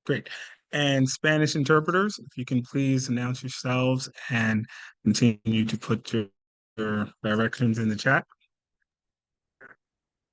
Great. And Spanish interpreters, if you can please announce yourselves and continue to put your directions in the chat.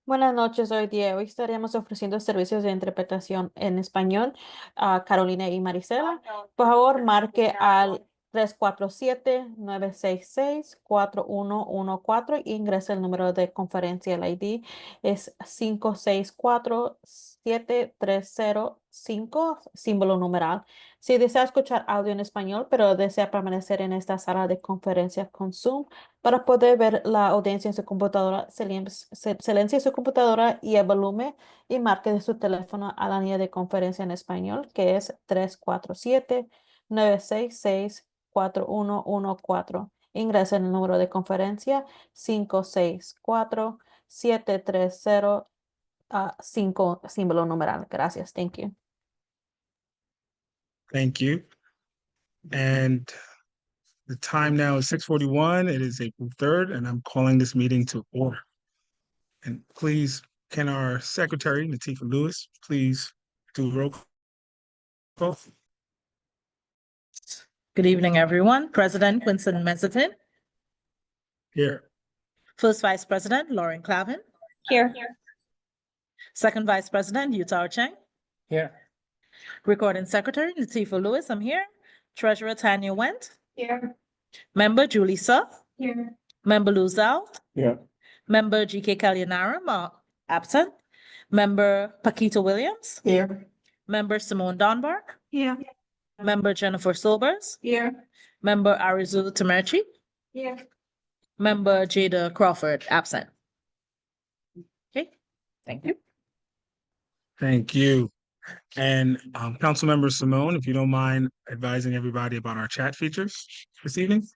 Buenas noches, hoy estaremos ofreciendo servicios de interpretación en español a Carolina y Marisela. Por favor, marque al 347-966-4114 e ingrese el número de conferencia. El ID es 564-7305, símbolo numeral. Si desea escuchar audio en español, pero desea permanecer en esta sala de conferencias con Zoom, para poder ver la audiencia en su computadora, silencie su computadora y el volumen y marque de su teléfono a la línea de conferencia en español, que es 347-966-4114. Ingrese el número de conferencia 564-730-5, símbolo numeral. Gracias. Thank you. Thank you. And the time now is 6:41. It is April 3rd, and I'm calling this meeting to order. And please, can our secretary, Latifah Lewis, please do roll call? Good evening, everyone. President Winston Mezzatine. Here. First Vice President Lauren Clavin. Here. Second Vice President Utah Cheng. Here. Recording Secretary Latifah Lewis, I'm here. Treasurer Tanya Went. Here. Member Julie Suff. Here. Member Lou Zhao. Here. Member G.K. Kalyanaraman, absent. Member Paquita Williams. Here. Member Simone Donbark. Here. Member Jennifer Silvers. Here. Member Arizu Tamerchi. Here. Member Jada Crawford, absent. Okay, thank you. Thank you. And Councilmember Simone, if you don't mind advising everybody about our chat features this evening.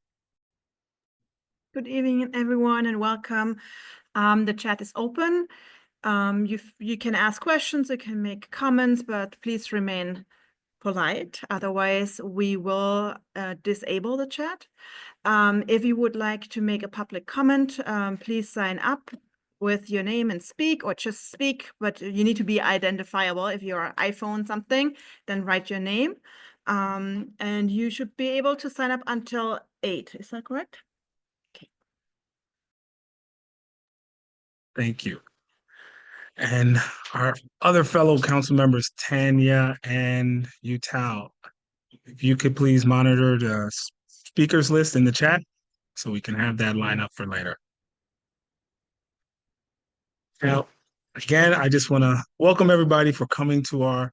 Good evening, everyone, and welcome. The chat is open. You can ask questions, you can make comments, but please remain polite. Otherwise, we will disable the chat. If you would like to make a public comment, please sign up with your name and speak, or just speak, but you need to be identifiable. If you're an iPhone something, then write your name. And you should be able to sign up until 8. Is that correct? Thank you. And our other fellow council members, Tanya and Utah, if you could please monitor the speakers list in the chat so we can have that line up for later. Now, again, I just want to welcome everybody for coming to our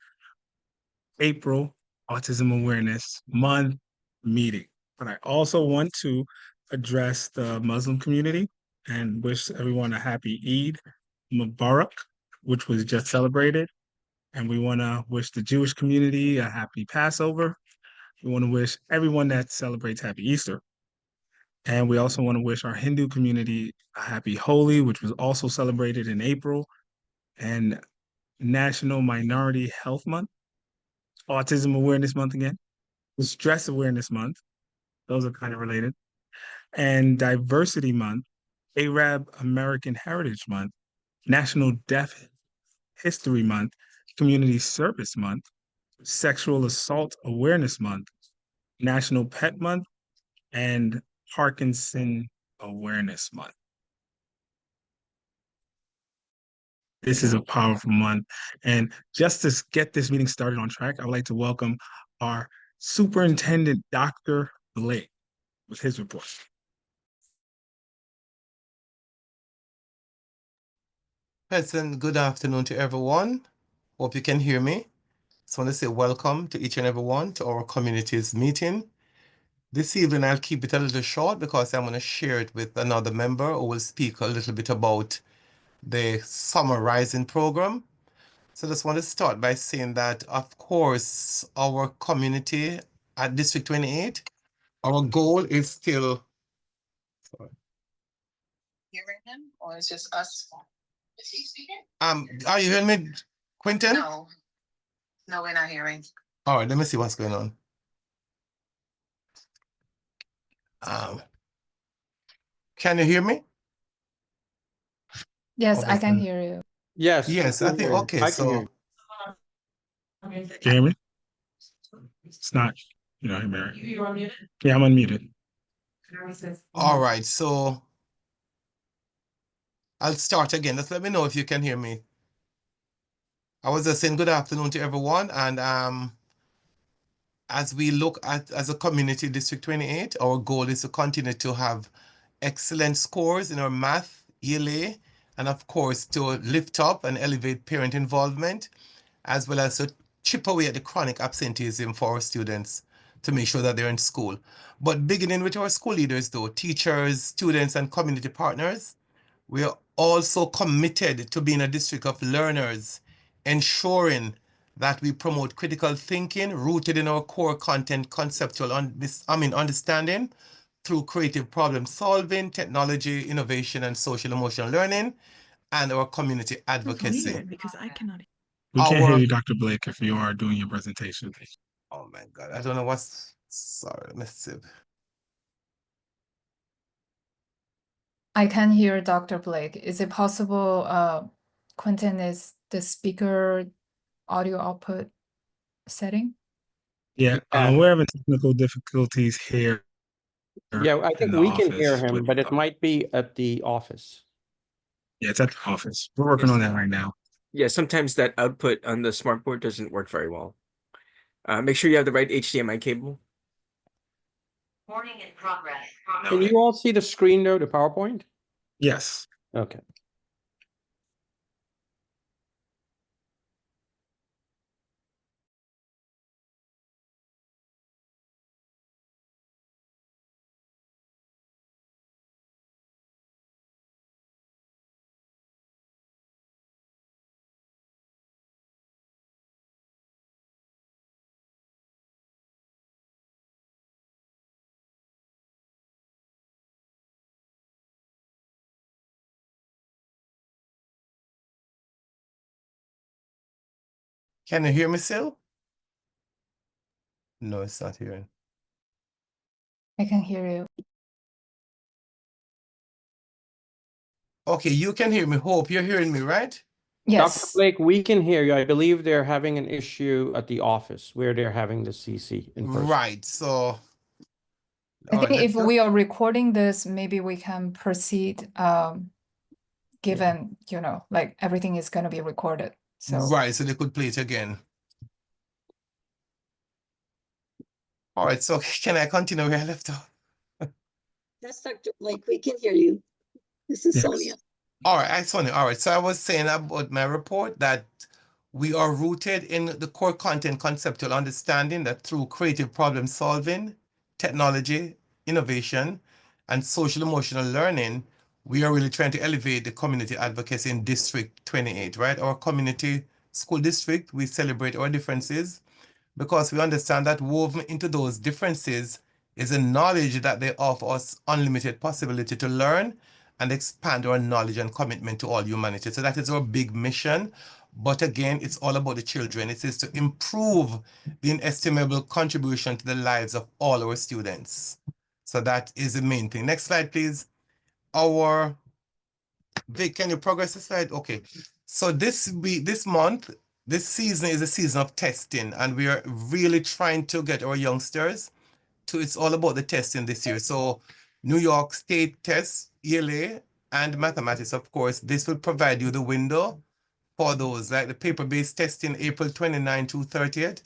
April Autism Awareness Month meeting. But I also want to address the Muslim community and wish everyone a happy Eid Mubarak, which was just celebrated. And we want to wish the Jewish community a happy Passover. We want to wish everyone that celebrates happy Easter. And we also want to wish our Hindu community a happy Holi, which was also celebrated in April, and National Minority Health Month, Autism Awareness Month again, Stress Awareness Month. Those are kind of related. And Diversity Month, Arab American Heritage Month, National Deaf History Month, Community Service Month, Sexual Assault Awareness Month, National Pet Month, and Parkinson Awareness Month. This is a powerful month. And just to get this meeting started on track, I would like to welcome our Superintendent, Dr. Blake, with his report. Pleasant good afternoon to everyone. Hope you can hear me. Just want to say welcome to each and everyone to our community's meeting. This evening, I'll keep it a little short because I'm going to share it with another member who will speak a little bit about the Summer Rising program. So just want to start by saying that, of course, our community at District 28, our goal is still... Hearing him, or is just us? Is he speaking? Are you hearing me, Quentin? No, we're not hearing. All right, let me see what's going on. Can you hear me? Yes, I can hear you. Yes, I think, okay, so... Can you hear me? It's not, hey, Mary. You're unmuted. Yeah, I'm unmuted. All right, so I'll start again. Just let me know if you can hear me. I was just saying good afternoon to everyone. And as we look at, as a community, District 28, our goal is to continue to have excellent scores in our math, ELA, and of course, to lift up and elevate parent involvement, as well as to chip away at the chronic absenteeism for our students to make sure that they're in school. But beginning with our school leaders, though, teachers, students, and community partners, we are also committed to being a district of learners, ensuring that we promote critical thinking rooted in our core content conceptual understanding through creative problem solving, technology, innovation, and social emotional learning, and our community advocacy. Weird, because I cannot. We can't hear Our- you, Dr. Blake, if you are doing your presentation. Oh my God, I don't know what's, sorry, let me see. I can hear Dr. Blake. Is it possible, Quentin, is the speaker audio output setting? Yeah, we're having technical difficulties here. Yeah, I in think the we can hear office him, with- but it might be at the office. Yeah, it's at the office. We're working on that right now. Yeah, sometimes that output on the smartboard doesn't work very well. Make sure you have the right HDMI cable. Warning in progress. Can you all see the screen though, the PowerPoint? Yes. Okay. Can you hear me still? No, it's not hearing. I can hear you. Okay, you can hear me. Hope you're hearing me, right? Dr. Yes, Blake, we can hear you. I believe they're having an issue at the office where they're having the CC in person. Right, so. I all think right, if we are recording this, maybe we can proceed, given, like everything is gonna be recorded. So Right, so they could play it again. All right, so can I continue where I left off? That's Dr. Blake. We can hear you. This is Yes. Sonia. All right, Sonia. All right, so I was saying about my report that we are rooted in the core content conceptual understanding that through creative problem solving, technology, innovation, and social emotional learning, we are really trying to elevate the community advocacy in District 28, right? Our community school district, we celebrate our differences because we understand that woven into those differences is a knowledge that they offer us unlimited possibility to learn and expand our knowledge and commitment to all humanity. So that is our big mission. But again, it's all about the children. It is to improve the inestimable contribution to the lives of all our students. So that is the main thing. Next slide, please. Vic, can you progress the slide? Okay. So this month, this season is a season of testing, and we are really trying to get our youngsters to, it's all about the testing this year. So New York State tests, ELA, and mathematics, of course, this will provide you the window for those, like the paper-based testing April 29 to 30th.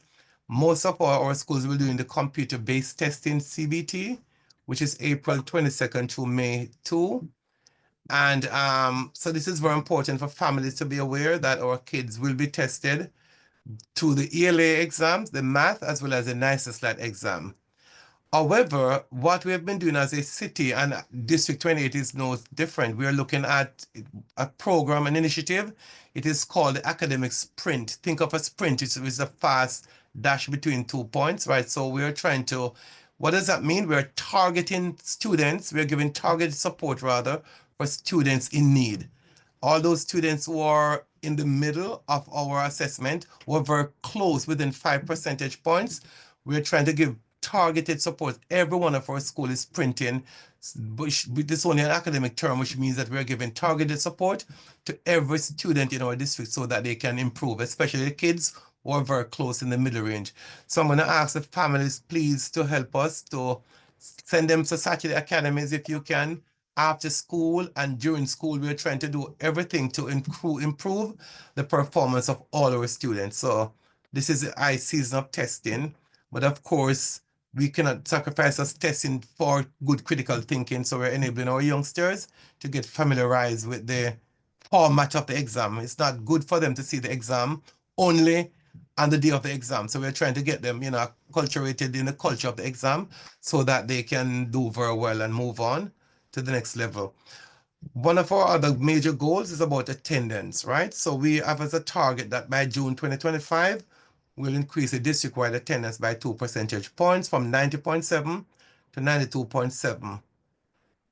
Most of our schools will be doing the computer-based testing CBT, which is April 22nd to May 2. And so this is very important for families to be aware that our kids will be tested to the ELA exams, the math, as well as the NICESLAT exam. However, what we have been doing as a city, and District 28 is no different, we are looking at a program, an initiative. It is called the Academic Sprint. Think of a sprint, it's a fast dash between 2 points, right? So we are trying to, what does that mean? We're targeting students, we're giving targeted support rather for students in need. All those students who are in the middle of our assessment were very close, within 5 percentage points. We're trying to give targeted support. Every one of our school is sprinting. This is only an academic term, which means that we're giving targeted support to every student in our district so that they can improve, especially the kids who are very close in the middle range. So I'm going to ask the families, please, to help us to send them to Saturday academies if you can. After school and during school, we're trying to do everything to improve the performance of all our students. So this is the high season of testing, but of course, we cannot sacrifice us testing for good critical thinking. So we're enabling our youngsters to get familiarized with the format of the exam. It's not good for them to see the exam only on the day of the exam. So we're trying to get them, acculturated in the culture of the exam so that they can do very well and move on to the next level. One of our other major goals is about attendance, right? So we have as a target that by June 2025, we'll increase the district-wide attendance by 2 percentage points from 90.7 to 92.7.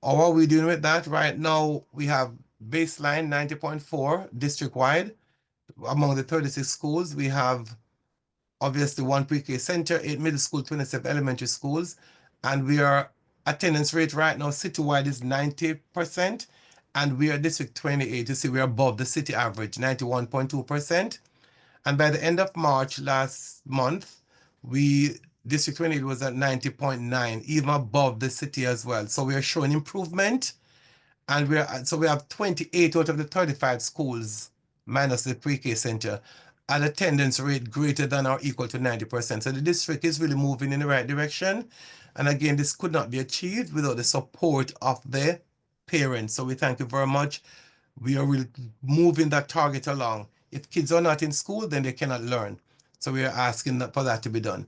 How are we doing with that? Right now, we have baseline 90.4 district-wide. Among the 36 schools, we have obviously 1 pre-K center, 8 middle school, 27 elementary schools, and we are attendance rate right now citywide is 90%, and we are district 28. You see, we're above the city average, 91.2%. And by the end of March last month, district 28 was at 90.9, even above the city as well. So we are showing improvement, and we have 28 out of the 35 schools minus the pre-K center an attendance rate greater than or equal to 90%. So the district is really moving in the right direction. And again, this could not be achieved without the support of the parents. So we thank you very much. We are really moving that target along. If kids are not in school, then they cannot learn. So we are asking for that to be done.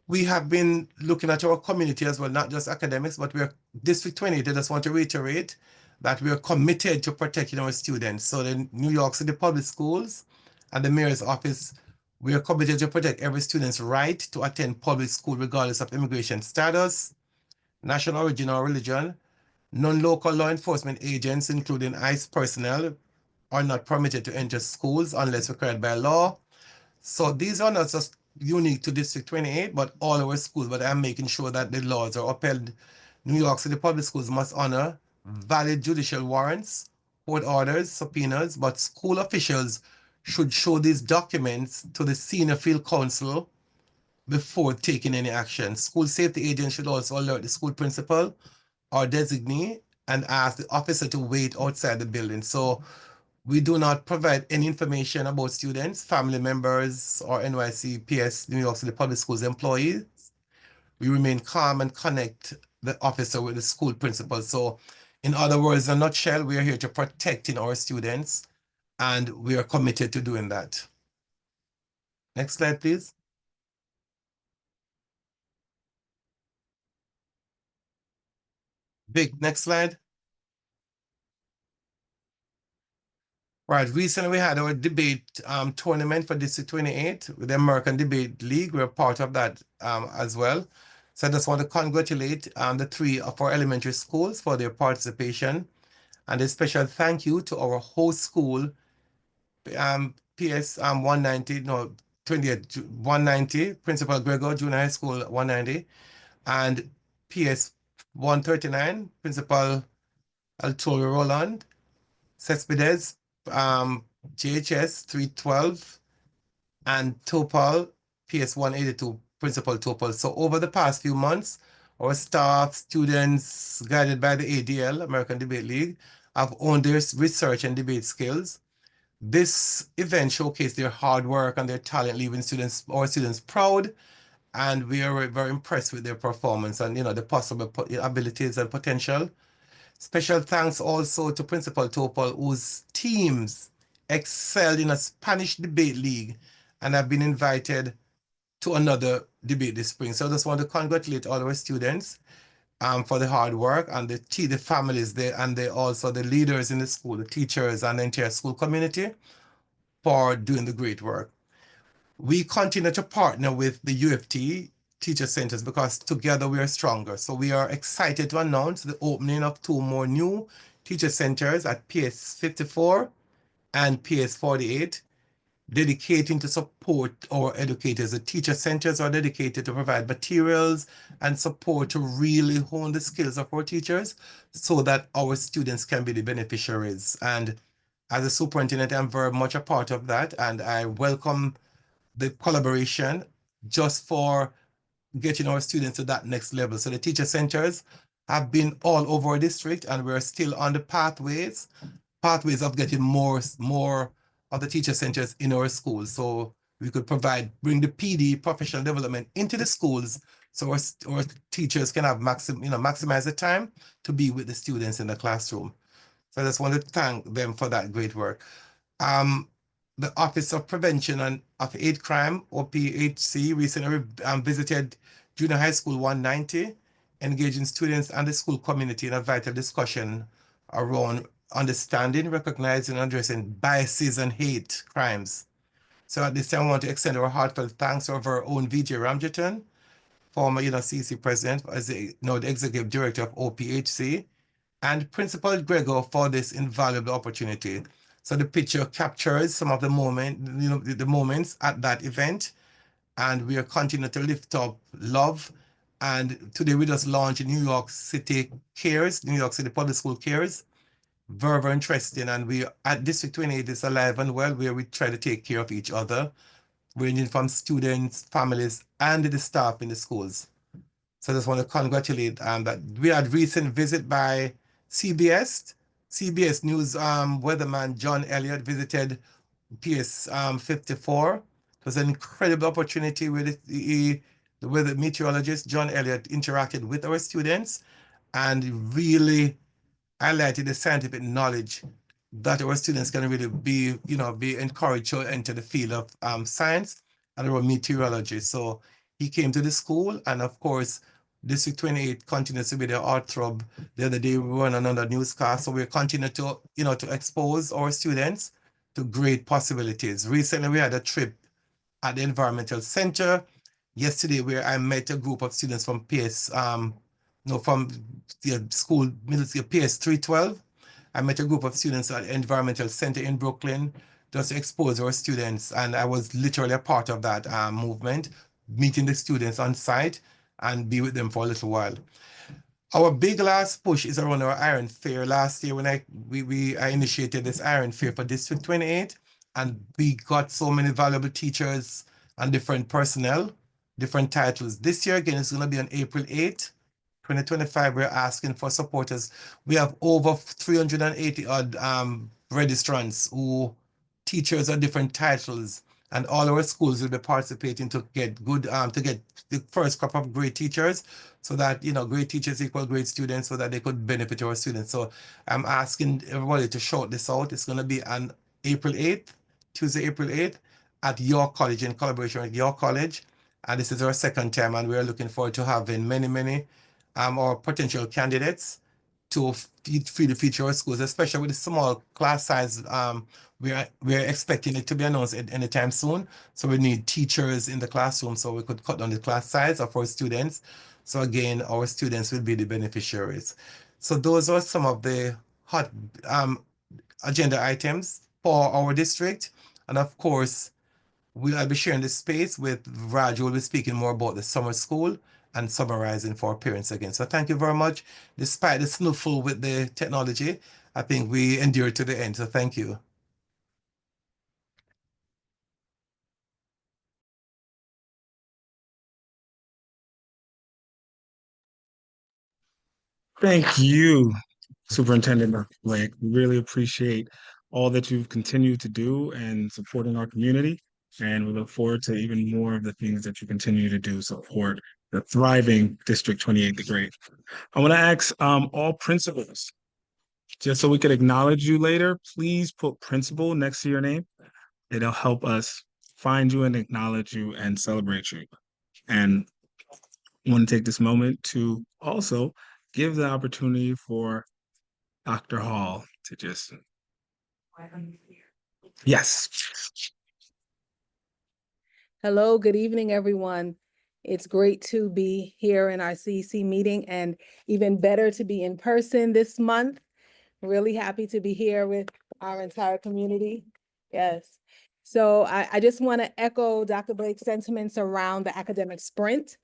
We have been looking at our community as well, not just academics, but we're District 28. I just want to reiterate that we are committed to protecting our students. So the New York City Public Schools and the Mayor's Office, we are committed to protect every student's right to attend public school regardless of immigration status, national origin or religion. Non-local law enforcement agents, including ICE personnel, are not permitted to enter schools unless required by law. So these are not just unique to District 28, but all our schools, but I'm making sure that the laws are upheld. New York City Public Schools must honor valid judicial warrants, court orders, subpoenas, but school officials should show these documents to the senior field counsel before taking any action. School safety agents should also alert the school principal or designee and ask the officer to wait outside the building. So we do not provide any information about students, family members, or NYCPS, New York City Public Schools employees. We remain calm and connect the officer with the school principal. So in other words, in a nutshell, we are here to protecting our students, and we are committed to doing that. Next slide, please. Big, next slide. Right, recently we had our debate tournament for District 28 with the American Debate League. We're part of that as well. So I just want to congratulate the 3 of our elementary schools for their participation. And a special thank you to our host school, PS 190, no, 28, 190, Principal Gregor Junior High School 190, and PS 139, Principal Altorio Roland, Cespedes, JHS 312, and Topol PS 182, Principal Topol. So over the past few months, our staff, students, guided by the ADL, American Debate League, have honed their research and debate skills. This event showcased their hard work and their talent, leaving our students proud, and we are very impressed with their performance and the possible abilities and potential. Special thanks also to Principal Topol, whose teams excelled in a Spanish debate league and have been invited to another debate this spring. So I just want to congratulate all our students for the hard work, and the families there, and also the leaders in the school, the teachers and the entire school community for doing the great work. We continue to partner with the UFT teacher centers because together we are stronger. So we are excited to announce the opening of 2 more new teacher centers at PS 54 and PS 48, dedicating to support our educators. The teacher centers are dedicated to provide materials and support to really hone the skills of our teachers so that our students can be the beneficiaries. And as a superintendent, I'm very much a part of that, and I welcome the collaboration just for getting our students to that next level. So the teacher centers have been all over our district, and we're still on the pathways of getting more of the teacher centers in our schools. So we could bring the PD, professional development, into the schools, so our teachers can have maximize the time to be with the students in the classroom. So I just want to thank them for that great work. The Office of Prevention and of Hate Crime, OPHC, recently visited Junior High School 190, engaging students and the school community in a vital discussion around understanding, recognizing, and addressing biases and hate crimes. So at this time, I want to extend our heartfelt thanks to our own VJ Ramjetan, former CEC president, as the executive director of OPHC, and Principal Gregor for this invaluable opportunity. So the picture captures some of the the moments at that event, and we are continuing to lift up love. And today we just launched New York City Cares, New York City Public School Cares. Very, very interesting. And we at District 28 is alive and well, where we try to take care of each other, ranging from students, families, and the staff in the schools. So I just want to congratulate that we had recent visit by CBS News weatherman John Elliott visited PS 54. It was an incredible opportunity with the weather meteorologist John Elliott interacted with our students and really highlighted the scientific knowledge that our students can really be encouraged to enter the field of science and our meteorology. So he came to the school, and of course, District 28 continues to be the heartthrob. The other day we were on another newscast, so we continue to to expose our students to great possibilities. Recently, we had a trip at the Environmental Center yesterday where I met a group of students from from the school, middle school, PS 312. I met a group of students at the Environmental Center in Brooklyn just to expose our students. And I was literally a part of that movement, meeting the students on site and be with them for a little while. Our big last push is around our Iron Fair. Last year when I initiated this Iron Fair for District 28, and we got so many valuable teachers and different personnel, different titles. This year again, it's going to be on April 8th, 2025. We're asking for supporters. We have over 380 odd registrants who teachers of different titles, and all our schools will be participating to get good to get the first crop of great teachers, so that great teachers equal great students, so that they could benefit our students. So I'm asking everybody to shout this out. It's going to be on April 8th, Tuesday, April 8th, at York College, in collaboration with York College. And this is our second time, and we're looking forward to having many our potential candidates to feed the future of schools, especially with the small class size. We're expecting it to be announced anytime soon. So we need teachers in the classroom so we could cut down the class size of our students. So again, our students will be the beneficiaries. So those are some of the hot agenda items for our district. And of course, I'll be sharing this space with Raj, who will be speaking more about the summer school and summarizing for our parents again. So thank you very much. Despite the snuffle with the technology, I think we endured to the end. So thank you. Thank you, Superintendent Blake. We really appreciate all that you've continued to do and supporting our community. And we look forward to even more of the things that you continue to do, support the thriving District 28, the great. I want to ask all principals, just so we could acknowledge you later, please put principal next to your name. It'll help us find you and acknowledge you and celebrate you. And I want to take this moment to also give the opportunity for Dr. Hall to just. Yes. Hello, good evening, everyone. It's great to be here in our CEC meeting, and even better to be in person this month. Really happy to be here with our entire community. Yes. So I just want to echo Dr. Blake's sentiments around the academic sprint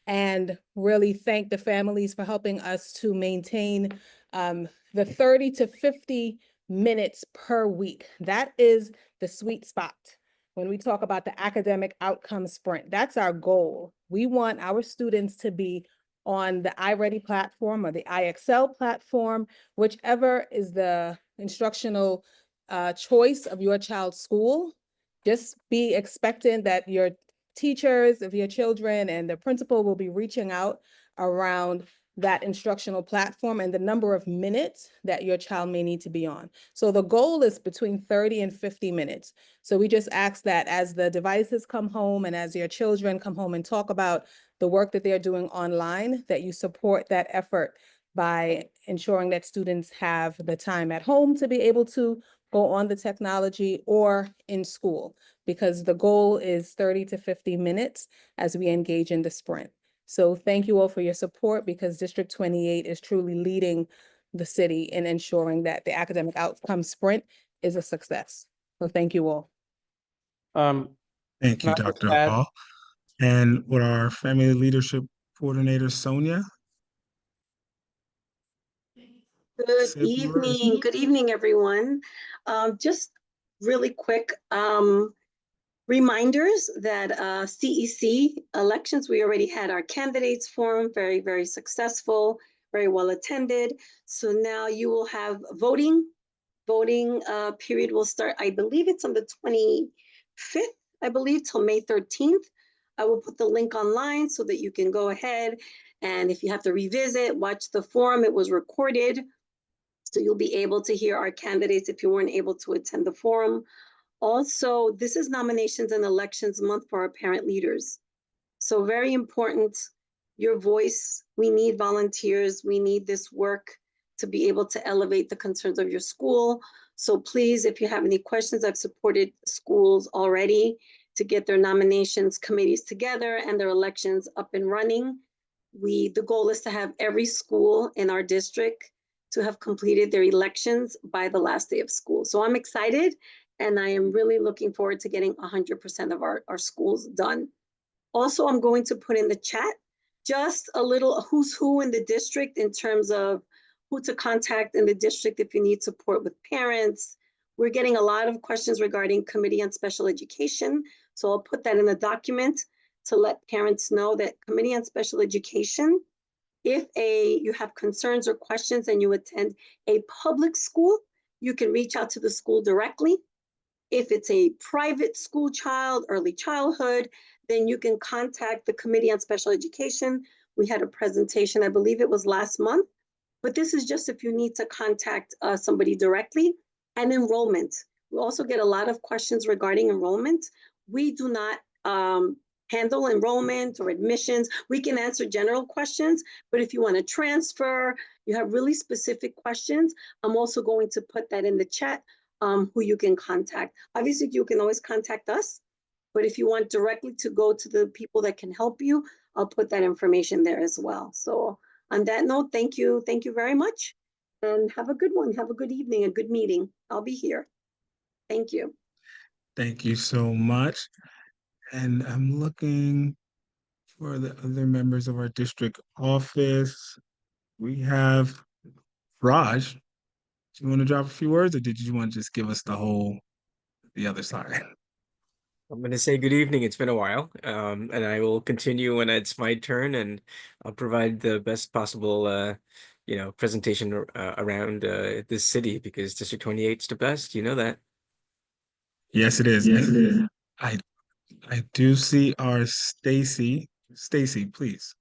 and really thank the families for helping us to maintain the 30 to 50 minutes per week. That is the sweet spot. when we talk about the academic outcome sprint. That's our goal. We want our students to be on the iReady platform or the iExcel platform, whichever is the instructional choice of your child's school. Just be expectant that your teachers of your children and the principal will be reaching out around that instructional platform and the number of minutes that your child may need to be on. So the goal is between 30 and 50 minutes. So we just ask that as the devices come home and as your children come home and talk about the work that they're doing online, that you support that effort by ensuring that students have the time at home to be able to go on the technology or in school, because the goal is 30 to 50 minutes as we engage in the sprint. So thank you all for your support, because District 28 is truly leading the city in ensuring that the academic outcome sprint is a success. So thank you all. Thank you, Can I just Dr. add- Hall. And with our family leadership coordinator, Sonia. Good Say a few words. evening. Good evening, everyone. Just really quick reminders that CEC elections, we already had our candidates forum, very, very successful, very well attended. So now you will have voting. Voting period will start, I believe it's on the 25th, I believe, till May 13th. I will put the link online so that you can go ahead, and if you have to revisit, watch the forum. It was recorded, so you'll be able to hear our candidates if you weren't able to attend the forum. Also, this is nominations and elections month for our parent leaders. So very important, your voice. We need volunteers. We need this work to be able to elevate the concerns of your school. So please, if you have any questions, I've supported schools already to get their nominations committees together and their elections up and running. The goal is to have every school in our district to have completed their elections by the last day of school. So I'm excited, and I am really looking forward to getting 100% of our schools done. Also, I'm going to put in the chat just a little who's who in the district in terms of who to contact in the district if you need support with parents. We're getting a lot of questions regarding Committee on Special Education. So I'll put that in the document to let parents know that Committee on Special Education, if you have concerns or questions and you attend a public school, you can reach out to the school directly. If it's a private school child, early childhood, then you can contact the Committee on Special Education. We had a presentation, I believe it was last month, but this is just if you need to contact somebody directly. And enrollment. We also get a lot of questions regarding enrollment. We do not handle enrollment or admissions. We can answer general questions, but if you want to transfer, you have really specific questions, I'm also going to put that in the chat, who you can contact. Obviously, you can always contact us, but if you want directly to go to the people that can help you, I'll put that information there as well. So on that note, thank you. Thank you very much. And have a good one. Have a good evening, a good meeting. I'll be here. Thank you. Thank you so much. And I'm looking for the other members of our district office. We have Raj. Do you want to drop a few words, or did you want to just give us the other side? I'm going to say good evening. It's been a while, and I will continue when it's my turn, and I'll provide the best possible, presentation around this city, because District 28 is the best. You know that. Yes, it is. Yes, it is. I do see our Stacy. Stacy, please.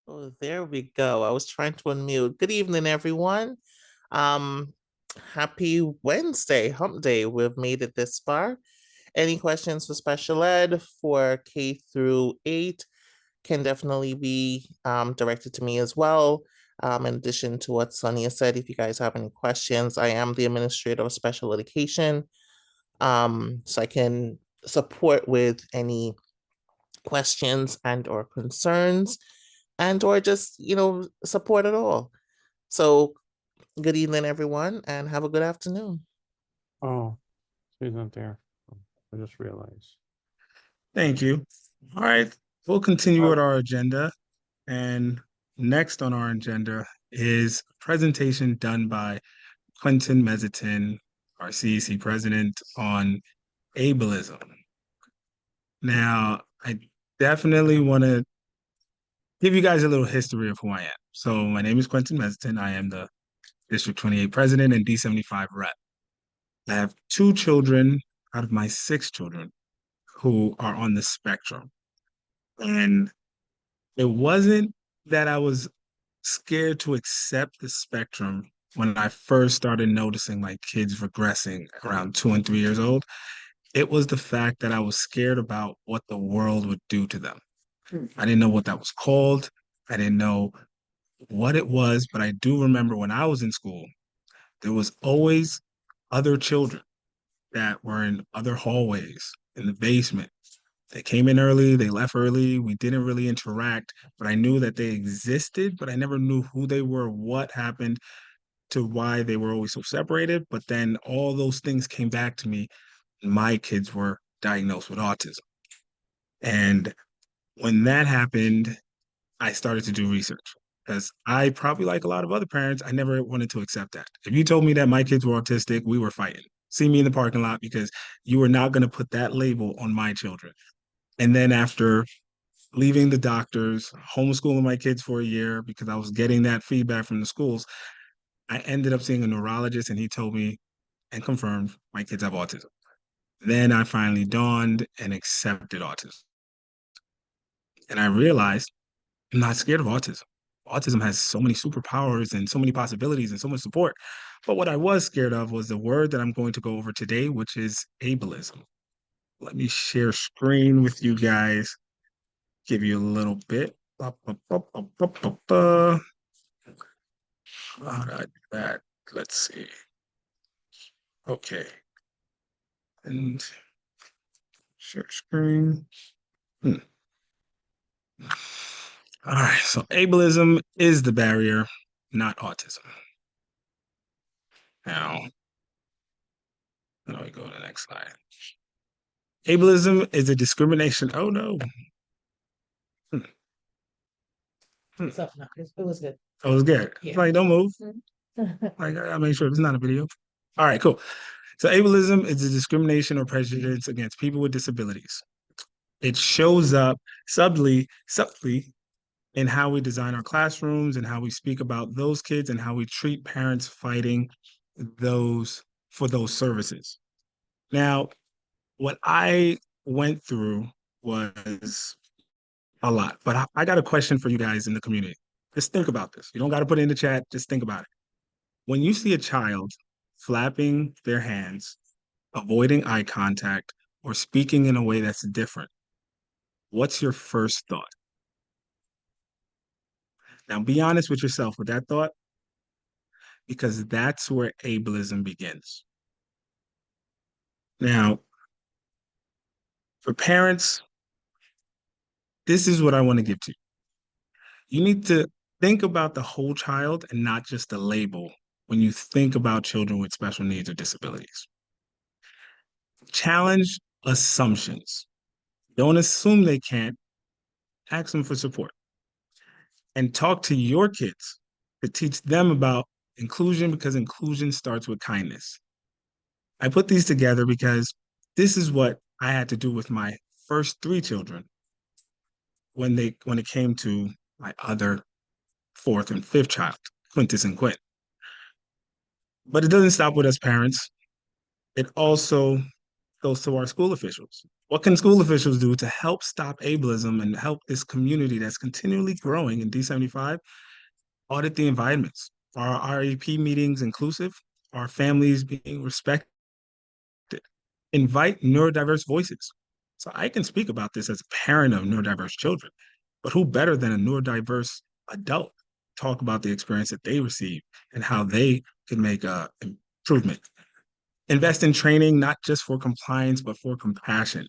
Oh, there we go. I was trying to unmute. Good evening, everyone. Happy Wednesday, hump day. We've made it this far. Any questions for special ed for K through 8 can definitely be directed to me as well. In addition to what Sonia said, if you guys have any questions, I am the administrator of special education. So I can support with any questions and or concerns and or just, support at all. So good evening, everyone, and have a good afternoon. Oh, she's not there. I just realized. Thank you. All right. we'll continue with our agenda. And next on our agenda is a presentation done by Quentin Mezitin, our CEC president, on ableism. Now, I definitely want to give you guys a little history of who I am. So my name is Quentin Mezitin. I am the District 28 president and D75 rep. I have 2 children out of my 6 children who are on the spectrum. And it wasn't that I was scared to accept the spectrum when I first started noticing my kids regressing around 2 and 3 years old. It was the fact that I was scared about what the world would do to them. I didn't know what that was called. I didn't know what it was, but I do remember when I was in school, there was always other children that were in other hallways in the basement. They came in early, they left early. We didn't really interact, but I knew that they existed, but I never knew who they were, what happened to why they were always so separated. But then all those things came back to me. My kids were diagnosed with autism. And when that happened, I started to do research because I probably like a lot of other parents, I never wanted to accept that. If you told me that my kids were autistic, we were fighting. See me in the parking lot because you were not going to put that label on my children. And then after leaving the doctors, homeschooling my kids for a year because I was getting that feedback from the schools, I ended up seeing a neurologist and he told me and confirmed my kids have autism. Then I finally dawned and accepted autism. And I realized I'm not scared of autism. Autism has so many superpowers and so many possibilities and so much support. But what I was scared of was the word that I'm going to go over today, which is ableism. Let me share screen with you guys, give you a little bit. How do I do that? Let's see. Okay. And share screen. All right, so ableism is the barrier, not autism. Now, let me go to the next slide. Ableism is a discrimination. Oh no. It was good. It was good. Yeah. Like, don't move. Like, I gotta make sure it's not a video. All right, cool. So ableism is a discrimination or prejudice against people with disabilities. It shows up subtly in how we design our classrooms and how we speak about those kids and how we treat parents fighting for those services. Now, what I went through was a lot, but I got a question for you guys in the community. Just think about this. You don't got to put it in the chat. Just think about it. When you see a child flapping their hands, avoiding eye contact, or speaking in a way that's different, what's your first thought? Now, be honest with yourself with that thought, because that's where ableism begins. Now, for parents, this is what I want to give to you. You need to think about the whole child and not just the label when you think about children with special needs or disabilities. Challenge assumptions. Don't assume they can't. Ask them for support. And talk to your kids to teach them about inclusion, because inclusion starts with kindness. I put these together because this is what I had to do with my first 3 children when it came to my other 4th and 5th child, Quintus and Quint. But it doesn't stop with us parents. It also goes to our school officials. What can school officials do to help stop ableism and help this community that's continually growing in D75? Audit the environments. Are our REP meetings inclusive? Are families being respected? Invite neurodiverse voices. So I can speak about this as a parent of neurodiverse children, but who better than a neurodiverse adult talk about the experience that they receive and how they can make a improvement. Invest in training, not just for compliance, but for compassion.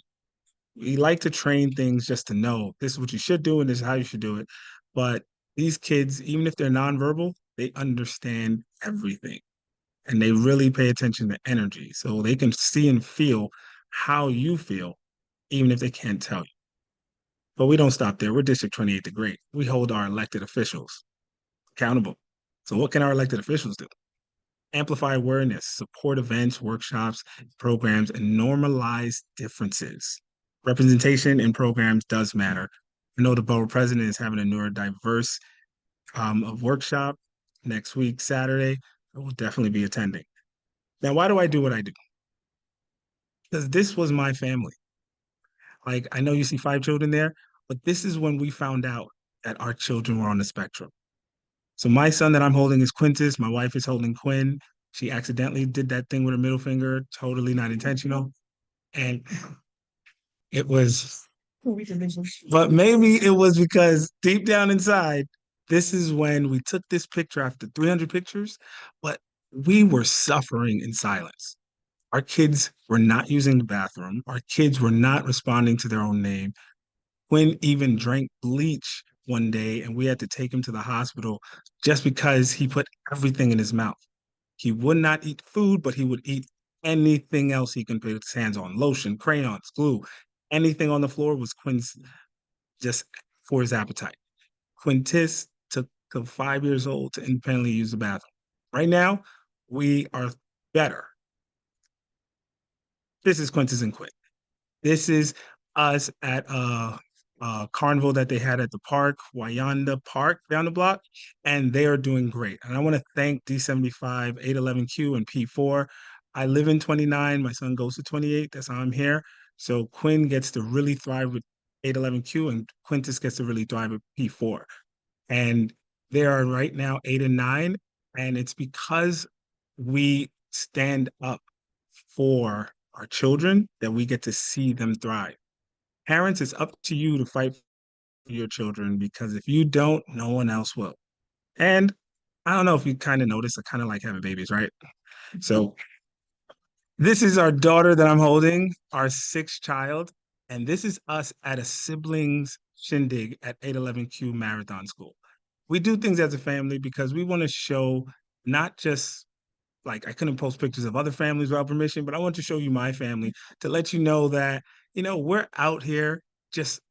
We like to train things just to know this is what you should do and this is how you should do it. But these kids, even if they're nonverbal, they understand everything. And they really pay attention to energy. So they can see and feel how you feel, even if they can't tell you. But we don't stop there. We're District 28 the Great. We hold our elected officials accountable. So what can our elected officials do? Amplify awareness, support events, workshops, programs, and normalize differences. Representation in programs does matter. I know the borough president is having a neurodiverse of workshop next week, Saturday. I will definitely be attending. Now, why do I do what I do? Because this was my family. Like, I know you see 5 children there, but this is when we found out that our children were on the spectrum. So my son that I'm holding is Quintus. My wife is holding Quinn. She accidentally did that thing with her middle finger, totally not intentional. And it was, but maybe it was because deep down inside, this is when we took this picture after 300 pictures, but we were suffering in silence. Our kids were not using the bathroom. Our kids were not responding to their own name. Quinn even drank bleach one day, and we had to take him to the hospital just because he put everything in his mouth. He would not eat food, but he would eat anything else he can put his hands on: lotion, crayons, glue. Anything on the floor was Quinn's, just for his appetite. Quintus took till 5 years old to independently use the bathroom. Right now, we are better. This is Quintus and Quinn. This is us at a carnival that they had at the park, Wayanda Park down the block, and they are doing great. And I want to thank D75, 811Q, and P4. I live in 29. My son goes to 28. That's how I'm here. So Quinn gets to really thrive with 811Q, and Quintus gets to really thrive with P4. And they are right now 8 and 9. And it's because we stand up for our children that we get to see them thrive. Parents, it's up to you to fight for your children, because if you don't, no one else will. And I don't know if you kind of notice, I kind of like having babies, right? So this is our daughter that I'm holding, our 6th child. And this is us at a siblings shindig at 811Q Marathon School. We do things as a family because we want to show not just, like, I couldn't post pictures of other families without permission, but I want to show you my family to let you know that, we're out here just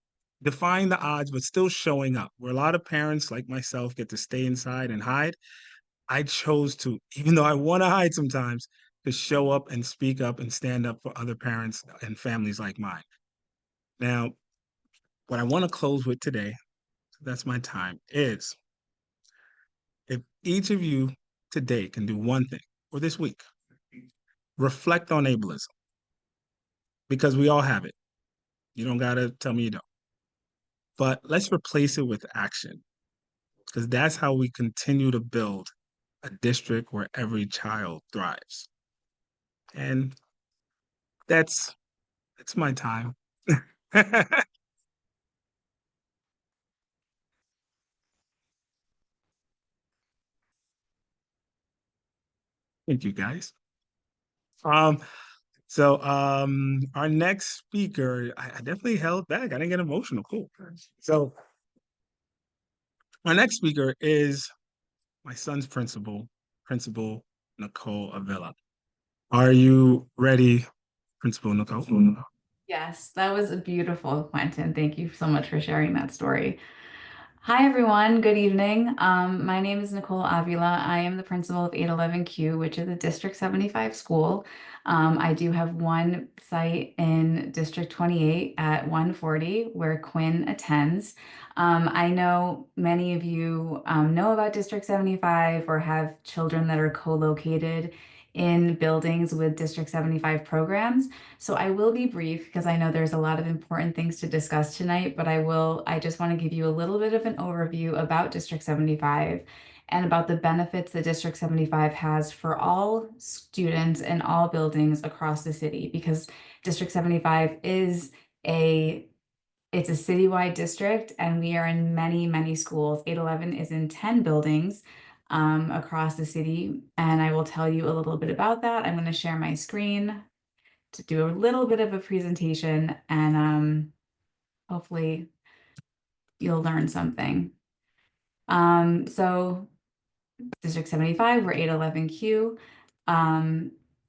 defying the odds, but still showing up. Where a lot of parents like myself get to stay inside and hide, I chose to, even though I want to hide sometimes, to show up and speak up and stand up for other parents and families like mine. Now, what I want to close with today, that's my time, is if each of you today can do one thing, or this week, reflect on ableism, because we all have it. You don't got to tell me you don't. But let's replace it with action, because that's how we continue to build a district where every child thrives. And that's my time. Thank you, guys. Our next speaker, I definitely held back. I didn't get emotional. Cool. So our next speaker is my son's principal, Principal Nicole Avila. Are you ready, Principal Nicole? Yes, that was beautiful, Quentin. Thank you so much for sharing that story. Hi, everyone. Good evening. My name is Nicole Avila. I am the principal of 811Q, which is a District 75 school. I do have one site in District 28 at 140 where Quinn attends. I know many of you know about District 75 or have children that are co-located in buildings with District 75 programs. So I will be brief because I know there's a lot of important things to discuss tonight, but I just want to give you a little bit of an overview about District 75 and about the benefits that District 75 has for all students in all buildings across the city, because District 75 is it's a citywide district and we are in many, many schools. 811 is in 10 buildings across the city. And I will tell you a little bit about that. I'm going to share my screen to do a little bit of a presentation, and hopefully you'll learn something. So District 75, we're 811Q.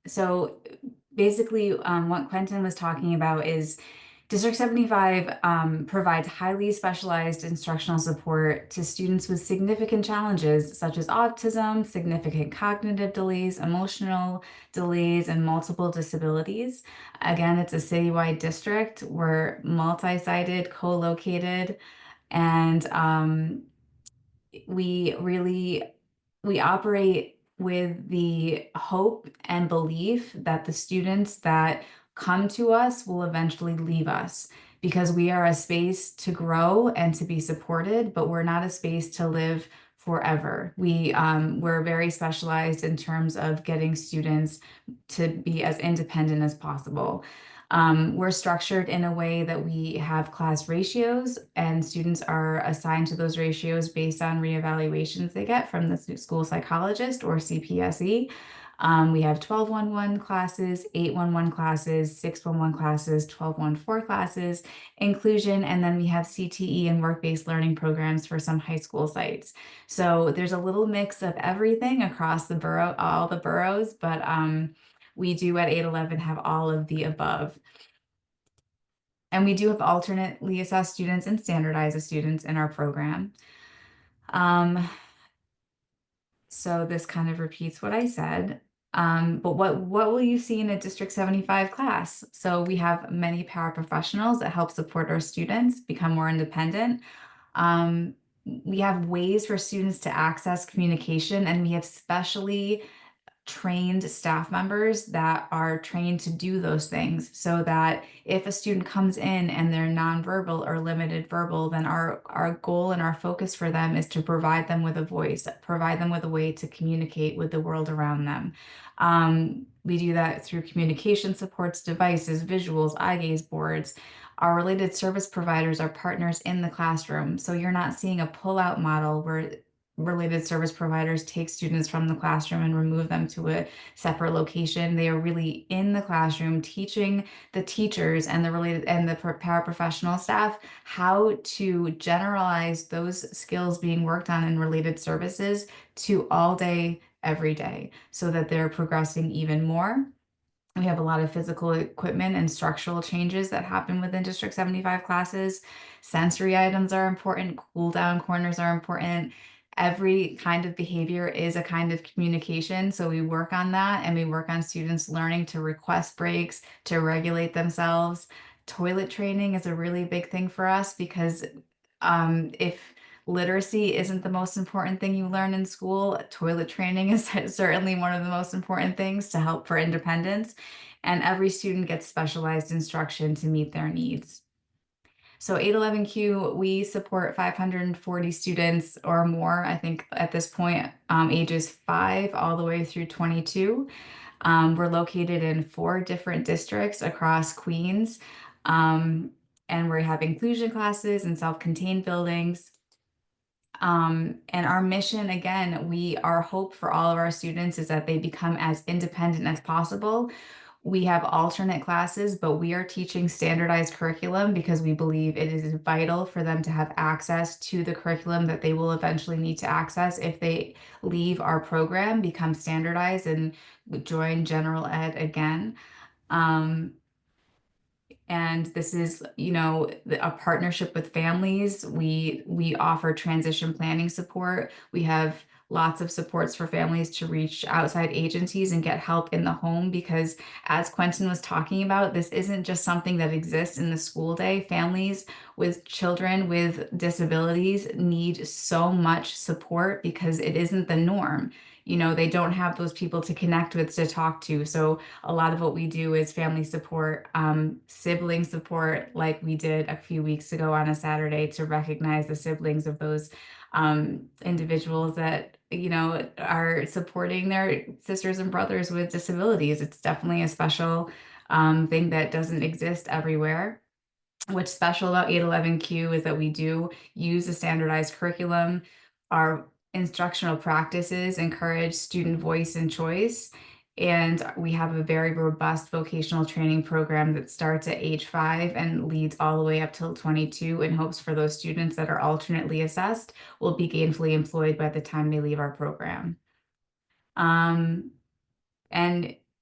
So basically what Quentin was talking about is District 75 provides highly specialized instructional support to students with significant challenges such as autism, significant cognitive delays, emotional delays, and multiple disabilities. Again, it's a citywide district. We're multi-sited, co-located, and we operate with the hope and belief that the students that come to us will eventually leave us, because we are a space to grow and to be supported, but we're not a space to live forever. We're very specialized in terms of getting students to be as independent as possible. We're structured in a way that we have class ratios, and students are assigned to those ratios based on reevaluations they get from the school psychologist or CPSE. We have 12-1-1 classes, 8-1-1 classes, 6-1-1 classes, 12-1-4 classes, inclusion, and then we have CTE and work-based learning programs for some high school sites. So there's a little mix of everything across the borough, all the boroughs, but we do at 811 have all of the above. And we do have alternately assessed students and standardized students in our program. So this kind of repeats what I said. But what will you see in a District 75 class? So we have many paraprofessionals that help support our students become more independent. We have ways for students to access communication, and we have specially trained staff members that are trained to do those things, so that if a student comes in and they're nonverbal or limited verbal, then our goal and our focus for them is to provide them with a voice, provide them with a way to communicate with the world around them. We do that through communication supports, devices, visuals, eye gaze boards. Our related service providers are partners in the classroom. So you're not seeing a pull-out model where related service providers take students from the classroom and remove them to a separate location. They are really in the classroom teaching the teachers and the related and the paraprofessional staff how to generalize those skills being worked on in related services to all day, every day, so that they're progressing even more. We have a lot of physical equipment and structural changes that happen within District 75 classes. Sensory items are important, cool down corners are important. Every kind of behavior is a kind of communication. So we work on that, and we work on students learning to request breaks, to regulate themselves. Toilet training is a really big thing for us, because if literacy isn't the most important thing you learn in school, toilet training is certainly one of the most important things to help for independence. And every student gets specialized instruction to meet their needs. So 811Q, we support 540 students or more, I think at this point, ages 5 all the way through 22. We're located in 4 different districts across Queens, and we have inclusion classes and self-contained buildings. And our mission, again, our hope for all of our students is that they become as independent as possible. We have alternate classes, but we are teaching standardized curriculum because we believe it is vital for them to have access to the curriculum that they will eventually need to access if they leave our program, become standardized, and join general ed again. And this is, a partnership with families. We offer transition planning support. We have lots of supports for families to reach outside agencies and get help in the home, because as Quentin was talking about, this isn't just something that exists in the school day. Families with children with disabilities need so much support because it isn't the norm. They don't have those people to connect with, to talk to. So a lot of what we do is family support, sibling support, like we did a few weeks ago on a Saturday to recognize the siblings of those individuals that, are supporting their sisters and brothers with disabilities. It's definitely a special thing that doesn't exist everywhere. What's special about 811Q is that we do use a standardized curriculum. Our instructional practices encourage student voice and choice. And we have a very robust vocational training program that starts at age 5 and leads all the way up till 22, in hopes for those students that are alternately assessed will be gainfully employed by the time they leave our program. And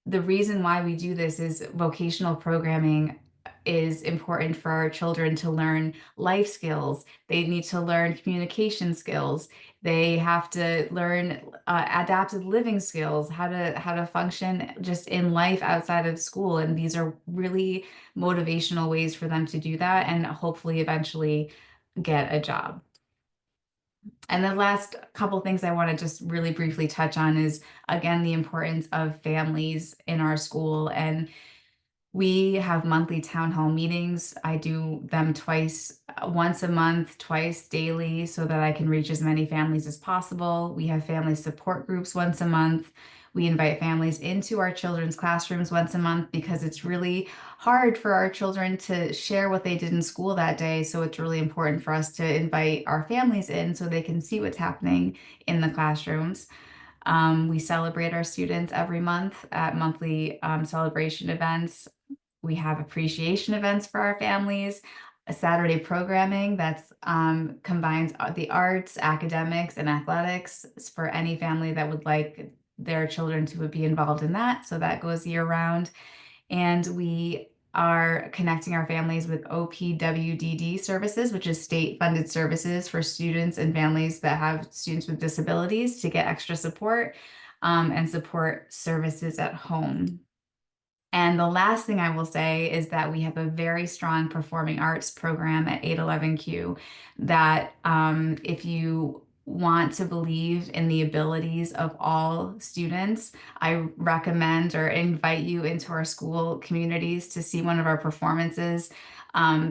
the reason why we do this is vocational programming is important for our children to learn life skills. They need to learn communication skills. They have to learn adaptive living skills, how to function just in life outside of school. And these are really motivational ways for them to do that and hopefully eventually get a job. And the last couple things I want to just really briefly touch on is, again, the importance of families in our school. And we have monthly town hall meetings. I do them once a month, twice daily, so that I can reach as many families as possible. We have family support groups once a month. We invite families into our children's classrooms once a month because it's really hard for our children to share what they did in school that day. So it's really important for us to invite our families in so they can see what's happening in the classrooms. We celebrate our students every month at monthly celebration events. We have appreciation events for our families, a Saturday programming that's combines the arts, academics, and athletics for any family that would like their children to be involved in that. So that goes year round. And we are connecting our families with OPWDD services, which is state-funded services for students and families that have students with disabilities to get extra support and support services at home. And the last thing I will say is that we have a very strong performing arts program at 811Q that if you want to believe in the abilities of all students, I recommend or invite you into our school communities to see one of our performances.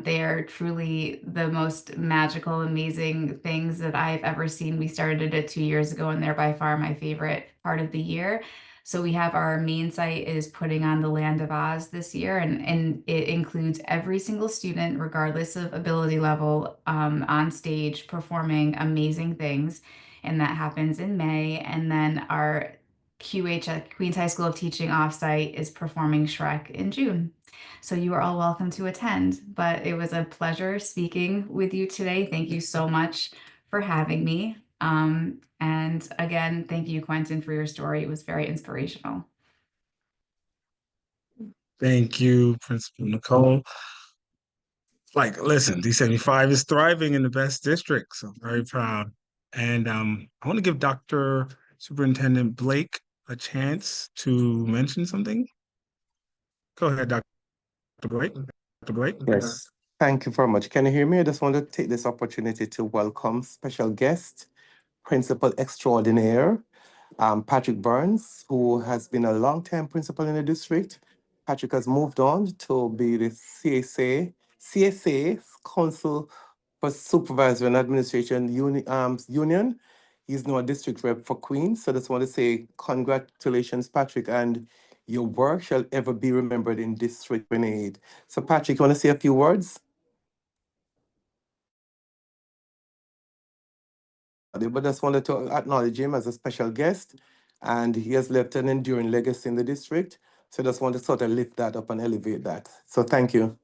They are truly the most magical, amazing things that I've ever seen. We started it 2 years ago, and they're by far my favorite part of the year. So we have our main site is putting on the Land of Oz this year, and it includes every single student, regardless of ability level, on stage performing amazing things. And that happens in May. And then our QH at Queens High School of Teaching offsite is performing Shrek in June. So you are all welcome to attend. But it was a pleasure speaking with you today. Thank you so much for having me. And again, thank you, Quentin, for your story. It was very inspirational. Thank you, Principal Nicole. Like, listen, D75 is thriving in the best district, so I'm very proud. And I want to give Dr. Superintendent Blake a chance to mention something. Go ahead, Dr. Blake. Dr. Blake. Yes, thank you very much. Can you hear me? I just want to take this opportunity to welcome special guest, Principal Extraordinaire, Patrick Burns, who has been a long-time principal in the district. Patrick has moved on to be the CSA Council for Supervisory and Administration Union. He's now a district rep for Queens. So I just want to say congratulations, Patrick, and your work shall ever be remembered in District 28. So Patrick, you want to say a few words? But just wanted to acknowledge him as a special guest, and he has left an enduring legacy in the district. So just want to sort of lift that up and elevate that. So thank you.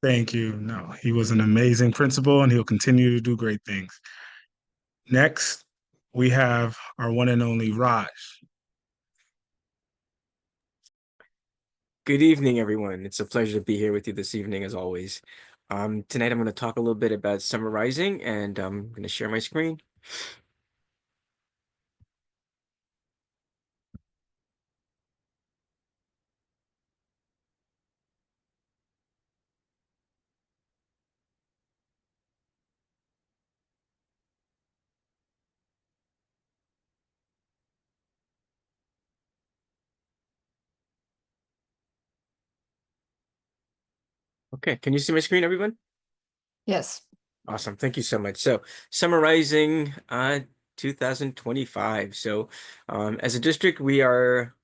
Thank you. No, he was an amazing principal and he'll continue to do great things. Next, we have our one and only Raj. Good evening, everyone. It's a pleasure to be here with you this evening, as always. Tonight, I'm going to talk a little bit about summarizing, and I'm going to share my screen. Okay, can you see my screen, everyone? Yes. Awesome. Thank you so much. So summarizing 2025. So as a district, we are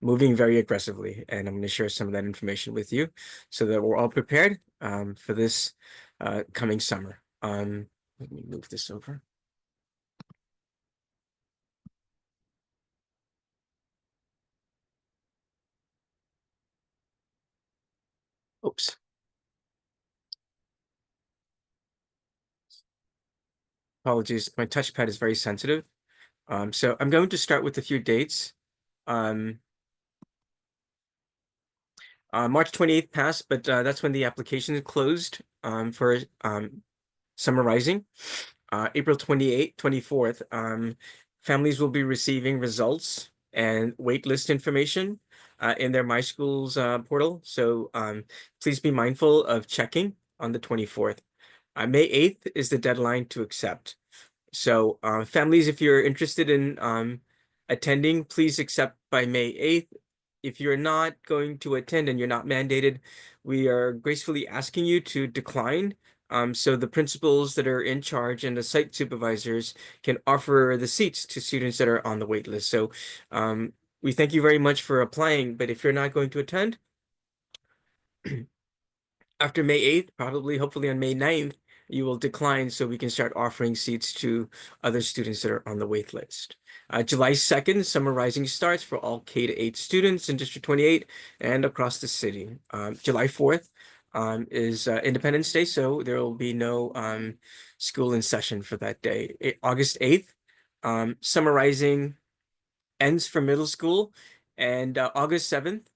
moving very aggressively, and I'm going to share some of that information with you so that we're all prepared for this coming summer. Let me move this over. Oops. Apologies, my touchpad is very sensitive. So I'm going to start with a few dates. March 28th passed, but that's when the application closed for summarizing. April 28th, 24th, families will be receiving results and waitlist information in their My Schools portal. So please be mindful of checking on the 24th. May 8th is the deadline to accept. So families, if you're interested in attending, please accept by May 8th. If you're not going to attend and you're not mandated, we are gracefully asking you to decline. So the principals that are in charge and the site supervisors can offer the seats to students that are on the wait list. So we thank you very much for applying, but if you're not going to attend, after May 8th, probably hopefully on May 9th, you will decline so we can start offering seats to other students that are on the wait list. July 2nd, summarizing starts for all K-8 students in District 28 and across the city. July 4th is Independence Day, so there will be no school in session for that day. August 8th, summarizing ends for middle school, and August 7th,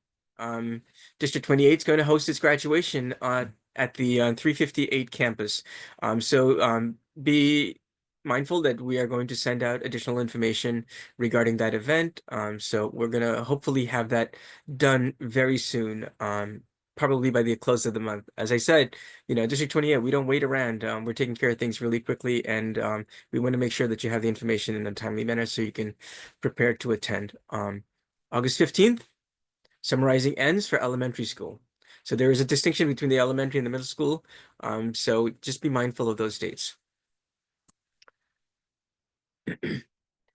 District 28 is going to host its graduation at the 358 campus. So be mindful that we are going to send out additional information regarding that event. So we're going to hopefully have that done very soon. Probably by the close of the month. As I said, District 28, we don't wait around. We're taking care of things really quickly, and we want to make sure that you have the information in a timely manner so you can prepare to attend. August 15th, summarizing ends for elementary school. So there is a distinction between the elementary and the middle school. So just be mindful of those dates.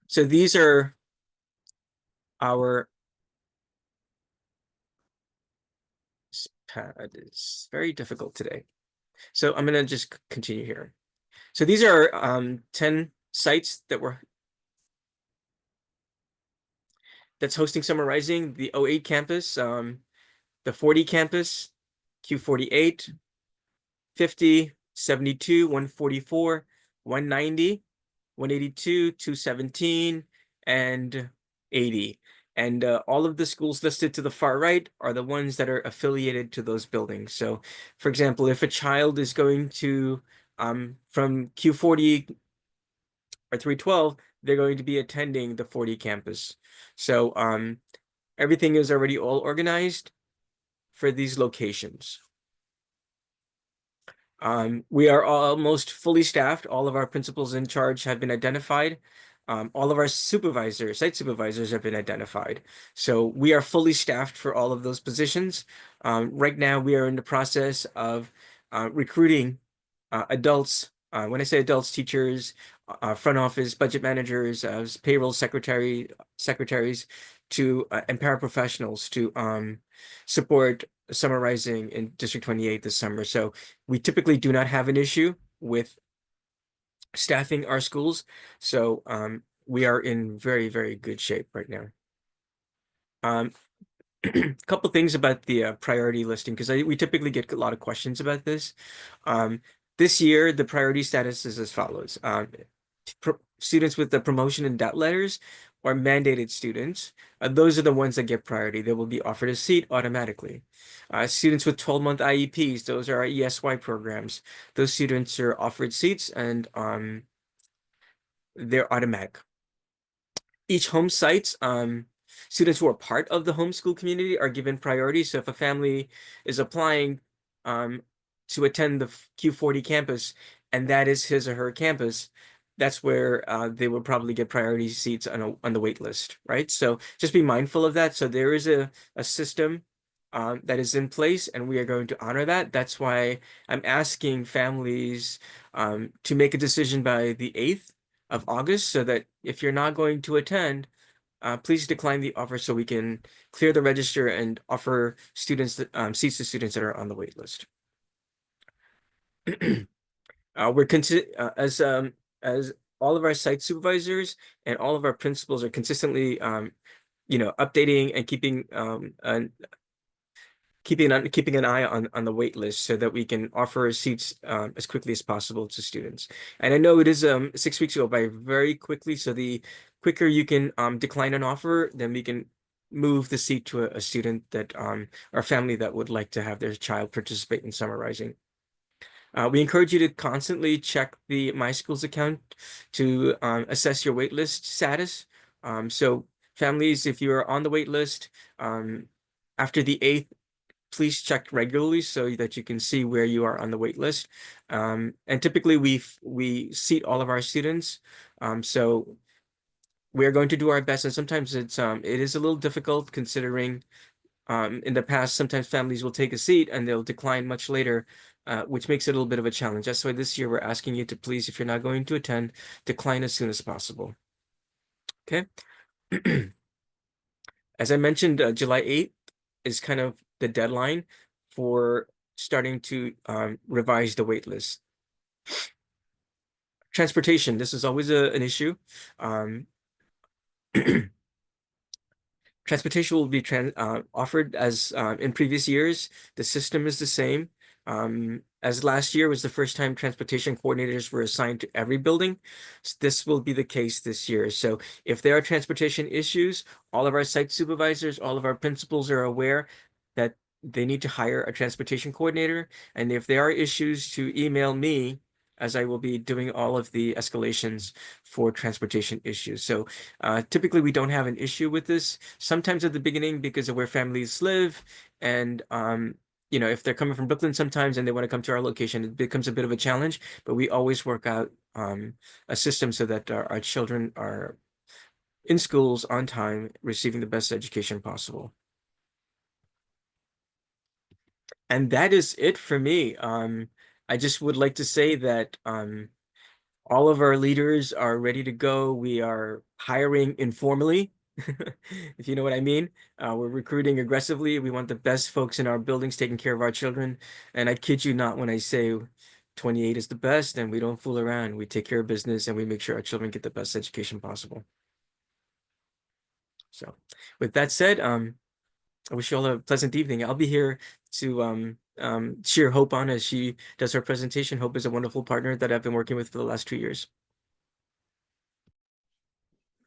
So these are our pad is very difficult today. So I'm going to just continue here. So these are 10 sites that's hosting summarizing: the 08 campus, the 40 campus, Q48, 50, 72, 144, 190, 182, 217, and 80. And all of the schools listed to the far right are the ones that are affiliated to those buildings. So, for example, if a child is going to from Q40 or 312, they're going to be attending the 40 campus. So everything is already all organized for these locations. We are almost fully staffed. All of our principals in charge have been identified. All of our site supervisors have been identified. So we are fully staffed for all of those positions. Right now, we are in the process of recruiting adults. When I say adults, teachers, front office, budget managers, payroll secretaries, and paraprofessionals to support summarizing in District 28 this summer. So we typically do not have an issue with staffing our schools. So we are in very, very good shape right now. A couple things about the priority listing, because we typically get a lot of questions about this. This year, the priority status is as follows. Students with the promotion and debt letters or mandated students, those are the ones that get priority. They will be offered a seat automatically. Students with 12-month IEPs, those are our ESY programs. Those students are offered seats and they're automatic. Each home sites, students who are part of the homeschool community are given priority. So if a family is applying to attend the Q40 campus and that is his or her campus, that's where they will probably get priority seats on the wait list, right? So just be mindful of that. So there is a system that is in place, and we are going to honor that. That's why I'm asking families to make a decision by the 8th of August, so that if you're not going to attend, please decline the offer so we can clear the register and offer students seats to students that are on the wait list. As all of our site supervisors and all of our principals are consistently updating and keeping an eye on the wait list so that we can offer seats as quickly as possible to students. And I know it is 6 weeks go by very quickly, so the quicker you can decline an offer, then we can move the seat to a student that or family that would like to have their child participate in summarizing. We encourage you to constantly check the My Schools account to assess your waitlist status. So families, if you are on the wait list after the 8th, please check regularly so that you can see where you are on the wait list. And typically we seat all of our students. So we're going to do our best, and sometimes it is a little difficult considering in the past, sometimes families will take a seat and they'll decline much later, which makes it a little bit of a challenge. That's why this year we're asking you to please, if you're not going to attend, decline as soon as possible. Okay. As I mentioned, July 8th is kind of the deadline for starting to revise the wait list. Transportation, this is always an issue. Transportation will be offered as in previous years. The system is the same. As last year was the first time transportation coordinators were assigned to every building. This will be the case this year. So if there are transportation issues, all of our site supervisors, all of our principals are aware that they need to hire a transportation coordinator. And if there are issues, to email me, as I will be doing all of the escalations for transportation issues. So typically we don't have an issue with this. Sometimes at the beginning, because of where families live, and you know, if they're coming from Brooklyn sometimes and they want to come to our location, it becomes a bit of a challenge, but we always work out a system so that our children are in schools on time, receiving the best education possible. And that is it for me. I just would like to say that all of our leaders are ready to go. We are hiring informally, if you know what I mean. We're recruiting aggressively. We want the best folks in our buildings taking care of our children. And I kid you not when I say 28 is the best, and we don't fool around. We take care of business and we make sure our children get the best education possible. So with that said, I wish you all a pleasant evening. I'll be here to cheer Hope on as she does her presentation. Hope is a wonderful partner that I've been working with for the last 2 years.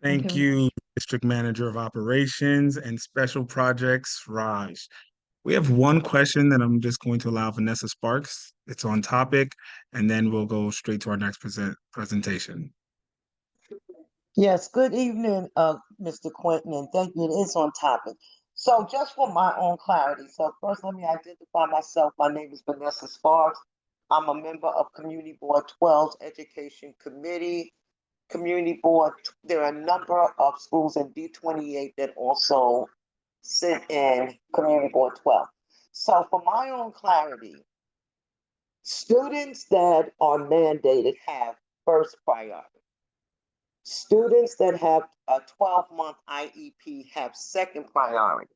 Thank you, District Manager of Operations and Special Projects, Raj. We have one question that I'm just going to allow Vanessa Sparks. It's on topic, and then we'll go straight to our next presentation. Yes, good evening, Mr. Quentin, and thank you. It is on topic. So just for my own clarity, so first let me identify myself. My name is Vanessa Sparks. I'm a member of Community Board 12's Education Committee. Community Board, there are a number of schools in D28 that also sit in Community Board 12. So for my own clarity, students that are mandated have first priority. Students that have a 12-month IEP have second priority.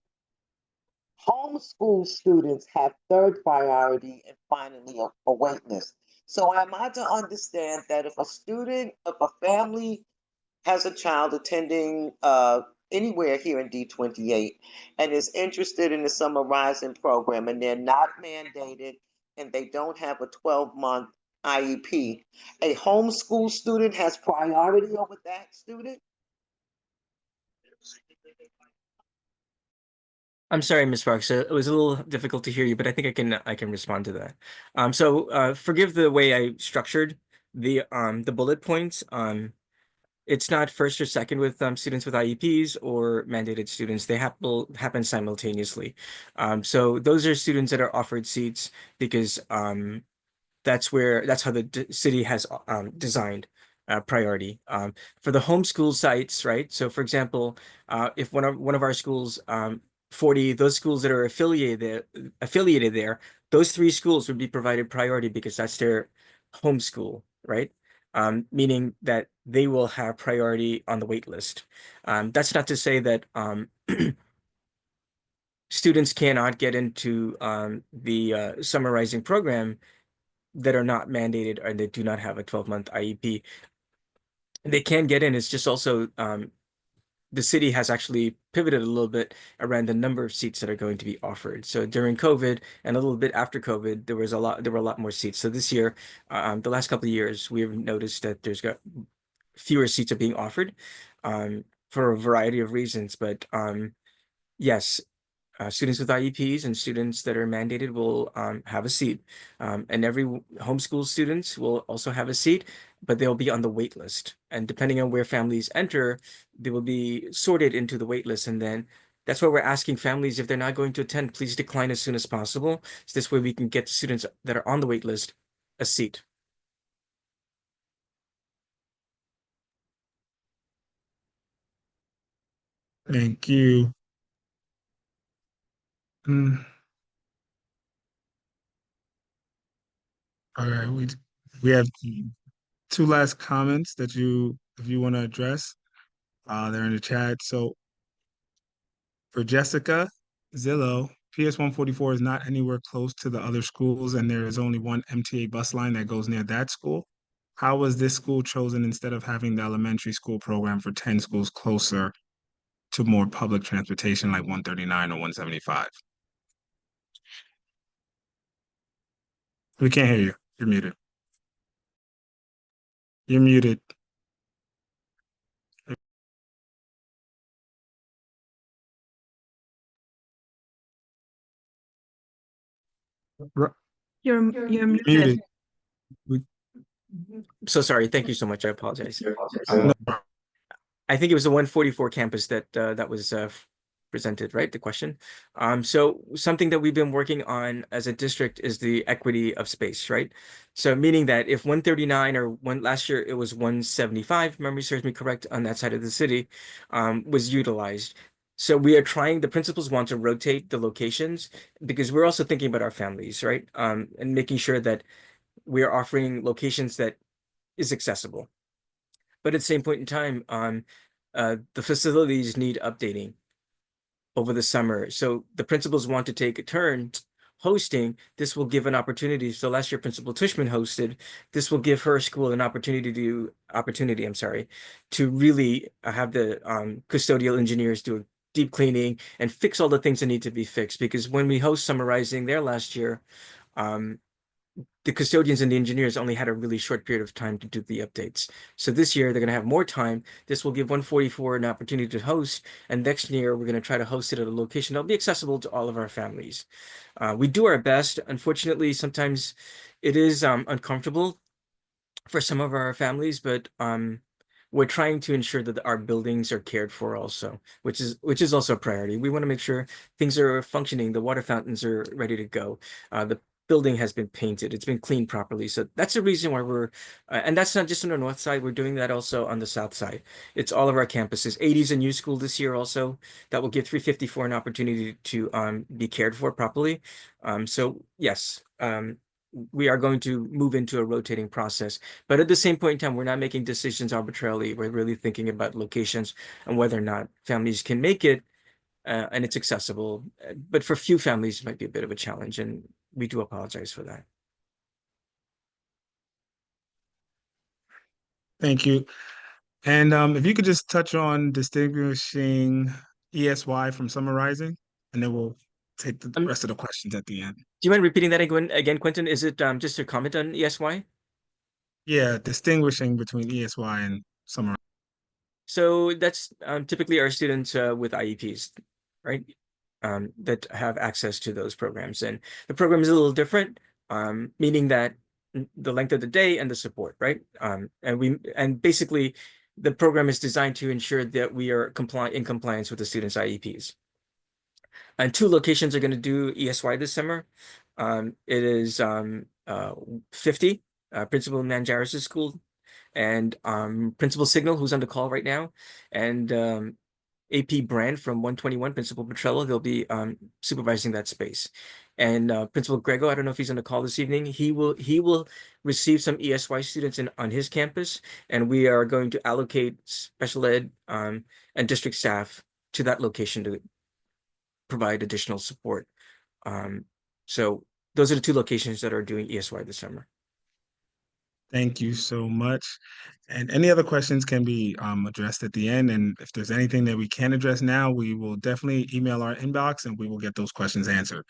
Homeschool students have third priority, and finally a wait list. So am I to understand that if a family has a child attending anywhere here in D28 and is interested in the Summer Rising program and they're not mandated and they don't have a 12-month IEP, a homeschool student has priority over that student? I'm sorry, Ms. Sparks. It was a little difficult to hear you, but I think I can respond to that. So forgive the way I structured the bullet points. It's not first or second with students with IEPs or mandated students. They will happen simultaneously. So those are students that are offered seats because that's how the city has designed priority for the homeschool sites, right? So for example, if one of our schools, 40, those schools that are affiliated there, those 3 schools would be provided priority because that's their homeschool, right? Meaning that they will have priority on the wait list. That's not to say that students cannot get into the summarizing program that are not mandated or they do not have a 12-month IEP. They can get in. It's just also the city has actually pivoted a little bit around the number of seats that are going to be offered. So during COVID and a little bit after COVID, there were a lot more seats. So this year, the last couple of years, we've noticed that there's got fewer seats are being offered for a variety of reasons. But yes, students with IEPs and students that are mandated will have a seat. And every homeschool students will also have a seat, but they'll be on the wait list. And depending on where families enter, they will be sorted into the wait list. And then that's why we're asking families, if they're not going to attend, please decline as soon as possible. So this way we can get the students that are on the wait list a seat. Thank you. All right, we have two last comments that if you want to address. They're in the chat. So for Jessica Zillow, PS 144 is not anywhere close to the other schools, and there is only one MTA bus line that goes near that school. How was this school chosen instead of having the elementary school program for 10 schools closer to more public transportation like 139 or 175? We can't hear you. You're muted. You're muted. You're You're muted. muted. So sorry. Thank you so much. I apologize. I think it was the 144 campus that was presented, right? The question. So something that we've been working on as a district is the equity of space, right? So meaning that if 139 or last year it was 175, memory serves me correct, on that side of the city, was utilized. So we are trying, the principals want to rotate the locations because we're also thinking about our families, right? And making sure that we are offering locations that is accessible. But at the same point in time, the facilities need updating over the summer. So the principals want to take a turn hosting. This will give an opportunity. So last year, Principal Tushman hosted. This will give her school an opportunity to really have the custodial engineers do a deep cleaning and fix all the things that need to be fixed. Because when we host Summarizing there last year, the custodians and the engineers only had a really short period of time to do the updates. So this year they're going to have more time. This will give 144 an opportunity to host, and next year we're going to try to host it at a location that'll be accessible to all of our families. We do our best. Unfortunately, sometimes it is uncomfortable for some of our families, but we're trying to ensure that our buildings are cared for also, which is also a priority. We want to make sure things are functioning. The water fountains are ready to go. The building has been painted. It's been cleaned properly. So that's the reason why we're, and that's not just on the north side. We're doing that also on the south side. It's all of our campuses. 80's a new school this year also that will give 354 an opportunity to be cared for properly. So yes, we are going to move into a rotating process. But at the same point in time, we're not making decisions arbitrarily. We're really thinking about locations and whether or not families can make it and it's accessible. But for few families, it might be a bit of a challenge, and we do apologize for that. Thank you. And if you could just touch on distinguishing ESY from summarizing, and then we'll take the rest of the questions at the end. Do you mind repeating that again, Quentin? Is it just a comment on ESY? Yeah, distinguishing between ESY and summarizing. So that's typically our students with IEPs, right? That have access to those programs. And the program is a little different, meaning that the length of the day and the support, right? And basically the program is designed to ensure that we are in compliance with the students' IEPs. And 2 locations are going to do ESY this summer. It is 50, Principal Manjaris' school, and Principal Signal, who's on the call right now, and AP Brand from 121, Principal Petrello. They'll be supervising that space. And Principal Grego, I don't know if he's on the call this evening. He will receive some ESY students on his campus, and we are going to allocate special ed and district staff to that location to provide additional support. So those are the 2 locations that are doing ESY this summer. Thank you so much. And any other questions can be addressed at the end. And if there's anything that we can address now, we will definitely email our inbox and we will get those questions answered.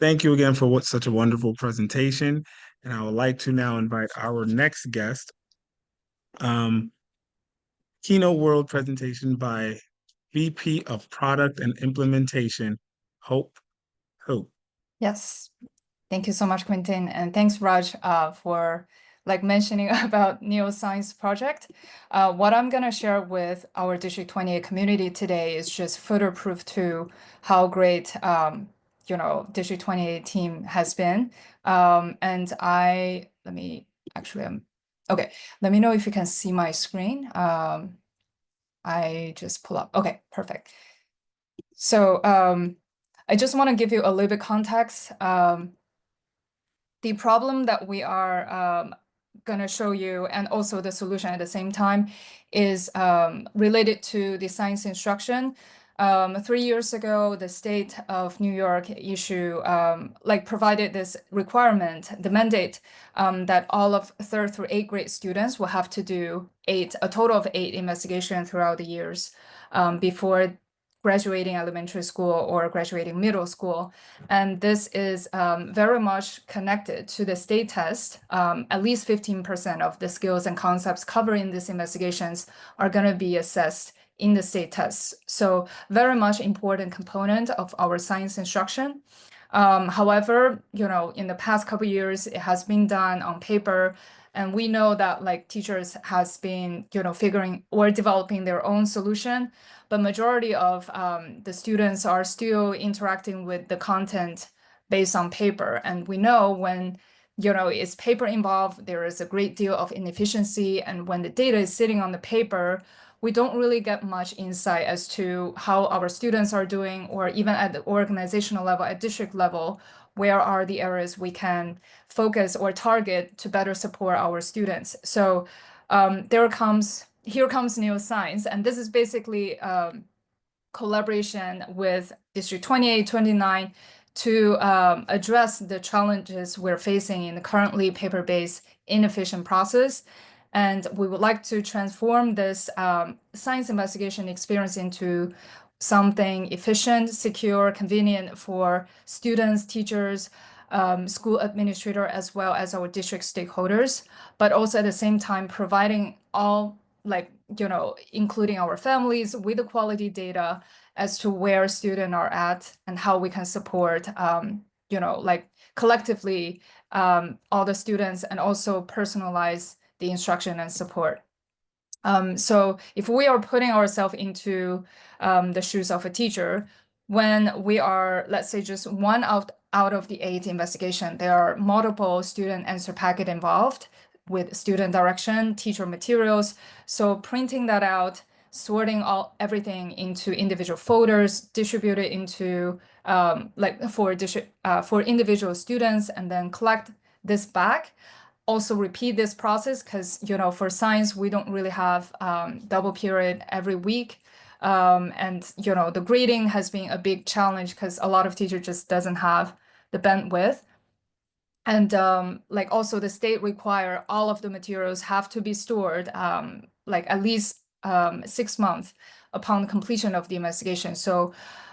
Thank you again for such a wonderful presentation. And I would like to now invite our next guest, keynote world presentation by VP of Product and Implementation, Hope. Yes. Thank you so much, Quentin. And thanks, Raj, for mentioning about neuroscience project. What I'm going to share with our District 28 community today is just further proof to how great, District 28 team has been. Okay, let me know if you can see my screen. I just pull up. Okay, perfect. So I just want to give you a little bit context. The problem that we are going to show you and also the solution at the same time is related to the science instruction. 3 years ago, the state of New York provided this requirement, the mandate that all of 3rd through 8th grade students will have to do a total of 8 investigations throughout the years before graduating elementary school or graduating middle school. And this is very much connected to the state test. At least 15% of the skills and concepts covered in these investigations are going to be assessed in the state tests. So very much important component of our science instruction. However, in the past couple of years, it has been done on paper. And we know that teachers has been, figuring or developing their own solution. But majority of the students are still interacting with the content based on paper. And we know when, it's paper involved, there is a great deal of inefficiency. And when the data is sitting on the paper, we don't really get much insight as to how our students are doing, or even at the organizational level, at district level, where are the areas we can focus or target to better support our students. So here comes neuroscience, and this is basically collaboration with District 28, 29 to address the challenges we're facing in the currently paper-based inefficient process. And we would like to transform this science investigation experience into something efficient, secure, convenient for students, teachers, school administrator, as well as our district stakeholders, but also at the same time providing all including our families with the quality data as to where students are at and how we can support, collectively all the students, and also personalize the instruction and support. So if we are putting ourselves into the shoes of a teacher, when we are, let's say, just one out of the 8 investigation, there are multiple student answer packet involved with student direction, teacher materials. So printing that out, sorting everything into individual folders, distribute it into for individual students, and then collect this back. Also repeat this process because, for science, we don't really have double period every week. And, the grading has been a big challenge because a lot of teachers just doesn't have the bandwidth. And also the state require all of the materials have to be stored at least 6 months upon completion of the investigation. So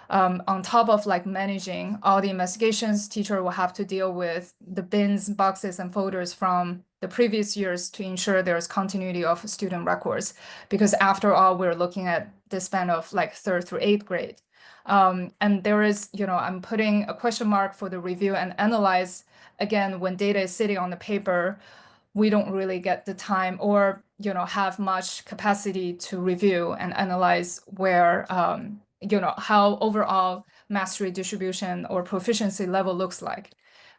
on top of managing all the investigations, teacher will have to deal with the bins, boxes, and folders from the previous years to ensure there's continuity of student records. Because after all, we're looking at the span of 3rd through 8th grade. And there is, I'm putting a question mark for the review and analyze. Again, when data is sitting on the paper, we don't really get the time or, have much capacity to review and analyze where, how overall mastery distribution or proficiency level looks like.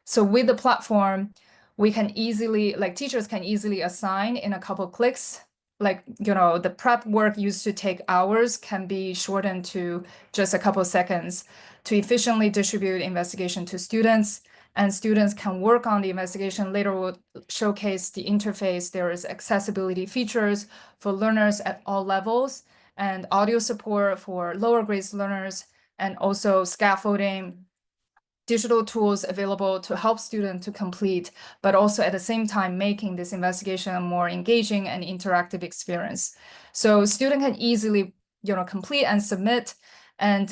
So with the platform, we can easily, teachers can easily assign in a couple clicks. The prep work used to take hours can be shortened to just a couple seconds to efficiently distribute investigation to students. And students can work on the investigation. Later will showcase the interface. There is accessibility features for learners at all levels, and audio support for lower grades learners, and also scaffolding, digital tools available to help students to complete, but also at the same time making this investigation a more engaging and interactive experience. So student can easily, complete and submit, and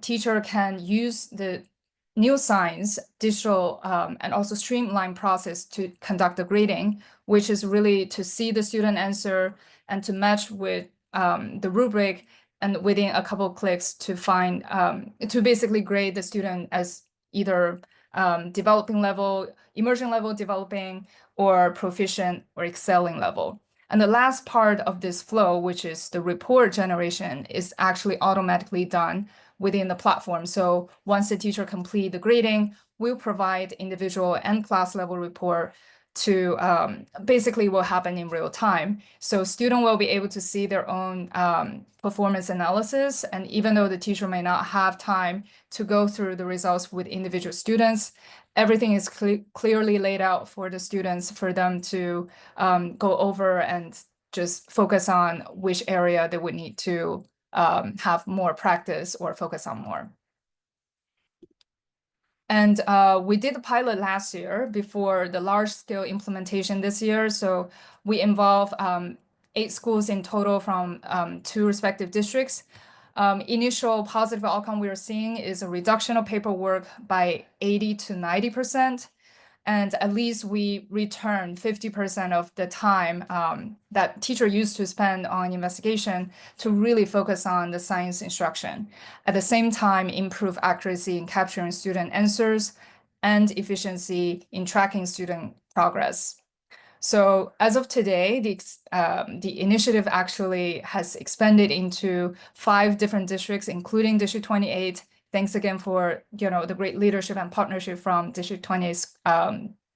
teacher can use the neuroscience digital and also streamlined process to conduct the grading, which is really to see the student answer and to match with the rubric and within a couple of clicks to find, to basically grade the student as either developing level, immersion level developing, or proficient or excelling level. And the last part of this flow, which is the report generation, is actually automatically done within the platform. So once the teacher complete the grading, we'll provide individual and class level report to basically what happen in real time. So student will be able to see their own performance analysis. And even though the teacher may not have time to go through the results with individual students, everything is clearly laid out for the students for them to go over and just focus on which area they would need to have more practice or focus on more. And we did a pilot last year before the large-scale implementation this year. So we involve 8 schools in total from 2 respective districts. Initial positive outcome we are seeing is a reduction of paperwork by 80 to 90%. And at least we return 50% of the time that teacher used to spend on investigation to really focus on the science instruction. At the same time, improve accuracy in capturing student answers and efficiency in tracking student progress. So as of today, the initiative actually has expanded into 5 different districts, including District 28. Thanks again for the great leadership and partnership from District 28's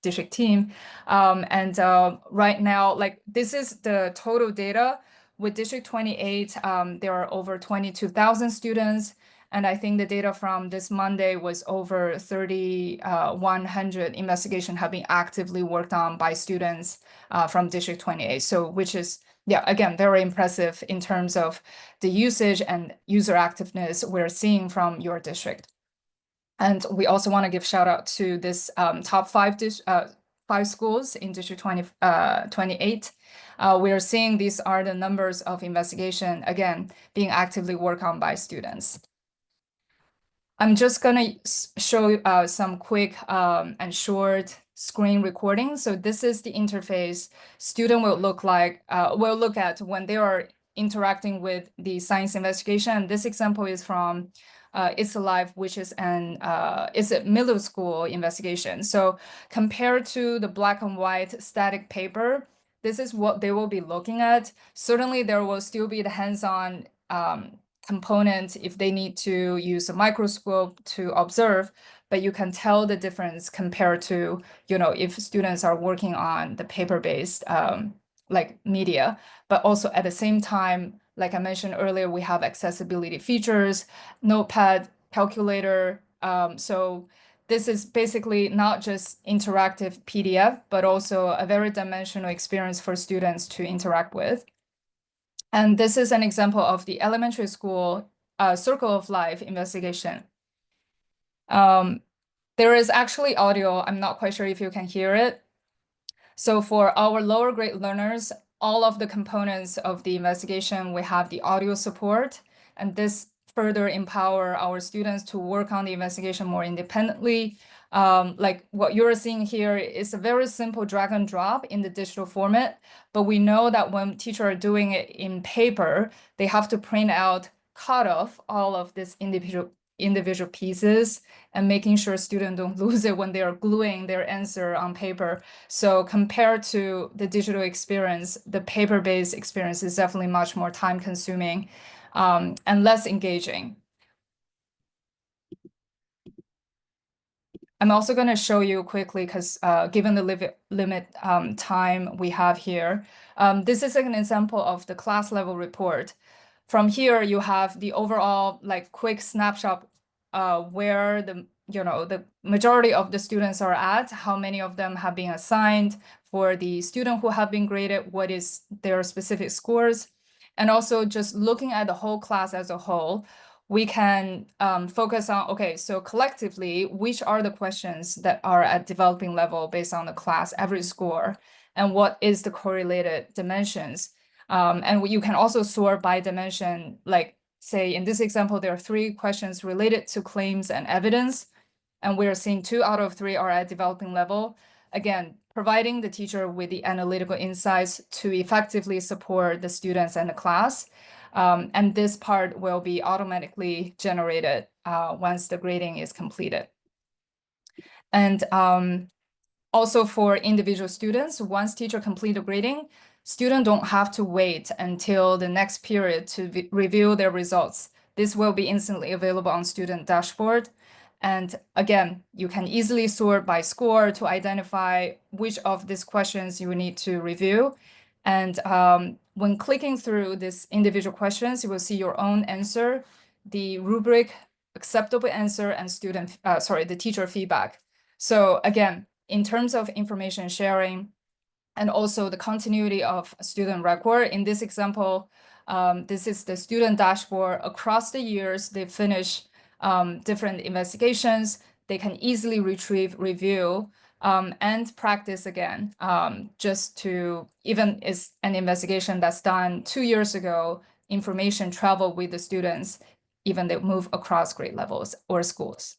district team. Right now, this is the total data. With District 28, there are over 22,000 students. And I think the data from this Monday was over 3,100 investigations have been actively worked on by students from District 28. So which is, yeah, again, very impressive in terms of the usage and user activeness we're seeing from your district. And we also want to give shout out to this top 5 schools in District 28. We are seeing these are the numbers of investigation, again, being actively worked on by students. I'm just going to show some quick and short screen recording. So this is the interface student will look at when they are interacting with the science investigation. This example is from It's Alive, which is it's a middle school investigation. So compared to the black and white static paper, this is what they will be looking at. Certainly, there will still be the hands-on component if they need to use a microscope to observe, but you can tell the difference compared to, if students are working on the paper-based media. But also at the same time, like I mentioned earlier, we have accessibility features, notepad, calculator. So this is basically not just interactive PDF, but also a very dimensional experience for students to interact with. And this is an example of the elementary school Circle of Life investigation. There is actually audio. I'm not quite sure if you can hear it. So for our lower grade learners, all of the components of the investigation, we have the audio support, and this further empower our students to work on the investigation more independently. Like what you're seeing here is a very simple drag and drop in the digital format, but we know that when teachers are doing it in paper, they have to print out, cut off all of this individual pieces and making sure students don't lose it when they are gluing their answer on paper. So compared to the digital experience, the paper-based experience is definitely much more time-consuming and less engaging. I'm also going to show you quickly because given the limit time we have here, this is an example of the class level report. From here, you have the overall quick snapshot where the majority of the students are at, how many of them have been assigned, for the student who have been graded, what is their specific scores, and also just looking at the whole class as a whole, we can focus on, okay, so collectively, which are the questions that are at developing level based on the class average score, and what is the correlated dimensions. And you can also sort by dimension, like say in this example, there are 3 questions related to claims and evidence, and we're seeing 2 out of 3 are at developing level. Again, providing the teacher with the analytical insights to effectively support the students and the class. And this part will be automatically generated once the grading is completed. And also for individual students, once teacher complete the grading, students don't have to wait until the next period to review their results. This will be instantly available on student dashboard. And again, you can easily sort by score to identify which of these questions you need to review. And when clicking through these individual questions, you will see your own answer, the rubric, acceptable answer, and the teacher feedback. So again, in terms of information sharing and also the continuity of student record, in this example, this is the student dashboard. Across the years, they finish different investigations. They can easily retrieve, review, and practice again. Just to, even is an investigation that's done 2 years ago, information travel with the students, even they move across grade levels or schools.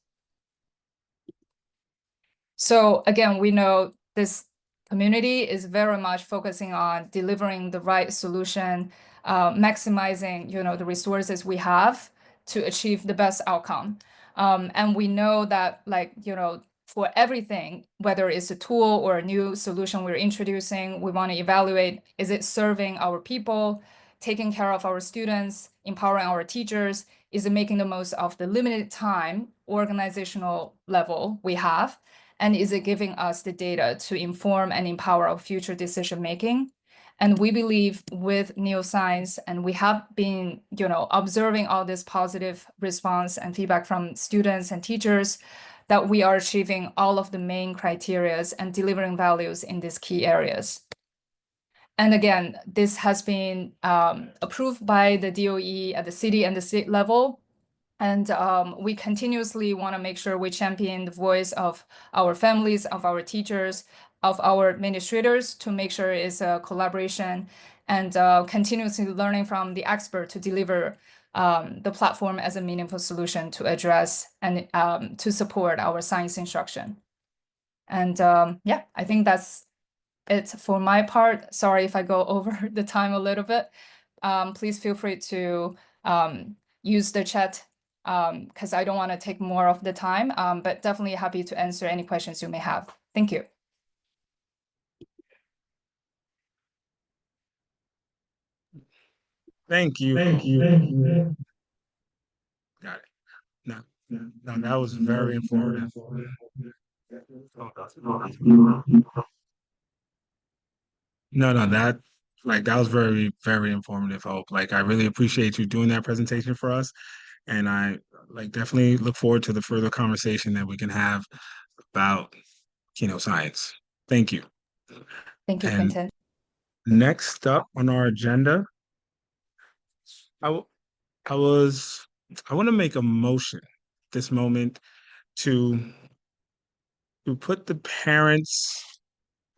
So again, we know this community is very much focusing on delivering the right solution, maximizing, the resources we have to achieve the best outcome. And we know that, for everything, whether it's a tool or a new solution we're introducing, we want to evaluate, is it serving our people, taking care of our students, empowering our teachers? Is it making the most of the limited time organizational level we have? And is it giving us the data to inform and empower our future decision making? And we believe with neuroscience, and we have been, observing all this positive response and feedback from students and teachers, that we are achieving all of the main criteria and delivering values in these key areas. And again, this has been approved by the DOE at the city and the state level. And we continuously want to make sure we champion the voice of our families, of our teachers, of our administrators, to make sure it's a collaboration, and continuously learning from the expert to deliver the platform as a meaningful solution to address and to support our science instruction. And yeah, I think that's it for my part. Sorry if I go over the time a little bit. Please feel free to use the chat because I don't want to take more of the time, but definitely happy to answer any questions you may have. Thank you. Thank you. Thank you. Got it. No, that was very informative. No, that was very, very informative, Hope. I really appreciate you doing that presentation for us. And I definitely look forward to the further conversation that we can have about science. Thank you. Thank you, And Quentin. next up on our agenda, I want to make a motion this moment to put the parents.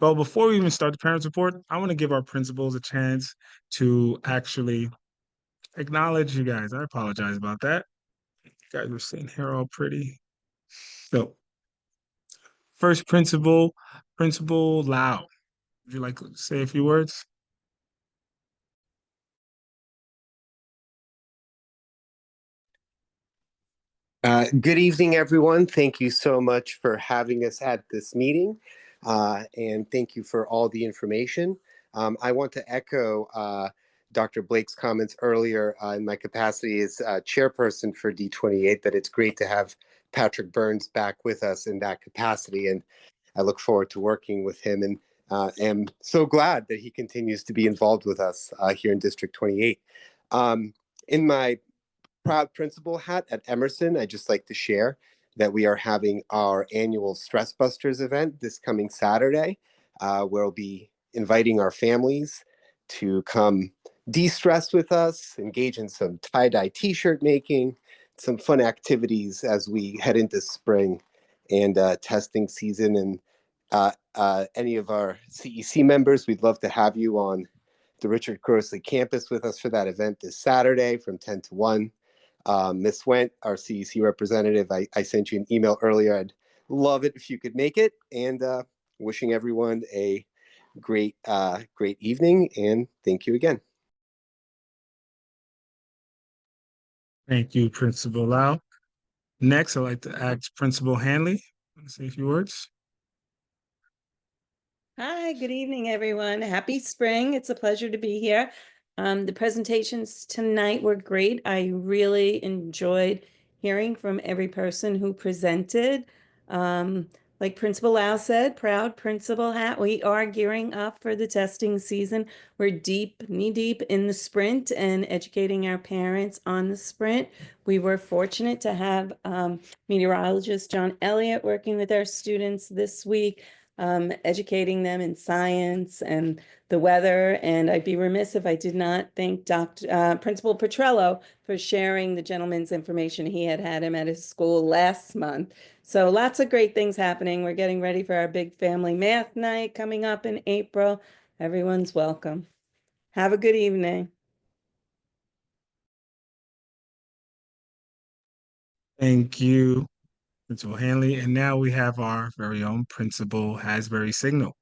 Well, before we even start the parents report, I want to give our principals a chance to actually acknowledge you guys. I apologize about that. You guys were sitting here all pretty. So, first Principal Lau. Would you like to say a few words? Good evening, everyone. Thank you so much for having us at this meeting, and thank you for all the information. I want to echo Dr. Blake's comments earlier in my capacity as chairperson for D28, that it's great to have Patrick Burns back with us in that capacity, and I look forward to working with him, and am so glad that he continues to be involved with us here in District 28. In my proud principal hat at Emerson, I'd just like to share that we are having our annual Stress Busters event this coming Saturday, where we'll be inviting our families to come de-stress with us, engage in some tie-dye t-shirt making, some fun activities as we head into spring and testing season. And any of our CEC members, we'd love to have you on the Richard Crossley campus with us for that event this Saturday from 10 to 1. Ms. Went, our CEC representative, I sent you an email earlier. I'd love it if you could make it, and wishing everyone a great evening, and thank you again. Thank you, Principal Lau. Next, I'd like to ask Principal Hanley to say a few words. Hi, good evening, everyone. Happy spring. It's a pleasure to be here. The presentations tonight were great. I really enjoyed hearing from every person who presented. Like Principal Lau said, proud principal hat. We are gearing up for the testing season. We're deep, knee-deep in the sprint and educating our parents on the sprint. We were fortunate to have meteorologist John Elliott working with our students this week, educating them in science and the weather. And I'd be remiss if I did not thank Principal Petrello for sharing the gentleman's information. He had him at his school last month. So lots of great things happening. We're getting ready for our big family math night coming up in April. Everyone's welcome. Have a good evening. Thank you, Principal Hanley. And now we have our very own Principal Hasbury Signal.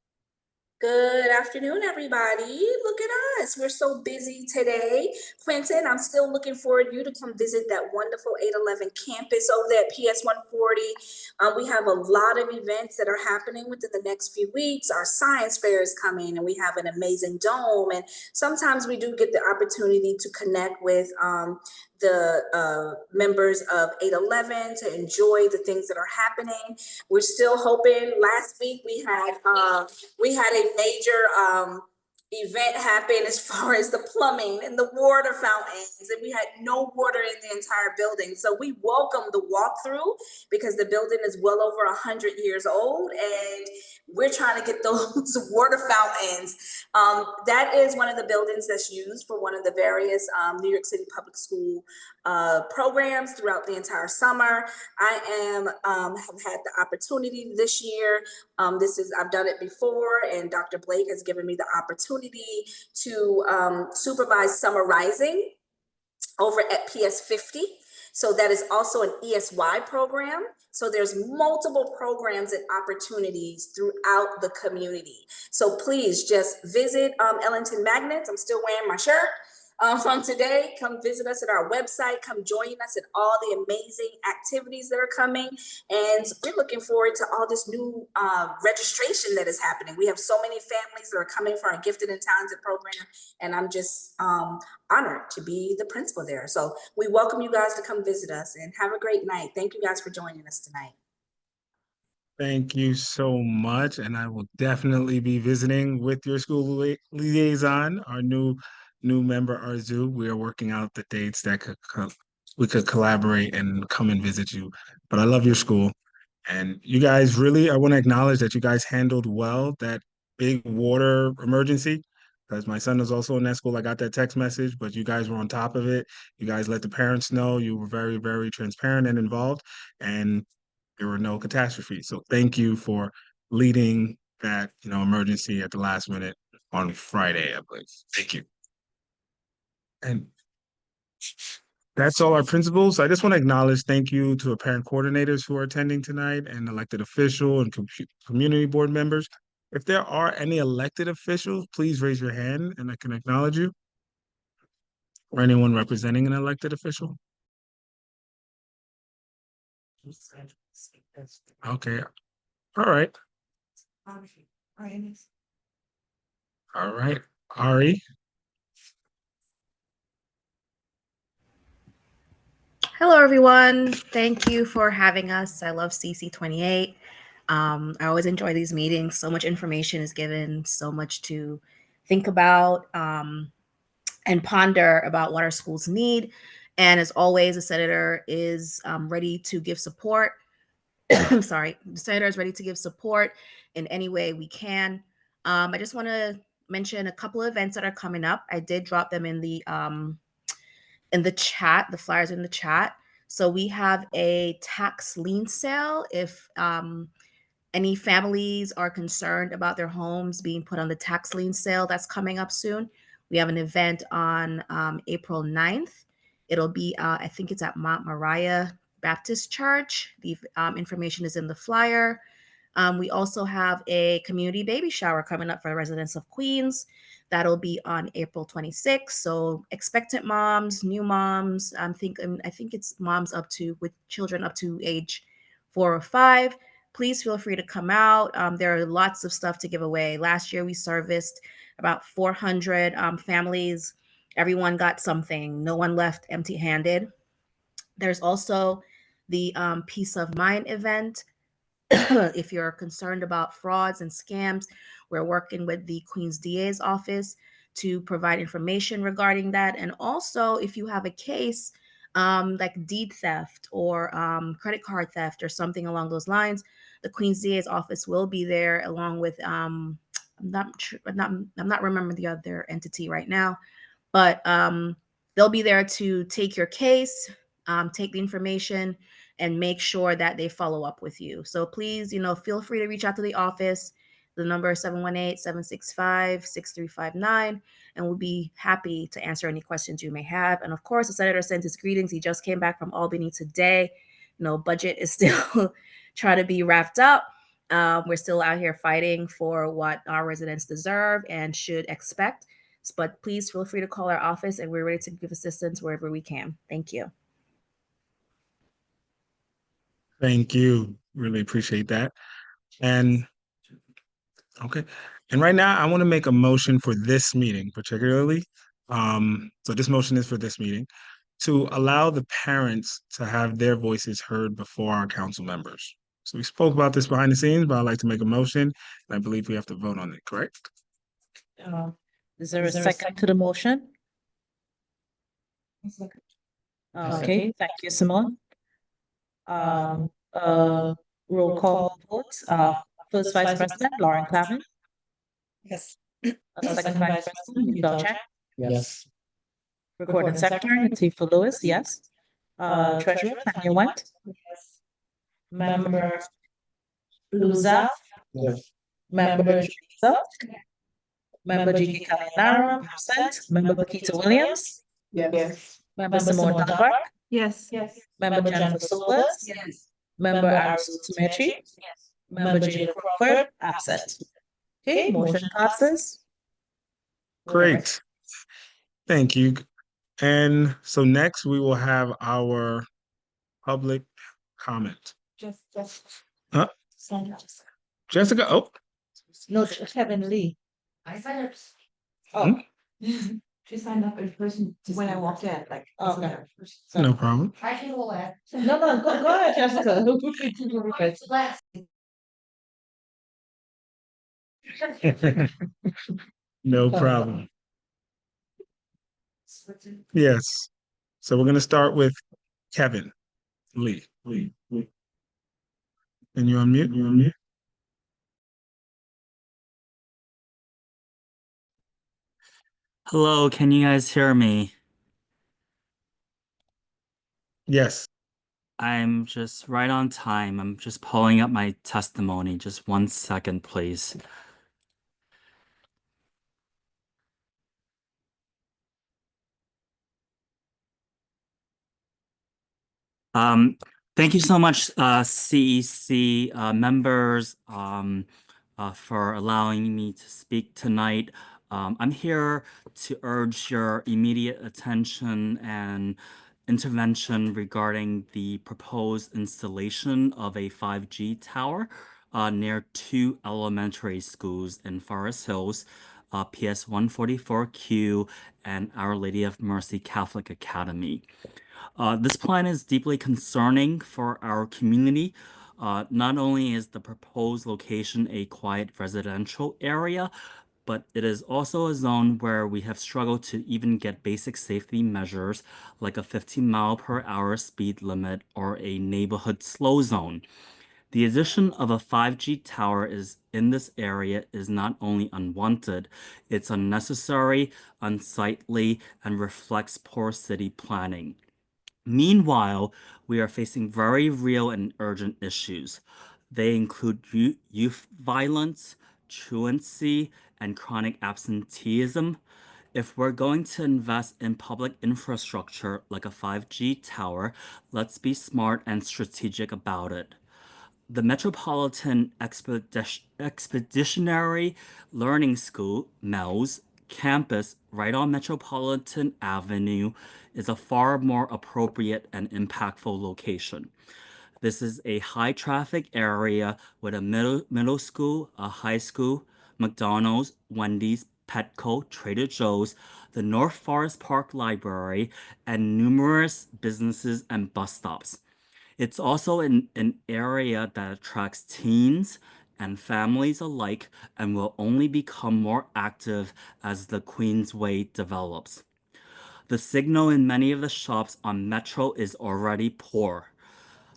Good afternoon, everybody. Look at us. We're so busy today. Quentin, I'm still looking forward to you to come visit that wonderful 811 campus over there at PS 140. We have a lot of events that are happening within the next few weeks. Our science fair is coming and we have an amazing dome. And sometimes we do get the opportunity to connect with the members of 811 to enjoy the things that are happening. We're still hoping. Last week we had a major event happen as far as the plumbing and the water fountains, and we had no water in the entire building. So we welcome the walkthrough because the building is well over 100 years old and we're trying to get those water fountains. That is one of the buildings that's used for one of the various New York City public school programs throughout the entire summer. I have had the opportunity this year. I've done it before, and Dr. Blake has given me the opportunity to supervise Summer Rising over at PS 50. So that is also an ESY program. So there's multiple programs and opportunities throughout the community. So please just visit Ellington Magnets. I'm still wearing my shirt from today. Come visit us at our website. Come join us in all the amazing activities that are coming. And we're looking forward to all this new registration that is happening. We have so many families that are coming for our gifted and talented program. And I'm just honored to be the principal there. So we welcome you guys to come visit us and have a great night. Thank you guys for joining us tonight. Thank you so much. And I will definitely be visiting with your school liaison, our new member, Arzu. We are working out the dates that we could collaborate and come and visit you. But I love your school. And you guys really, I want to acknowledge that you guys handled well that big water emergency, because my son was also in that school. I got that text message, but you guys were on top of it. You guys let the parents know. You were very, very transparent and involved, and there were no catastrophes. So thank you for leading that, emergency at the last minute on Friday, I believe. Thank you. And that's all our principals. I just want to acknowledge thank you to our parent coordinators who are attending tonight and elected official and community board members. If there are any elected officials, please raise your hand and I can acknowledge you. Or anyone representing an elected official. Okay. All right. All right. Ari. Hello, everyone. Thank you for having us. I love CEC28. I always enjoy these meetings. So much information is given, so much to think about and ponder about what our schools need. And as always, the senator is ready to give support. I'm sorry, the senator is ready to give support in any way we can. I just want to mention a couple of events that are coming up. I did drop them in the chat, the flyers in the chat. So we have a tax lien sale. If any families are concerned about their homes being put on the tax lien sale, that's coming up soon. We have an event on April 9th. It'll be, I think it's at Mount Moriah Baptist Church. The information is in the flyer. We also have a community baby shower coming up for the residents of Queens. That'll be on April 26th. So expectant moms, new moms, I think it's moms up to with children up to age 4 or 5. Please feel free to come out. There are lots of stuff to give away. Last year we serviced about 400 families. Everyone got something. No one left empty-handed. There's also the Peace of Mind event. If you're concerned about frauds and scams, we're working with the Queen's DA's office to provide information regarding that. And also, if you have a case like deed theft or credit card theft or something along those lines, the Queen's DA's office will be there along with I'm not remembering the other entity right now, but they'll be there to take your case, take the information, and make sure that they follow up with you. So please, feel free to reach out to the office. The number is 718-765-6359, and we'll be happy to answer any questions you may have. And of course, the senator sent his greetings. He just came back from Albany today. Budget is still trying to be wrapped up. We're still out here fighting for what our residents deserve and should expect. But please feel free to call our office, and we're ready to give assistance wherever we can. Thank you. Thank you. Really appreciate that. And okay. And right now I want to make a motion for this meeting, particularly. So this motion is for this meeting to allow the parents to have their voices heard before our council members. So we spoke about this behind the scenes, but I'd like to make a motion, and I believe we have to vote on it, correct? Is there a second to the motion? Okay, thank you, Simone. Roll call vote. First Vice President, Lauren Clavin. Yes. Second Vice President, Yu Chang. Yes. Recording Secretary, Latifah Lewis, yes. Treasurer, Tanya White. Yes. Member Luza. Yes. Member Teresa. Member G.K. Kalinaro, absent. Member Bakita Williams. Yes. Member Simone Dunbar. Yes. Yes. Member Jennifer Solas. Yes. Member Arisu Tumechi. Yes. Member Jada Crawford, absent. Okay, motion passes. Great. Thank you. And so next we will have our public comment. Just. Huh? Sign up. Jessica, oh, No, Kevin Lee. I signed up. Hmm? She signed up in person when I walked in, like. Okay. no problem. I can roll that. No, go ahead, Jessica. No problem. Yes. So we're gonna start with Kevin Lee. And you're on mute? You're on mute? Hello, can you guys hear me? Yes. I'm just right on time. I'm just pulling up my testimony. Just 1 second, please. Thank you so much, CEC members, for allowing me to speak tonight. I'm here to urge your immediate attention and intervention regarding the proposed installation of a 5G tower near 2 elementary schools in Forest Hills, PS 144Q and Our Lady of Mercy Catholic Academy. This plan is deeply concerning for our community. Not only is the proposed location a quiet residential area, but it is also a zone where we have struggled to even get basic safety measures like a 15-mile-per-hour speed limit or a neighborhood slow zone. The addition of a 5G tower in this area is not only unwanted, it's unnecessary, unsightly, and reflects poor city planning. Meanwhile, we are facing very real and urgent issues. They include youth violence, truancy, and chronic absenteeism. If we're going to invest in public infrastructure like a 5G tower, let's be smart and strategic about it. The Metropolitan Expeditionary Learning School, MELS, campus right on Metropolitan Avenue is a far more appropriate and impactful location. This is a high traffic area with a middle school, a high school, McDonald's, Wendy's, Petco, Trader Joe's, the North Forest Park Library, and numerous businesses and bus stops. It's also an area that attracts teens and families alike and will only become more active as the Queensway develops. The signal in many of the shops on Metro is already poor.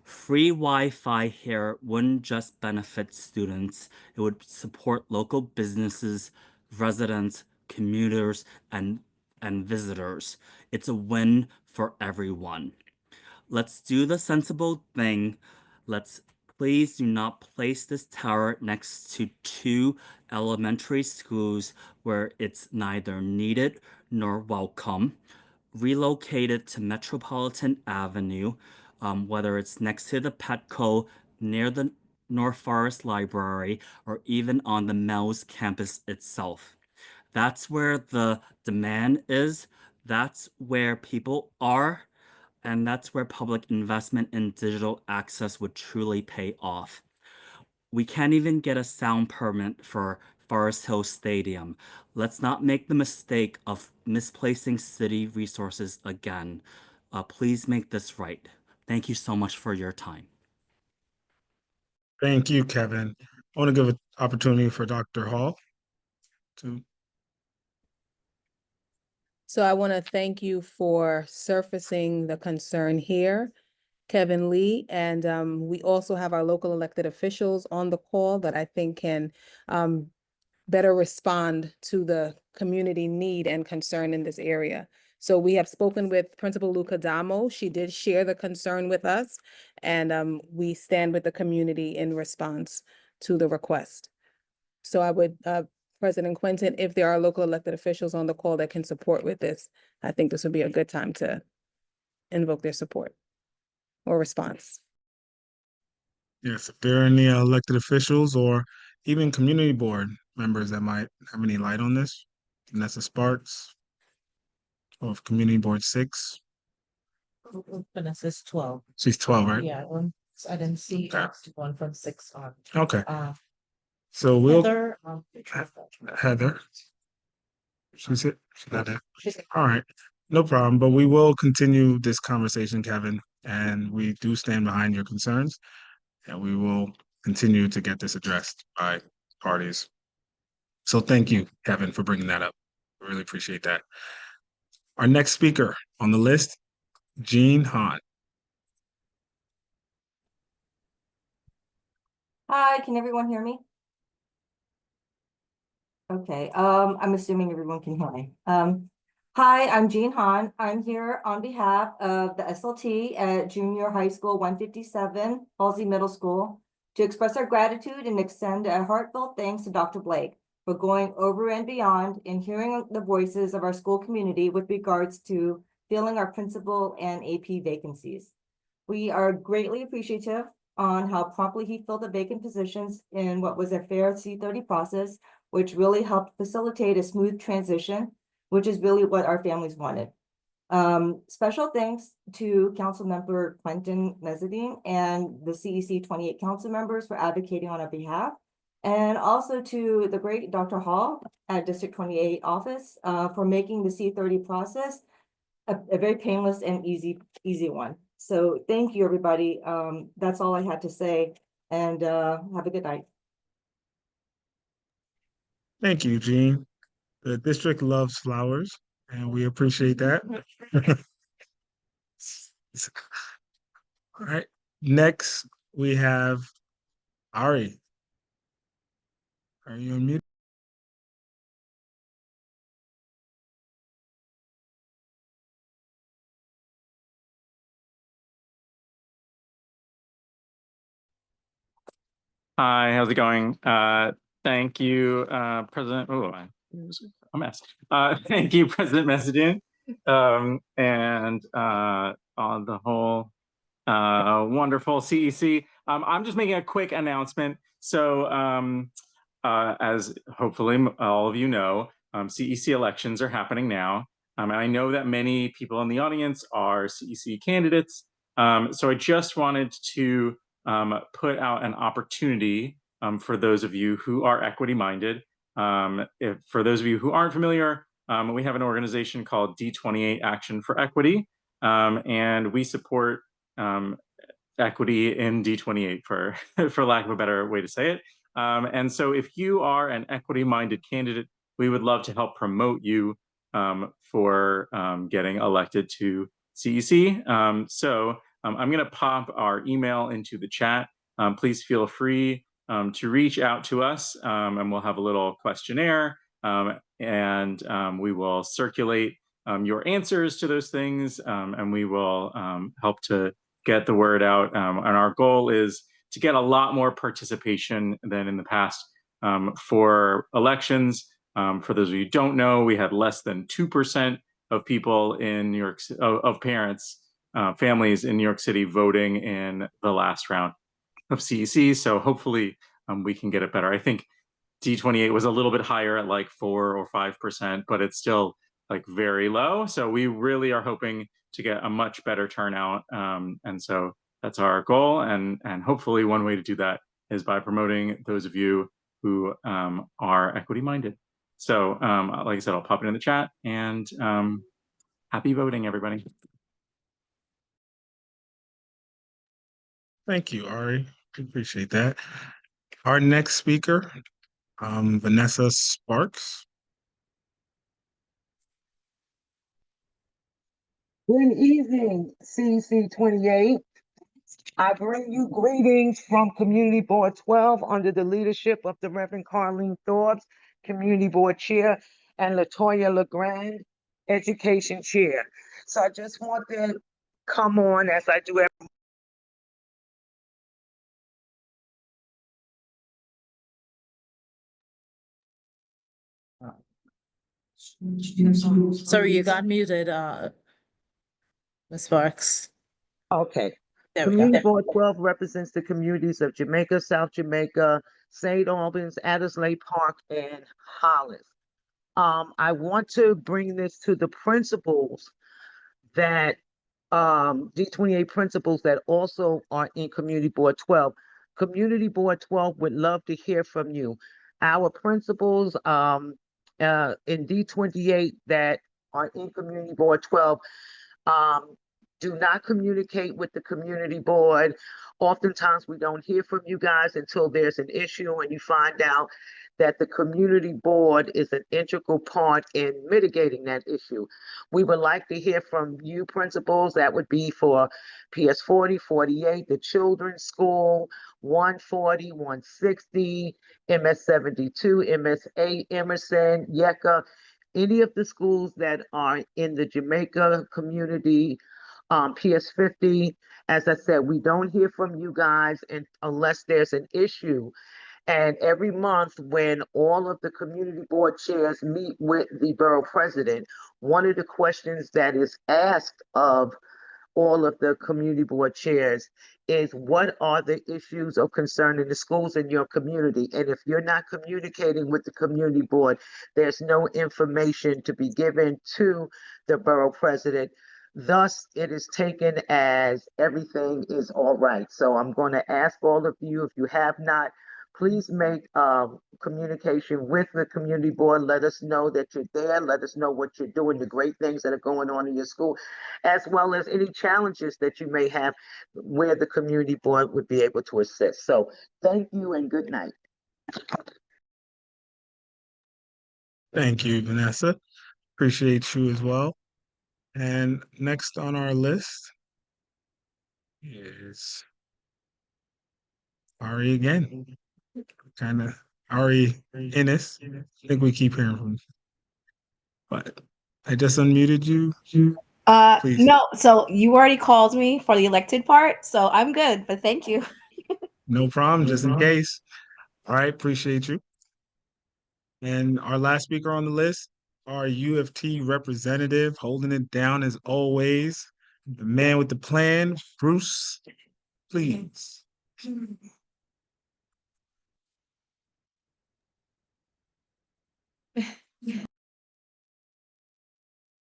Free Wi-Fi here wouldn't just benefit students, it would support local businesses, residents, commuters, and visitors. It's a win for everyone. Let's do the sensible thing. Please do not place this tower next to two elementary schools where it's neither needed nor welcome. Relocate it to Metropolitan Avenue, whether it's next to the Petco, near the North Forest Library, or even on the MELS campus itself. That's where the demand is. That's where people are. And that's where public investment in digital access would truly pay off. We can't even get a sound permit for Forest Hill Stadium. Let's not make the mistake of misplacing city resources again. Please make this right. Thank you so much for your time. Thank you, Kevin. I want to give an opportunity for Dr. Hall to. So I want to thank you for surfacing the concern here, Kevin Lee. And we also have our local elected officials on the call that I think can better respond to the community need and concern in this area. So we have spoken with Principal Luca Damo. She did share the concern with us, and we stand with the community in response to the request. So I would, President Quinton, if there are local elected officials on the call that can support with this, I think this would be a good time to invoke their support or response. Yes, if there are any elected officials or even community board members that might have any light on this, Vanessa Sparks of Community Board 6. Vanessa's 12. She's 12, right? Yeah, I didn't see Okay. one from 6 on. Okay. So we'll Heather, Heather. She's not there. All right. No problem. But we will continue this conversation, Kevin, and we do stand behind your concerns, and we will continue to get this addressed by parties. So thank you, Kevin, for bringing that up. I really appreciate that. Our next speaker on the list, Jean Hahn. Hi, can everyone hear me? Okay, I'm assuming everyone can hear me. Hi, I'm Jean Hahn. I'm here on behalf of the SLT at Junior High School 157, Halsey Middle School, to express our gratitude and extend a heartfelt thanks to Dr. Blake for going over and beyond and hearing the voices of our school community with regards to filling our principal and AP vacancies. We are greatly appreciative on how promptly he filled the vacant positions in what was a fair C30 process, which really helped facilitate a smooth transition, which is really what our families wanted. Special thanks to Councilmember Quentin Mezzadine and the CEC28 council members for advocating on our behalf, and also to the great Dr. Hall at District 28 office for making the C30 process a very painless and easy one. So thank you, everybody. That's all I had to say, and have a good night. Thank you, Jean. The district loves flowers, and we appreciate that. All right. Next, we have Ari. Are you on mute? Hi, how's it going? Thank you, President. Oh, a mess. Thank you, President Messenger, and on the whole Wonderful, CEC. I'm just making a quick announcement. So as hopefully all of you know, CEC elections are happening now. And I know that many people in the audience are CEC candidates. So I just wanted to put out an opportunity for those of you who are equity minded. For those of you who aren't familiar, we have an organization called D28 Action for Equity, and we support equity in D28 for lack of a better way to say it. And so if you are an equity-minded candidate, we would love to help promote you for getting elected to CEC. I'm going to pop our email into the chat. Please feel free to reach out to us, and we'll have a little questionnaire, and we will circulate your answers to those things, and we will help to get the word out. And our goal is to get a lot more participation than in the past for elections. For those of you who don't know, we had less than 2% of people in New York, of parents, families in New York City voting in the last round of CEC. So hopefully we can get it better. I think D28 was a little bit higher at like 4 or 5%, but it's still like very low. So we really are hoping to get a much better turnout. And so that's our goal. And hopefully one way to do that is by promoting those of you who are equity minded. So like I said, I'll pop it in the chat, and happy voting, everybody. Thank you, Ari. Appreciate that. Our next speaker, Vanessa Sparks. Good evening, CEC28. I bring you greetings from Community Board 12 under the leadership of the Reverend Carlene Thorbs, Community Board Chair, and Latoya LeGrand, Education Chair. So I just want to come on, as I do every Sorry, you got muted, Ms. Sparks. Okay. There we Community go. Board 12 represents the communities of Jamaica, South Jamaica, St. Albans, Addersley Park, and Hollis. I want to bring this to the principals that D28 principals that also are in Community Board 12. Community Board 12 would love to hear from you. Our principals in D28 that are in Community Board 12 do not communicate with the community board. Oftentimes we don't hear from you guys until there's an issue and you find out that the community board is an integral part in mitigating that issue. We would like to hear from you principals. That would be for PS 40, 48, the children's school, 140, 160, MS 72, MS 8, Emerson, Yeka, any of the schools that are in the Jamaica community, PS 50. As I said, we don't hear from you guys unless there's an issue. And every month, when all of the community board chairs meet with the borough president, one of the questions that is asked of all of the community board chairs is, what are the issues of concern in the schools in your community? And if you're not communicating with the community board, there's no information to be given to the borough president. Thus, it is taken as everything is all right. So I'm going to ask all of you, if you have not, please make communication with the community board. Let us know that you're there. Let us know what you're doing, the great things that are going on in your school, as well as any challenges that you may have where the community board would be able to assist. So thank you and good night. Thank you, Vanessa. Appreciate you as well. And next on our list is Ari again. Kind of Ari Ennis. I think we keep hearing from you. But I just unmuted you. Please. No, so you already called me for the elected part, so I'm good, but thank you. No problem, just in case. All right, appreciate you. And our last speaker on the list, our U of T representative, holding it down as always, the man with the plan, Bruce, please.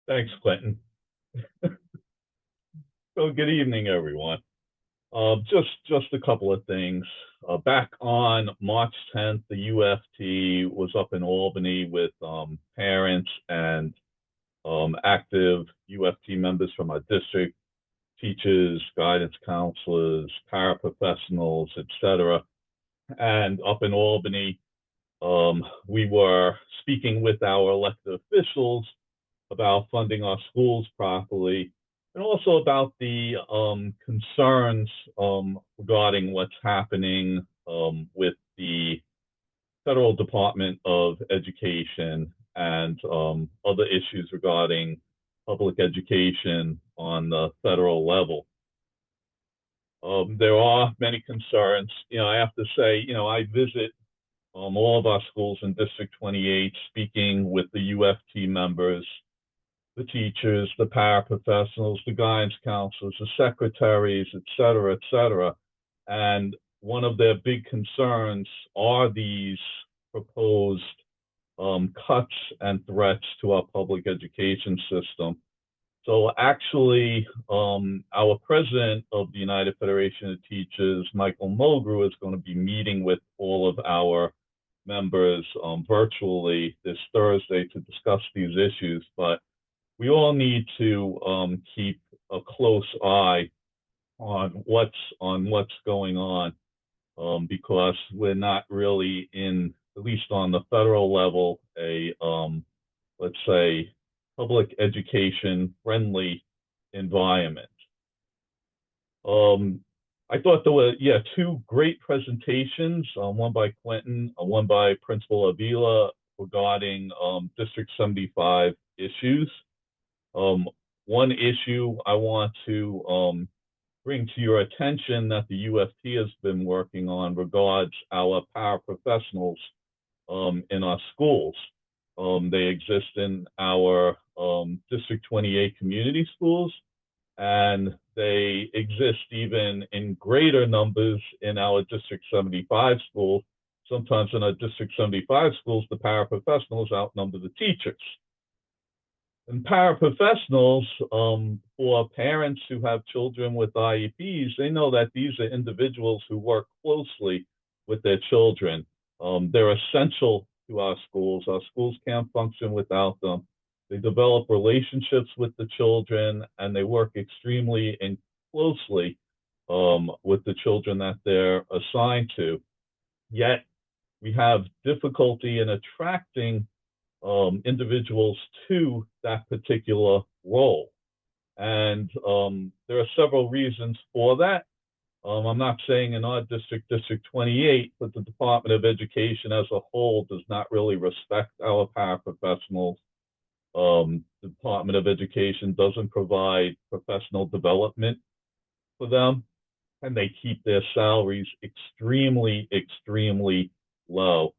Thanks, Quentin. So good evening, everyone. Just a couple of things. Back on March 10th, the UFT was up in Albany with parents and active UFT members from our district, teachers, guidance counselors, paraprofessionals, etc. And up in Albany, we were speaking with our elected officials about funding our schools properly, and also about the concerns regarding what's happening with the Federal Department of Education and other issues regarding public education on the federal level. There are many concerns. I have to say, I visit all of our schools in District 28, speaking with the UFT members, the teachers, the paraprofessionals, the guidance counselors, the secretaries, et cetera, and one of their big concerns are these proposed cuts and threats to our public education system. So actually, our president of the United Federation of Teachers, Michael Mulgrew, is going to be meeting with all of our members virtually this Thursday to discuss these issues. But we all need to keep a close eye on what's going on, because we're not really in, at least on the federal level, a let's say public education friendly environment. I thought there were two great presentations, one by Quentin, one by Principal Avila, regarding District 75 issues. One issue I want to bring to your attention that the UFT has been working on regards our paraprofessionals in our schools. They exist in our District 28 community schools, and they exist even in greater numbers in our District 75 schools. Sometimes in our District 75 schools, the paraprofessionals outnumber the teachers. And paraprofessionals, for parents who have children with IEPs, they know that these are individuals who work closely with their children. They're essential to our schools. Our schools can't function without them. They develop relationships with the children, and they work extremely and closely with the children that they're assigned to. Yet we have difficulty in attracting individuals to that particular role. And there are several reasons for that. I'm not saying in our district, District 28, but the Department of Education as a whole does not really respect our paraprofessionals. The Department of Education doesn't provide professional development for them, and they keep their salaries extremely, extremely low.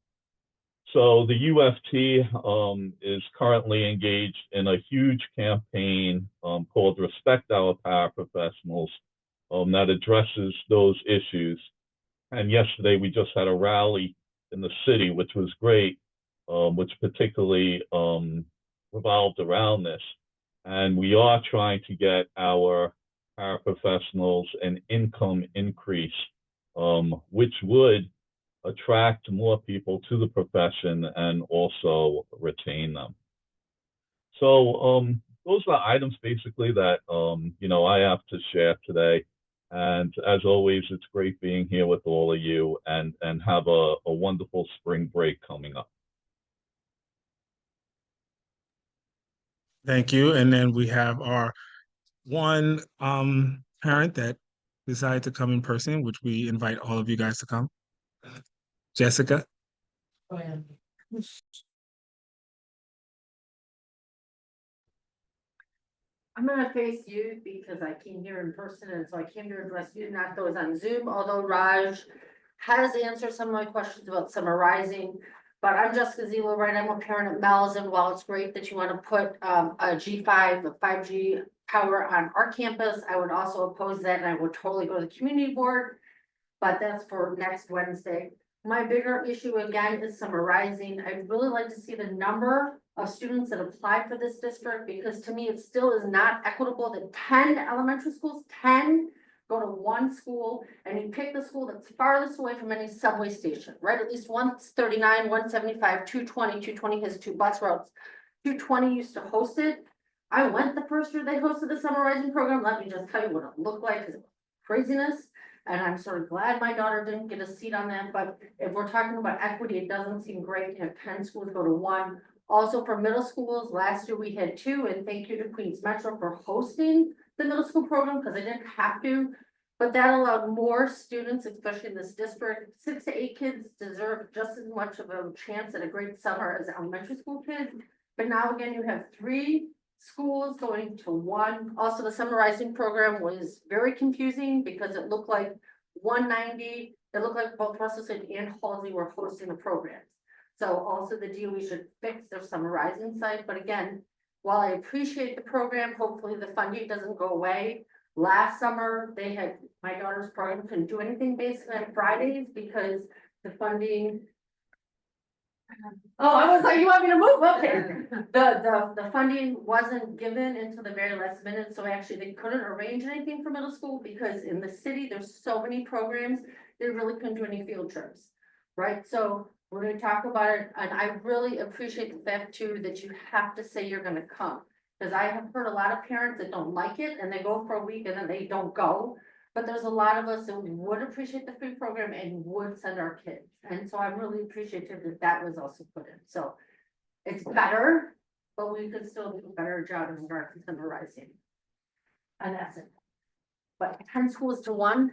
So the UFT is currently engaged in a huge campaign called Respect Our Paraprofessionals that addresses those issues. And yesterday we just had a rally in the city, which was great, which particularly revolved around this. And we are trying to get our paraprofessionals an income increase, which would attract more people to the profession and also retain them. So those are the items basically that I have to share today. And as always, it's great being here with all of you, and have a wonderful spring break coming up. Thank you. And then we have our one parent that decided to come in person, which we invite all of you guys to come. Jessica. I'm gonna face you because I came here in person, and so I came to address you, not those on Zoom, although Raj has answered some of my questions about summarizing. But I'm Jessica Zila, right? I'm a parent at Mel's, and while it's great that you want to put a G5, a 5G However, on our campus, I would also oppose that and I would totally go to the community board, but that's for next Wednesday. My bigger issue again is summarizing. I'd really like to see the number of students that apply for this district, because to me, it still is not equitable that 10 elementary schools, 10 go to one school, and you pick the school that's farthest away from any subway station, right? At least 139, 175, 220, 220 has 2 bus routes. 220 used to host it. I went the first year they hosted the summer rising program. Let me just tell you what it looked like, because it was craziness. And I'm sort of glad my daughter didn't get a seat on that, but if we're talking about equity, it doesn't seem great to have 10 schools go to one. Also for middle schools, last year we had 2, and thank you to Queens Metro for hosting the middle school program, because I didn't have to. But that allowed more students, especially in this district. 6 to 8 kids deserve just as much of a chance at a great summer as elementary school kids. But now again, you have 3 schools going to 1. Also, the summer rising program was very confusing because it looked like 190, it looked like both Russell City and Halsey were hosting the programs. So also the DOE should fix their summer rising site. But again, while I appreciate the program, hopefully the funding doesn't go away. Last summer, they had, my daughter's program couldn't do anything basically on Fridays because the funding. Oh, I was like, you want me to move? Okay. The funding wasn't given until the very last minute. So actually they couldn't arrange anything for middle school because in the city, there's so many programs, they really couldn't do any field trips. Right? So we're going to talk about it. And I really appreciate the fact too, that you have to say you're going to come. Because I have heard a lot of parents that don't like it and they go for a week and then they don't go. But there's a lot of us that would appreciate the free program and would send our kids. And so I'm really appreciative that that was also put in. So it's better, but we could still do a better job in regards to summarizing. And that's it. But 10 schools to 1.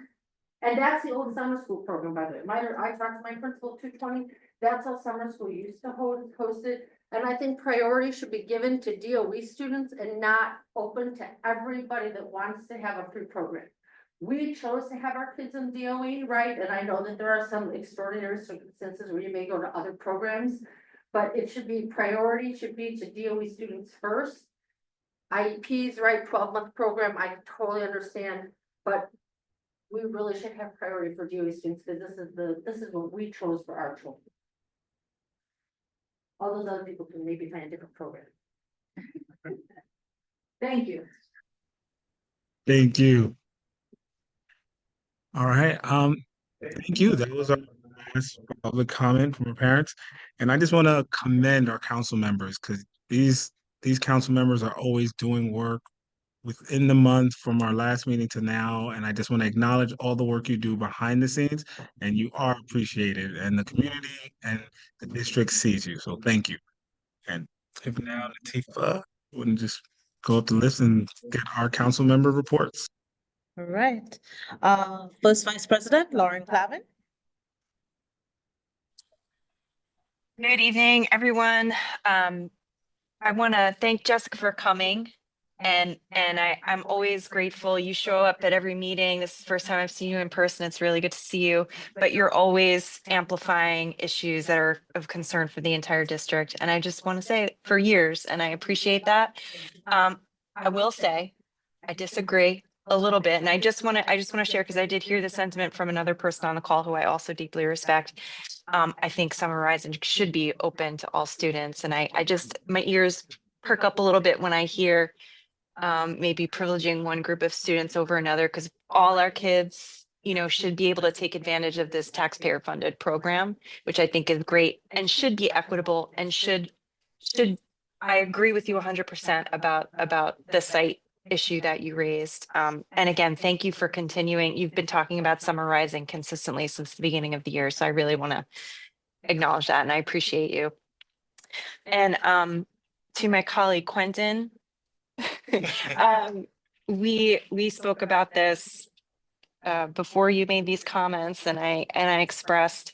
And that's the old summer school program, by the way. I talked to my principal 220. That's how summer school used to host it. And I think priority should be given to DOE students and not open to everybody that wants to have a free program. We chose to have our kids in DOE, right? And I know that there are some extraordinary circumstances where you may go to other programs, but it should be priority should be to DOE students first. IEPs, right? 12-month program, I totally understand, but we really should have priority for DOE students because this is what we chose for our children. All those other people can maybe find a different program. Thank you. Thank you. All right. Thank you. That was our last public comment from our parents. And I just want to commend our council members because these council members are always doing work within the month from our last meeting to now. And I just want to acknowledge all the work you do behind the scenes, and you are appreciated, and the community and the district sees you. So thank you. And if now Latifa wouldn't just go up the list and get our council member reports. All right. First Vice President, Lauren Clavin. Good evening, everyone. I want to thank Jessica for coming, and I'm always grateful. You show up at every meeting. This is the first time I've seen you in person. It's really good to see you, but you're always amplifying issues that are of concern for the entire district. And I just want to say for years, and I appreciate that. I will say I disagree a little bit, and I just want to share, because I did hear the sentiment from another person on the call who I also deeply respect. I think summer rising should be open to all students, and I just, my ears perk up a little bit when I hear maybe privileging one group of students over another, because all our kids, you know, should be able to take advantage of this taxpayer funded program, which I think is great and should be equitable and should I agree with you 100% about the site issue that you raised. And again, thank you for continuing. You've been talking about summer rising consistently since the beginning of the year. So I really want to acknowledge that, and I appreciate you. And to my colleague Quentin, we spoke about this before you made these comments, and I expressed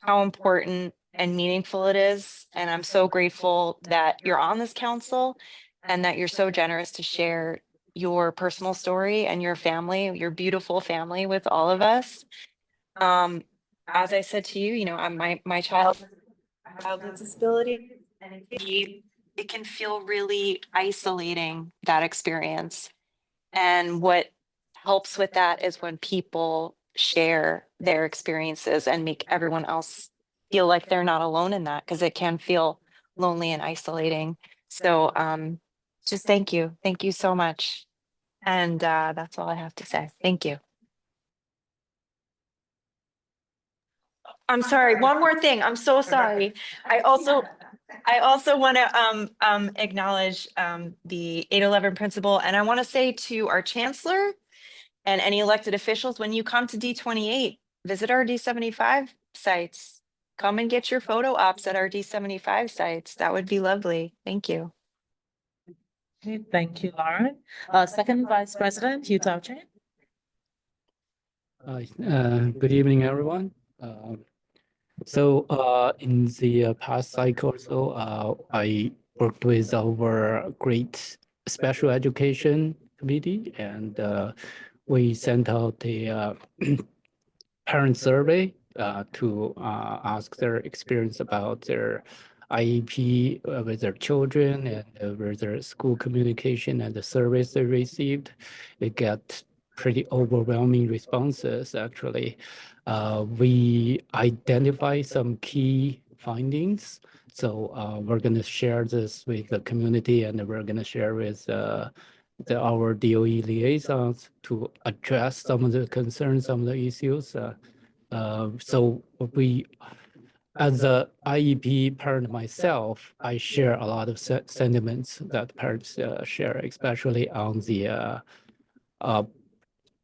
how important and meaningful it is. And I'm so grateful that you're on this council and that you're so generous to share your personal story and your family, your beautiful family with all of us. As I said to you, you know, my child with disability, and it can feel really isolating, that experience. And what helps with that is when people share their experiences and make everyone else feel like they're not alone in that, because it can feel lonely and isolating. So just thank you. Thank you so much. And that's all I have to say. Thank you. I'm sorry, one more thing. I'm so sorry. I also want to acknowledge the 811 principal, and I want to say to our chancellor and any elected officials, when you come to D28, visit our D75 sites. Come and get your photo ops at our D75 sites. That would be lovely. Thank you. Okay, thank you, Lauren. Second Vice President, Hugh Taucher. Good evening, everyone. In the past cycle, I worked with our great special education committee, and we sent out a parent survey to ask their experience about their IEP with their children and with their school communication and the service they received. They got pretty overwhelming responses, actually. We identify some key findings. So we're going to share this with the community, and we're going to share with our DOE liaisons to address some of the concerns, some of the issues. So we, as a IEP parent myself, I share a lot of sentiments that parents share, especially on the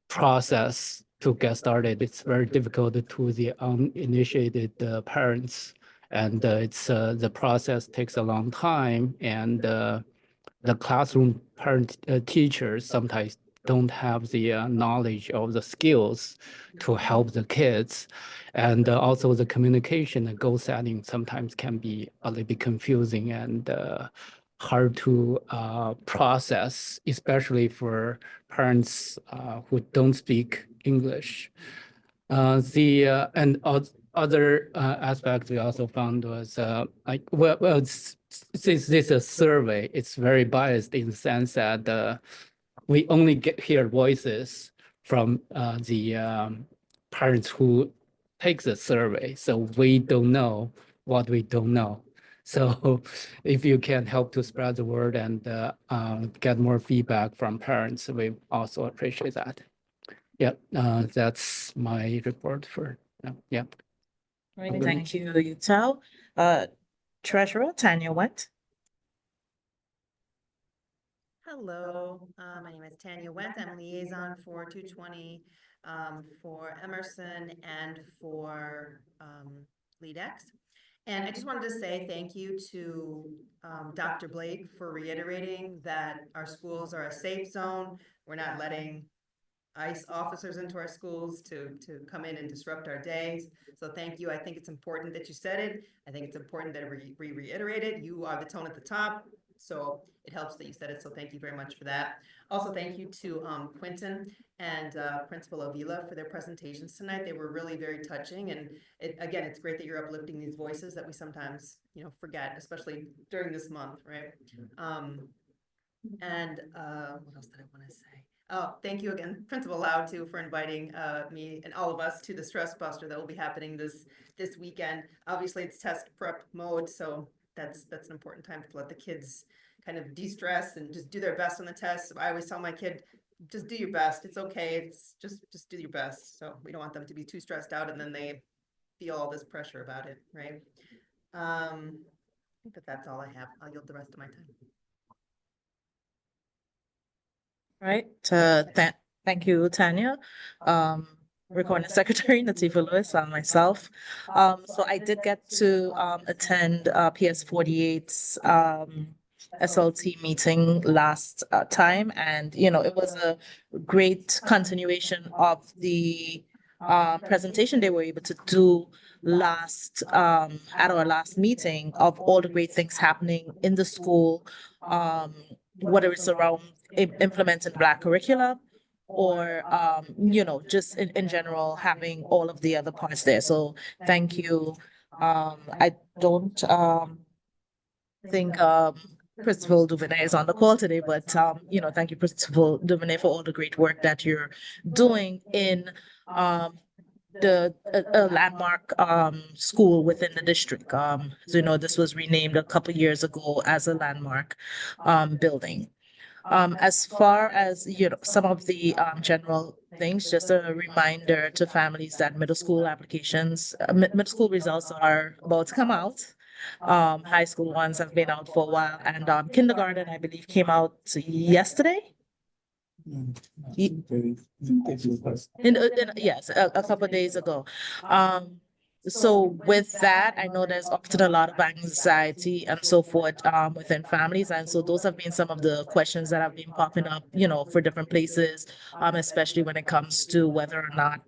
process to get started. It's very difficult to the uninitiated parents, and the process takes a long time, and the classroom teachers sometimes don't have the knowledge of the skills to help the kids. And also the communication and goal setting sometimes can be a little bit confusing and hard to process, especially for parents who don't speak English. Other aspect we also found was since this is a survey, it's very biased in the sense that we only hear voices from the parents who take the survey, so we don't know what we don't know. So if you can help to spread the word and get more feedback from parents, we also appreciate that. Yeah, that's my report for now. Yeah. Right, thank you, Yutal. Treasurer Tanya Went. Hello, my name is Tanya Went. I'm liaison for 220 for Emerson and for LeadX. And I just wanted to say thank you to Dr. Blake for reiterating that our schools are a safe zone. We're not letting ICE officers into our schools to come in and disrupt our days. So thank you. I think it's important that you said it. I think it's important that we reiterate it. You are the tone at the top. So it helps that you said it. So thank you very much for that. Also, thank you to Quentin and Principal Avila for their presentations tonight. They were really very touching. And again, it's great that you're uplifting these voices that we sometimes, forget, especially during this month, right? What else did I want to say? Oh, thank you again, Principal Lau, too, for inviting me and all of us to the Stress Buster that will be happening this weekend. Obviously, it's test prep mode, so that's an important time to let the kids kind of de-stress and just do their best on the test. I always tell my kid, just do your best. It's okay. It's just do your best. So we don't want them to be too stressed out and then they feel all this pressure about it, right? I think that's all I have. I'll yield the rest of my time. Right. Thank you, Tanya. Recording Secretary Nativa Lewis and myself. So I did get to attend PS48's SLT meeting last time, and it was a great continuation of the presentation they were able to do at our last meeting of all the great things happening in the school, whether it's around implementing Black curricula or just in general having all of the other parts there. So thank you. I don't think Principal Duvernay is on the call today, but thank you, Principal Duvernay, for all the great work that you're doing in the a landmark school within the district. So this was renamed a couple years ago as a landmark building. As far as some of the general things, just a reminder to families that middle school applications, middle school results are about to come out. High school ones have been out for a while, and kindergarten, I believe, came out yesterday. Yes, a couple of days ago. So with that, I know there's often a lot of anxiety and so forth within families. And so those have been some of the questions that have been popping up, for different places, especially when it comes to whether or not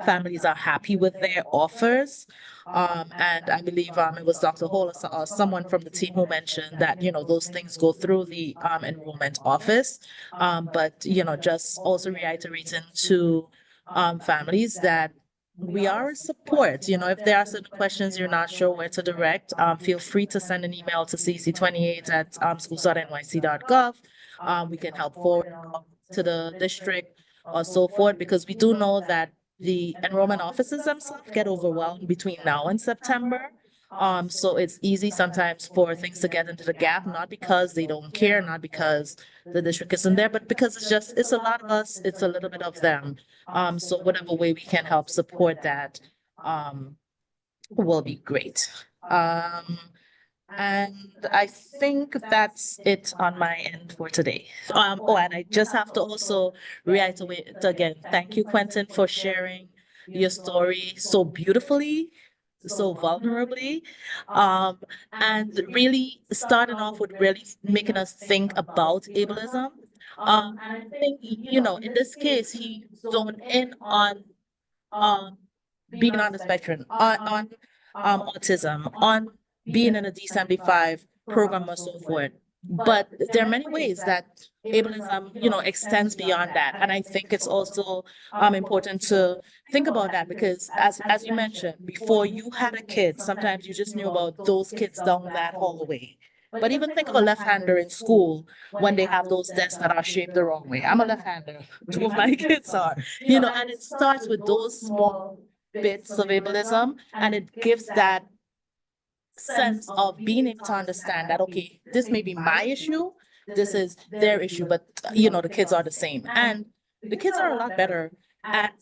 families are happy with their offers. And I believe it was Dr. Hall or someone from the team who mentioned that, those things go through the enrollment office. But, just also reiterating to families that we are a support. If there are certain questions you're not sure where to direct, feel free to send an email to CEC28 at schools.nyc.gov. We can help forward to the district or so forth, because we do know that the enrollment offices themselves get overwhelmed between now and September. So it's easy sometimes for things to get into the gap, not because they don't care, not because the district isn't there, but because it's a lot of us, it's a little bit of them. So whatever way we can help support that, will be great. And I think that's it on my end for today. And I just have to also reiterate again, thank you, Quentin, for sharing your story so beautifully, so vulnerably, and really starting off with really making us think about ableism. And I think, in this case, he zoned in on being on the spectrum, on autism, on being in a D75 program or so forth. But there are many ways that ableism, extends beyond that. And I think it's also important to think about that, because as you mentioned, before you had a kid, sometimes you just knew about those kids down that hallway. But even think of a left-hander in school when they have those desks that are shaped the wrong way. I'm a left-hander. Two of my kids are, and it starts with those small bits of ableism, and it gives that sense of being able to understand that, okay, this may be my issue, this is their issue, but the kids are the same. And the kids are a lot better at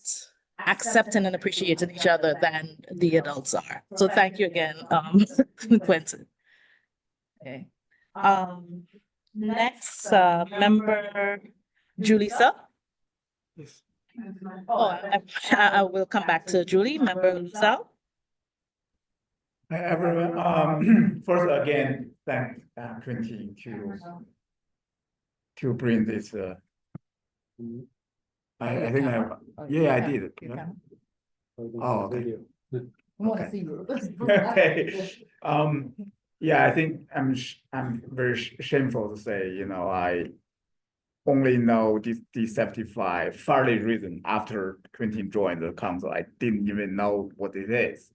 accepting and appreciating each other than the adults are. So thank you again, Quentin. Okay. Next, member Julissa. Yes. Oh, I will come back to Julie, member Luzao. Hi, everyone. First, again, thank Quentin to bring this. I think I did. Yeah? Oh, okay. Okay. Yeah, I think I'm very shameful to say, I only know this D75 fairly recent after Quentin joined the council. I didn't even know what it is.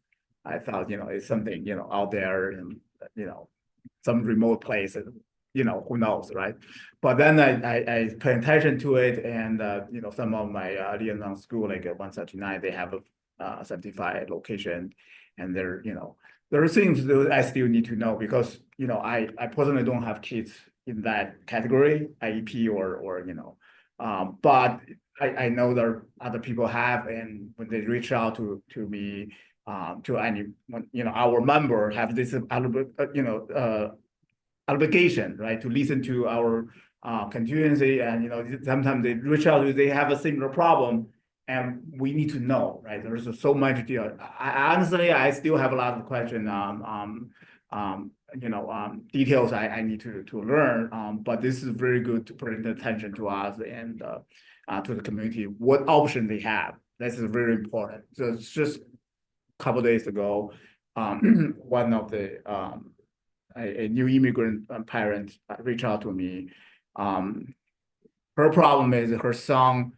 I thought, it's something, out there in, some remote place, who knows, right? But then I pay attention to it, and, some of my Liaison school, like 139, they have a 75 location, and there are things that I still need to know, because, I personally don't have kids in that category, IEP or but I know there are other people have, and when they reach out to me, to any, our member have this, obligation, right, to listen to our contingency, and sometimes they reach out, they have a similar problem, and we need to know, right? There's so much deal. Honestly, I still have a lot of questions, details I need to learn. But this is very good to bring attention to us and to the community, what option they have. This is very important. So it's just a couple of days ago, one of the a new immigrant parent reached out to me. Her problem is her son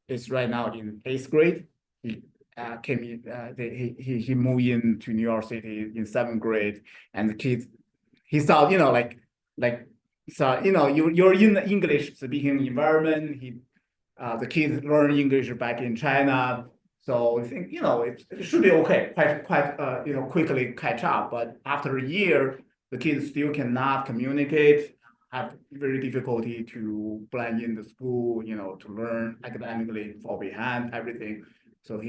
is right now in 8th grade. He came in, he moved into New York City in 7th grade, and the kid, he thought, like like, so, you're in the English speaking environment. The kids learn English back in China. So I think, it should be okay, quite, quickly catch up. But after a year, the kids still cannot communicate, have very difficulty to blend in the school, to learn academically, fall behind, everything. So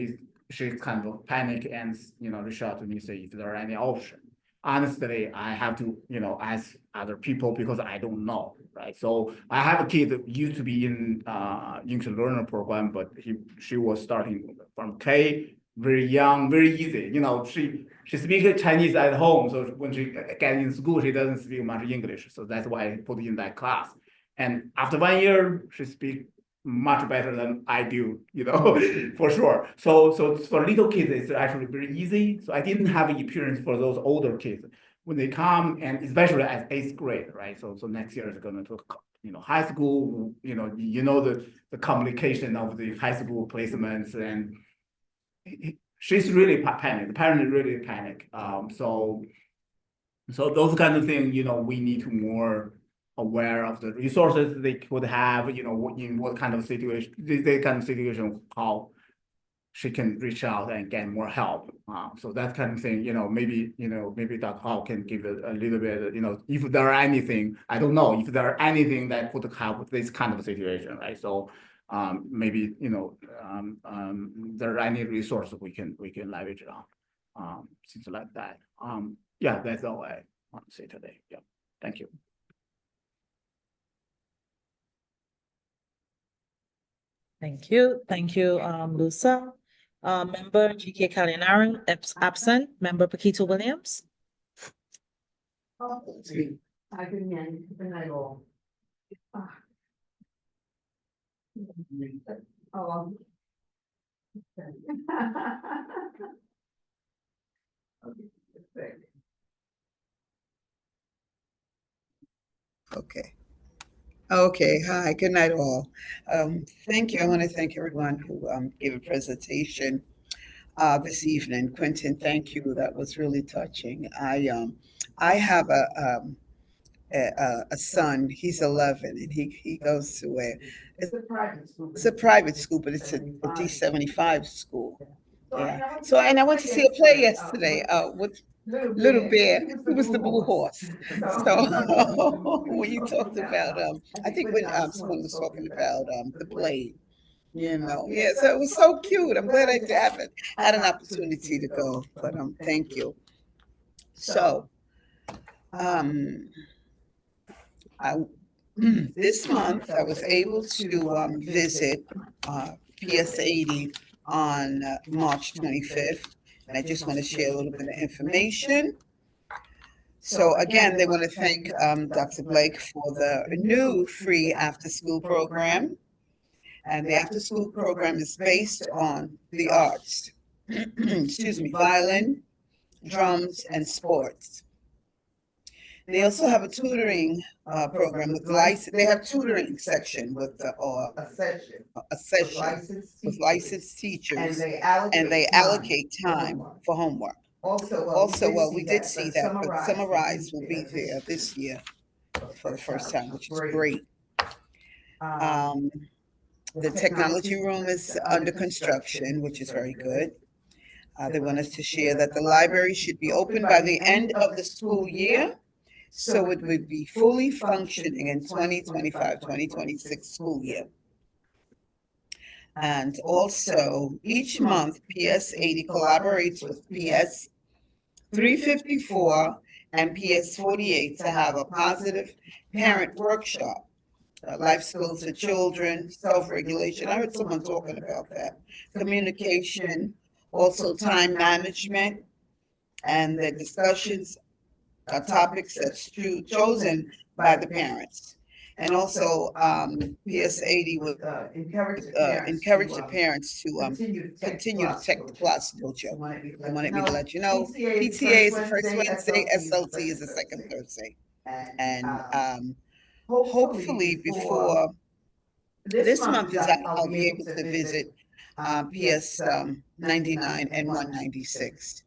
she's kind of panic and, reach out to me, say if there are any option. Honestly, I have to, ask other people because I don't know, right? So I have a kid that used to be in English learner program, but she was starting from K, very young, very easy. She speaks Chinese at home, so when she gets in school, she doesn't speak much English. So that's why I put in that class. And after 1 year, she speaks much better than I do, for sure. So for little kids, it's actually very easy. So I didn't have experience for those older kids when they come, and especially at 8th grade, right? So next year is going to, high school. The complication of the high school placements, and she's really panicked. The parents really panic. So those kind of things, we need to more aware of the resources they could have, in what kind of situation, this kind of situation, how she can reach out and get more help. So that kind of thing, maybe Dr. Hall can give it a little bit, if there are anything, I don't know if there are anything that could help with this kind of situation, right? So maybe, there are any resources we can leverage on, things like that. Yeah, that's all I want to say today. Yeah, thank you. Thank you. Thank you, Lusa. Member GK Kalinaran, absent. Member Paquito Williams. I didn't good night all. Oh. Okay. Okay, hi, good night all. Thank you. I want to thank everyone who gave a presentation this evening. Quentin, thank you. That was really touching. I have a son. He's 11, and he goes to it's a private school, but it's a D75 school. Yeah. So, and I went to see a play yesterday with Little Bear, who was the blue horse. So when you talked about, I think when someone was talking about the play, yeah. So it was so cute. I'm glad I haven't had an opportunity to go, but thank you. So, this month I was able to visit PS80 on March 25th, and I just want to share a little bit of information. So again, they want to thank Dr. Blake for the new free after-school program. And the after-school program is based on the arts, excuse me, violin, drums, and sports. They also have a tutoring program with they have tutoring section with a session with licensed teachers, and they allocate time for homework. Also, well, we did see that, but Summarize will be there this year for the first time, which is great. The technology room is under construction, which is very good. They want us to share that the library should be open by the end of the school year, so it would be fully functioning in 2025-2026 school year. And also, each month, PS80 collaborates with PS 354 and PS 48 to have a positive parent workshop. Life skills for children, self-regulation. I heard someone talking about that. Communication, also time management, and the discussions are topics that's chosen by the parents. And also, PS80 would encourage the parents to continue to check the class dojo. They wanted me to let you know, PTA is the first Wednesday, SLT is the second Thursday. And hopefully before this month is out, I'll be able to visit PS 99 and 196.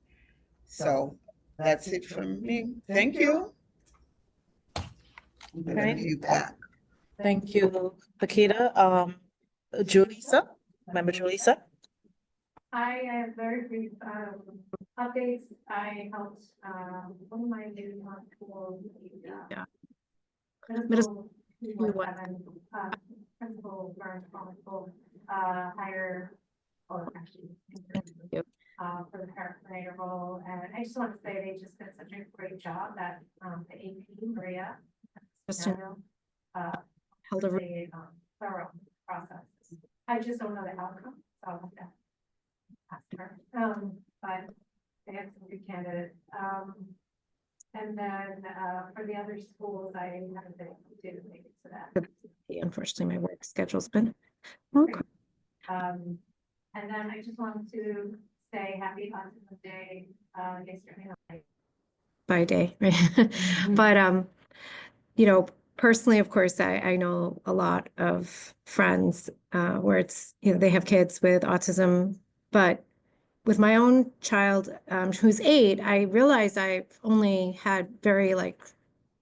So that's it from me. Thank you. I'm gonna mute back. Thank you, Pakita. Julissa, member Julissa. I have very brief updates. I helped one of my new schools, Yeah. middle school, principal, hire, or actually, for the coordinator role. And I just want to say they just did such a great job that the AP, Maria, held a thorough process. I just don't know the outcome, so I'll have to ask her. But they have some good candidates. And then for the other schools, I haven't been able to make it to that. Unfortunately, my work schedule's been okay. And then I just wanted to say happy Autism Day yesterday night. By day, right? But you know, personally, of course, I know a lot of friends where it's, you know, they have kids with autism, but with my own child who's 8, I realized I've only had very like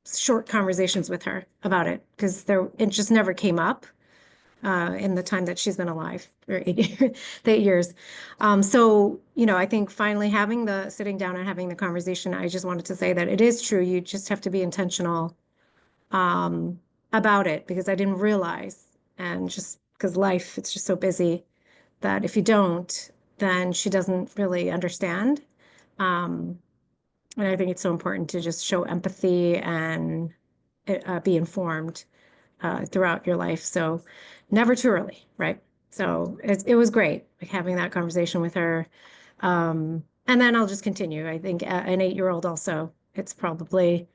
short conversations with her about it because it just never came up in the time that she's been alive, or 8 years. So, you know, I think finally sitting down and having the conversation, I just wanted to say that it is true. You just have to be intentional about it, because I didn't realize, and just because life, it's just so busy, that if you don't, then she doesn't really understand. And I think it's so important to just show empathy and be informed throughout your life. So never too early, right? So it was great, like having that conversation with her. And then I'll just continue. I think an 8-year-old also, it's probably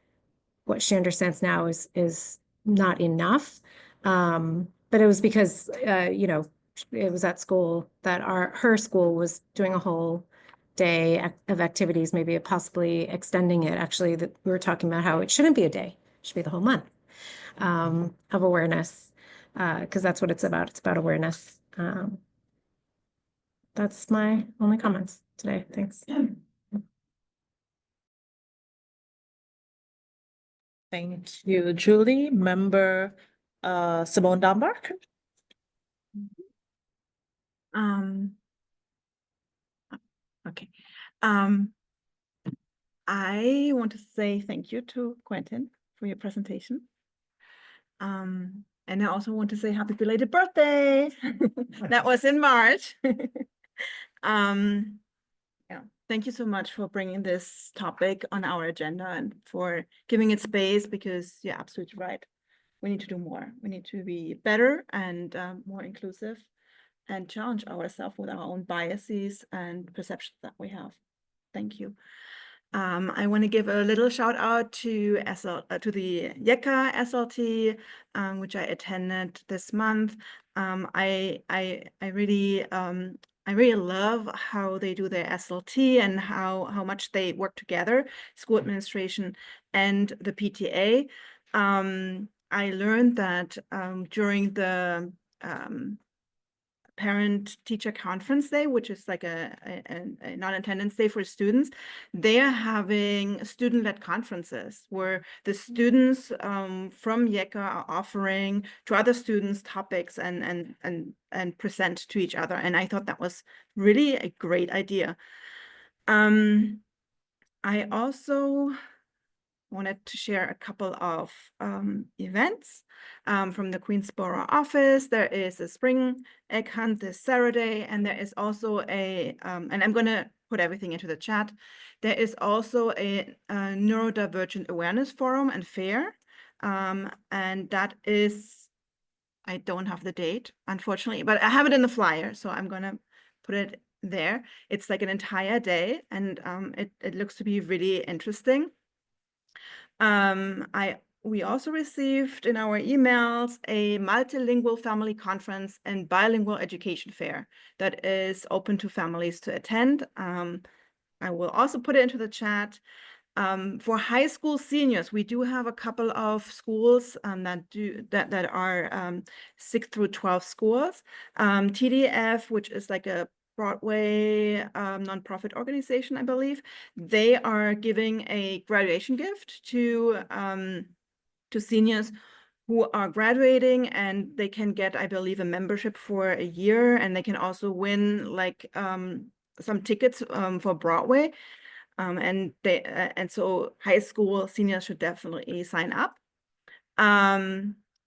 what she understands now is not enough. But it was because, you know, it was at school that her school was doing a whole day of activities, maybe possibly extending it. Actually, that we were talking about how it shouldn't be a day, it should be the whole month of awareness, because that's what it's about. It's about awareness. That's my only comments today. Thanks. Thank you, Julie. Member Simone Dombark. Okay. I want to say thank you to Quentin for your presentation. And I also want to say happy belated birthday. That was in March. Yeah, thank you so much for bringing this topic on our agenda and for giving it space, because you're absolutely right. We need to do more. We need to be better and more inclusive and challenge ourselves with our own biases and perceptions that we have. Thank you. I want to give a little shout out to the YECA SLT, which I attended this month. I really love how they do their SLT and how much they work together, school administration and the PTA. I learned that during the parent-teacher conference day, which is like a non-attendance day for students, they are having student-led conferences where the students from YECA are offering to other students topics and present to each other. And I thought that was really a great idea. I also wanted to share a couple of events from the Queensborough office. There is a spring egg hunt this Saturday, and there is also and I'm going to put everything into the chat. There is also a neurodivergent awareness forum and fair, and that is, I don't have the date, unfortunately, but I have it in the flyer, so I'm going to put it there. It's like an entire day, and it looks to be really interesting. We also received in our emails a multilingual family conference and bilingual education fair that is open to families to attend. I will also put it into the chat. For high school seniors, we do have a couple of schools that are 6 through 12 schools. TDF, which is like a Broadway nonprofit organization, I believe, they are giving a graduation gift to to seniors who are graduating, and they can get, I believe, a membership for a year, and they can also win like some tickets for Broadway. And so high school seniors should definitely sign up.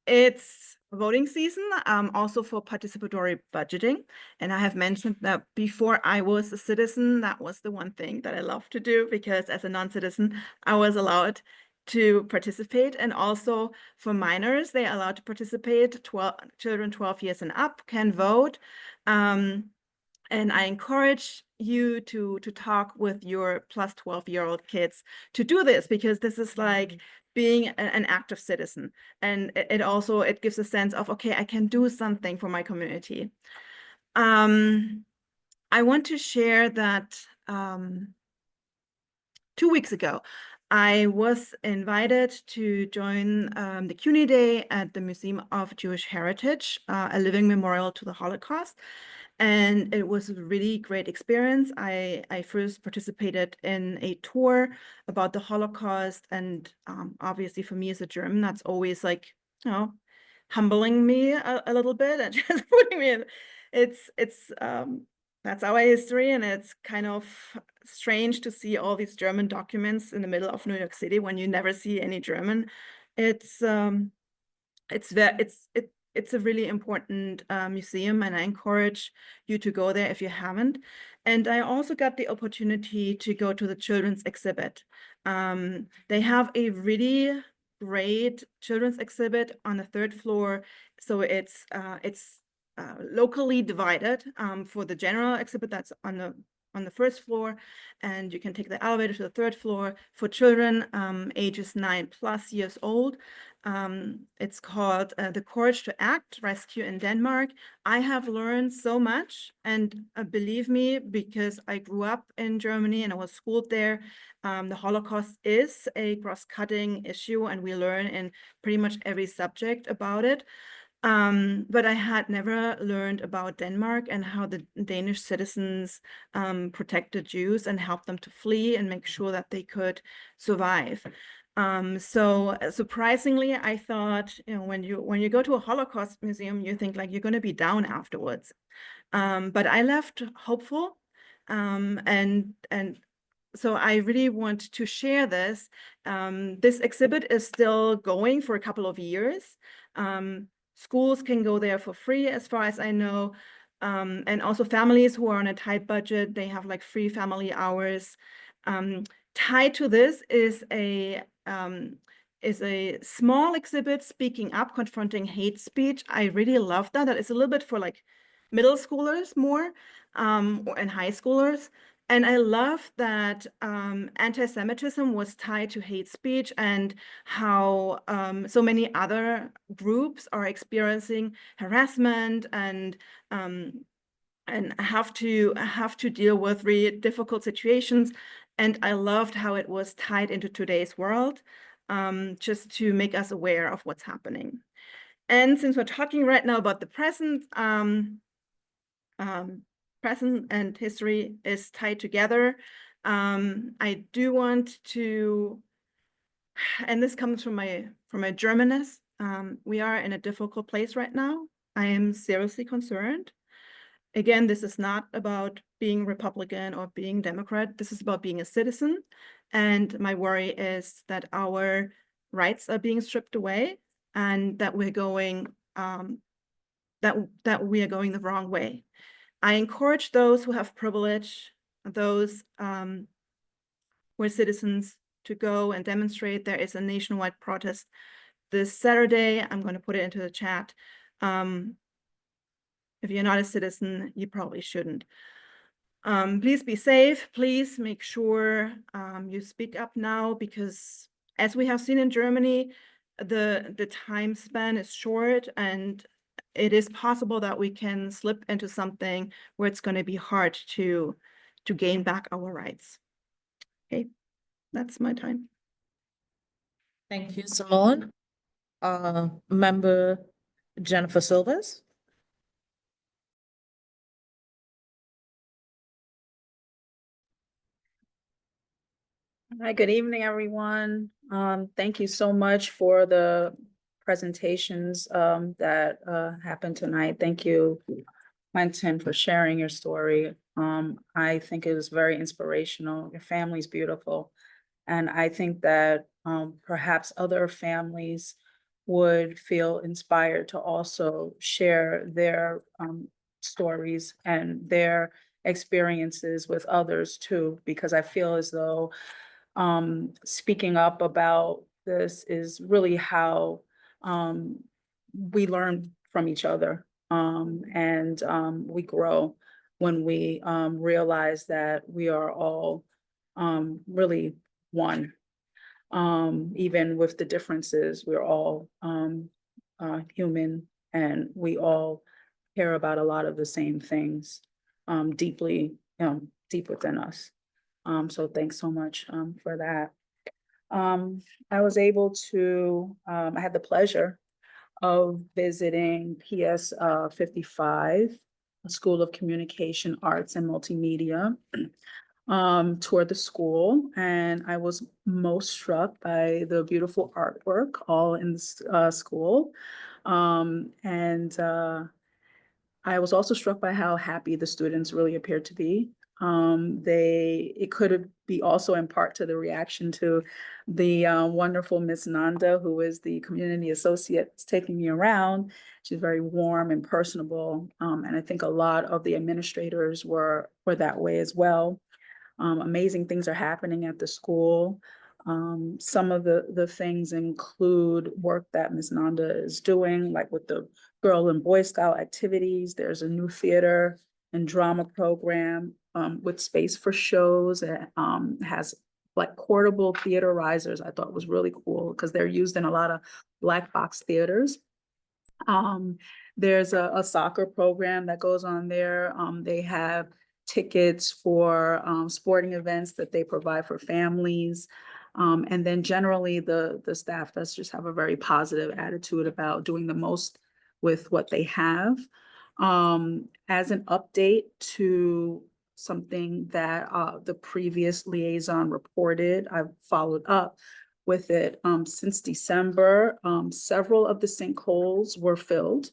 It's voting season, also for participatory budgeting. And I have mentioned that before I was a citizen, that was the one thing that I love to do, because as a non-citizen, I was allowed to participate. And also for minors, they are allowed to participate. Children 12 years and up can vote. And I encourage you to talk with your plus 12-year-old kids to do this, because this is like being an active citizen. And it also, it gives a sense of, okay, I can do something for my community. I want to share that 2 weeks ago, I was invited to join the CUNY Day at the Museum of Jewish Heritage, a living memorial to the Holocaust. And it was a really great experience. I first participated in a tour about the Holocaust. And obviously for me as a German, that's always like, you know, humbling me a little bit and just putting me in. That's our history, and it's kind of strange to see all these German documents in the middle of New York City when you never see any German. It's a really important museum, and I encourage you to go there if you haven't. And I also got the opportunity to go to the children's exhibit. They have a really great children's exhibit on the 3rd floor. So it's locally divided for the general exhibit that's on the 1st floor, and you can take the elevator to the 3rd floor. For children ages 9+ years old, it's called The Courage to Act, Rescue in Denmark. I have learned so much, and believe me, because I grew up in Germany and I was schooled there, the Holocaust is a cross-cutting issue, and we learn in pretty much every subject about it. But I had never learned about Denmark and how the Danish citizens protected Jews and helped them to flee and make sure that they could survive. So surprisingly, I thought, you know, when you go to a Holocaust museum, you think like you're going to be down afterwards. But I left hopeful, and so I really want to share this. This exhibit is still going for a couple of years. Schools can go there for free, as far as I know. And also families who are on a tight budget, they have like free family hours. Tied to this is a small exhibit, Speaking Up, Confronting Hate Speech. I really love that. That is a little bit for like middle schoolers more, and high schoolers. And I love that anti-Semitism was tied to hate speech, and how so many other groups are experiencing harassment and have to deal with really difficult situations. And I loved how it was tied into today's world, just to make us aware of what's happening. And since we're talking right now about the present, present and history is tied together. I do want to, and this comes from my Germanness. We are in a difficult place right now. I am seriously concerned. Again, this is not about being Republican or being Democrat. This is about being a citizen. And my worry is that our rights are being stripped away, and that we're going that we are going the wrong way. I encourage those who have privilege, those who are citizens, to go and demonstrate. There is a nationwide protest this Saturday. I'm going to put it into the chat. If you're not a citizen, you probably shouldn't. Please be safe. Please make sure you speak up now, because as we have seen in Germany, the time span is short, and it is possible that we can slip into something where it's going to be hard to gain back our rights. Okay, that's my time. Thank you, Simone. Member Jennifer Silvers. Hi, good evening, everyone. Thank you so much for the presentations that happened tonight. Thank you, Quentin, for sharing your story. I think it was very inspirational. Your family's beautiful. And I think that perhaps other families would feel inspired to also share their stories and their experiences with others too, because I feel as though speaking up about this is really how we learn from each other and we grow when we realize that we are all really one. Even with the differences, we're all human and we all care about a lot of the same things deeply, deep within us. So thanks so much for that. I was able to, I had the pleasure of visiting PS 55, School of Communication Arts and Multimedia, toured the school, and I was most struck by the beautiful artwork all in the school. And I was also struck by how happy the students really appeared to be. It could be also in part to the reaction to the wonderful Miss Nanda, who is the community associate taking me around. She's very warm and personable. And I think a lot of the administrators were that way as well. Amazing things are happening at the school. Some of the things include work that Ms. Nanda is doing, like with the Girl and Boy Scout activities. There's a new theater and drama program with space for shows. It has like portable theater risers. I thought was really cool because they're used in a lot of black box theaters. There's a soccer program that goes on there. They have tickets for sporting events that they provide for families. And then generally the staff does just have a very positive attitude about doing the most with what they have. As an update to something that the previous liaison reported, I've followed up with it. Since December, several of the sinkholes were filled,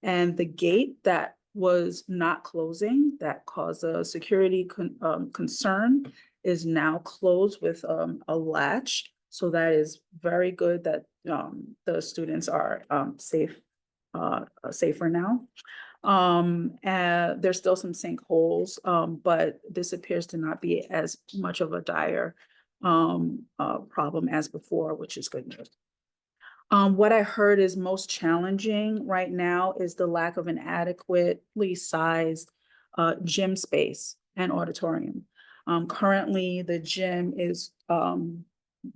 and the gate that was not closing, that caused a security concern, is now closed with a latch. So that is very good that the students are safer now. There's still some sinkholes, but this appears to not be as much of a dire problem as before, which is good news. What I heard is most challenging right now is the lack of an adequately sized gym space and auditorium. Currently, the gym is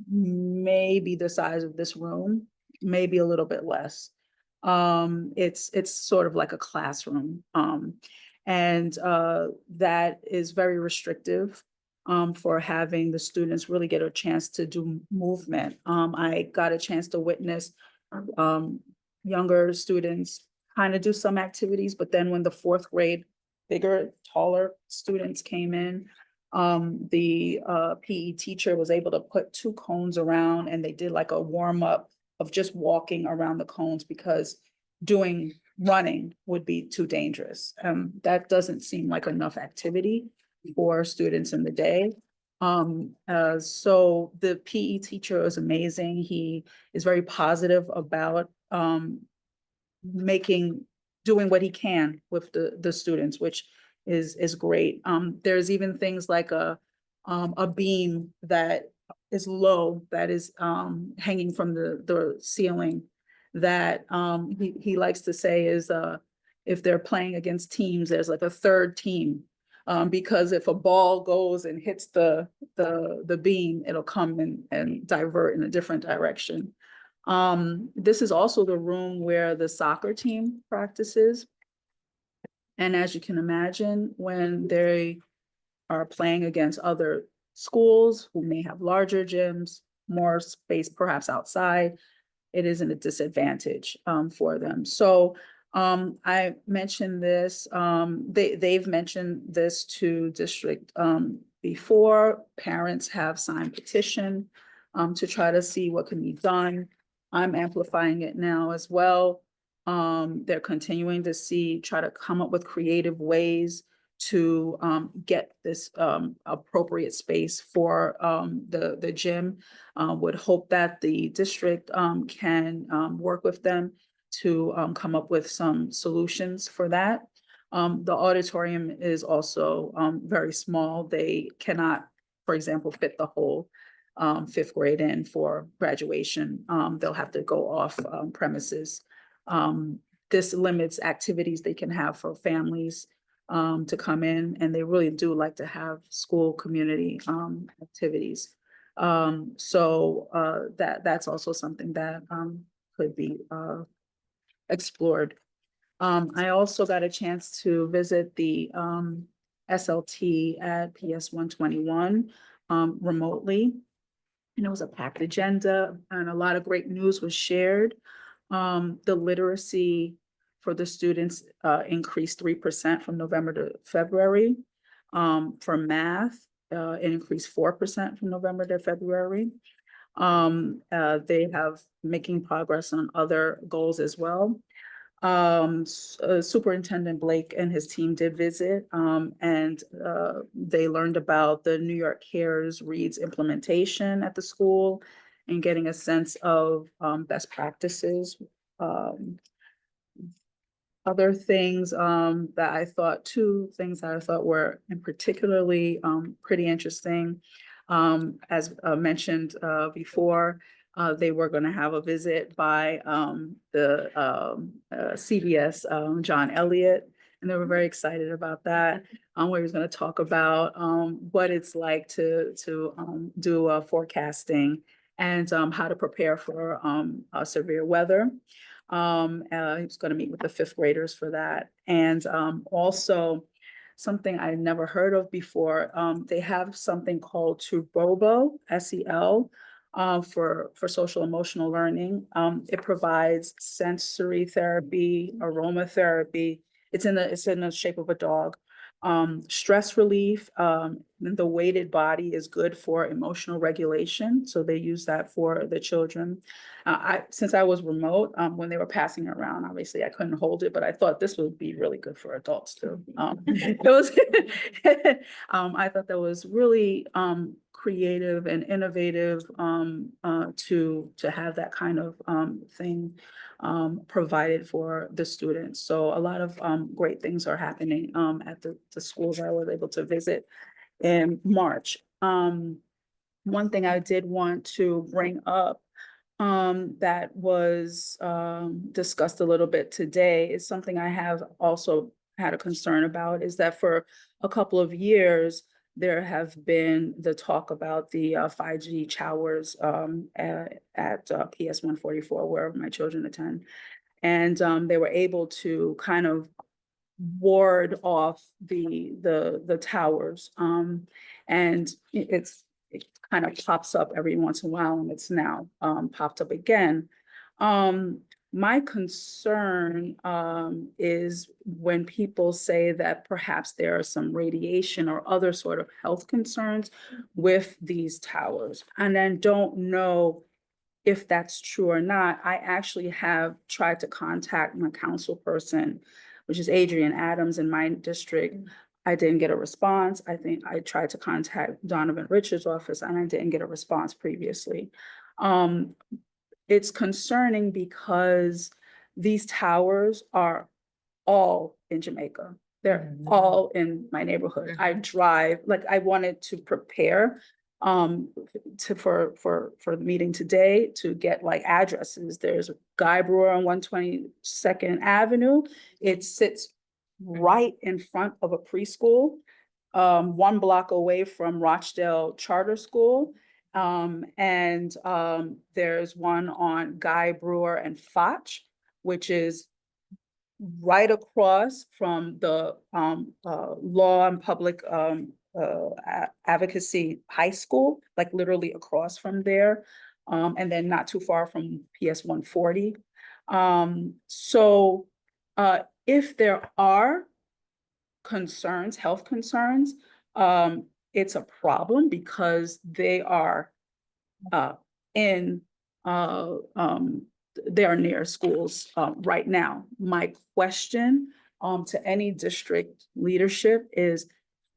maybe the size of this room, maybe a little bit less. It's sort of like a classroom. And that is very restrictive for having the students really get a chance to do movement. I got a chance to witness younger students kind of do some activities, but then when the fourth grade, bigger, taller students came in, the PE teacher was able to put 2 cones around and they did like a warm up of just walking around the cones because doing running would be too dangerous. That doesn't seem like enough activity for students in the day. So the PE teacher is amazing. He is very positive about doing what he can with the students, which is great. There's even things like a beam that is low, that is hanging from the ceiling, that he likes to say is if they're playing against teams, there's like a third team. Because if a ball goes and hits the beam, it'll come and divert in a different direction. This is also the room where the soccer team practices. And as you can imagine, when they are playing against other schools who may have larger gyms, more space perhaps outside, it isn't a disadvantage for them. So I mentioned this, they've mentioned this to district before. Parents have signed petition to try to see what can be done. I'm amplifying it now as well. They're continuing to try to come up with creative ways to get this appropriate space for the gym. Would hope that the district can work with them to come up with some solutions for that. The auditorium is also very small. They cannot, for example, fit the whole fifth grade in for graduation. They'll have to go off premises. This limits activities they can have for families to come in, and they really do like to have school community activities. So that's also something that could be explored. I also got a chance to visit the SLT at PS 121 remotely. And it was a packed agenda and a lot of great news was shared. The literacy for the students increased 3% from November to February. For math, it increased 4% from November to February. They have making progress on other goals as well. Superintendent Blake and his team did visit, and they learned about the New York Cares Reads implementation at the school and getting a sense of best practices. Other things that I thought, two things that I thought were in particularly pretty interesting. As mentioned before, they were going to have a visit by the CBS, John Elliott, and they were very excited about that. Where he was going to talk about what it's like to do forecasting and how to prepare for severe weather. He was going to meet with the fifth graders for that. And also something I never heard of before, they have something called Tubobo, SEL, for social emotional learning. It provides sensory therapy, aromatherapy. It's in the shape of a dog. Stress relief, the weighted body is good for emotional regulation. So they use that for the children. Since I was remote, when they were passing it around, obviously I couldn't hold it, but I thought this would be really good for adults too. It was, I thought that was really creative and innovative to have that kind of thing provided for the students. So a lot of great things are happening at the schools I was able to visit in March. One thing I did want to bring up that was discussed a little bit today is something I have also had a concern about, is that for a couple of years, there have been the talk about the 5G towers at PS 144, where my children attend. And they were able to kind of ward off the towers. And it kind of pops up every once in a while, and it's now popped up again. My concern is when people say that perhaps there are some radiation or other sort of health concerns with these towers, and then don't know if that's true or not. I actually have tried to contact my council person, which is Adrian Adams in my district. I didn't get a response. I think I tried to contact Donovan Richards' office and I didn't get a response previously. It's concerning because these towers are all in Jamaica. They're all in my neighborhood. I drive, like I wanted to prepare for the meeting today to get like addresses. There's a Guy Brewer on 122nd Avenue. It sits right in front of a preschool, 1 block away from Rochdale Charter School. And there's one on Guy Brewer and Foch, which is right across from the Law and Public Advocacy High School, like literally across from there, and then not too far from PS 140. So if there are concerns, health concerns, it's a problem because they are in their near schools right now. My question to any district leadership is,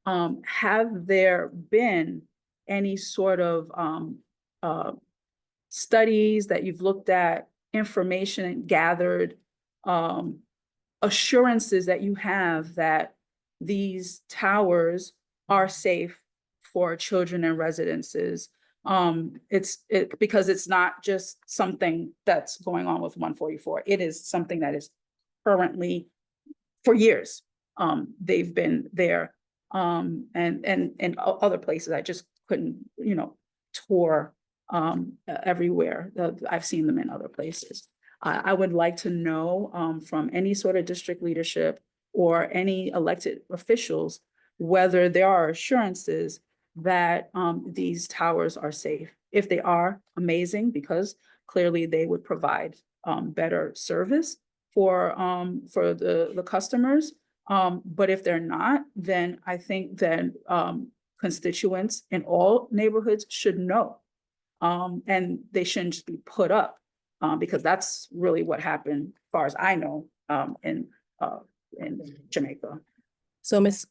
have there been any sort of studies that you've looked at, information and gathered, assurances that you have that these towers are safe for children and residences? Because it's not just something that's going on with 144. It is something that is currently, for years, they've been there. And other places, I just couldn't, tour everywhere. I've seen them in other places. I would like to know from any sort of district leadership or any elected officials whether there are assurances that these towers are safe. If they are, amazing, because clearly they would provide better service for the customers. But if they're not, then I think that constituents in all neighborhoods should know. And they shouldn't just be put up, because that's really what happened, as far as I know, in Jamaica. So Miss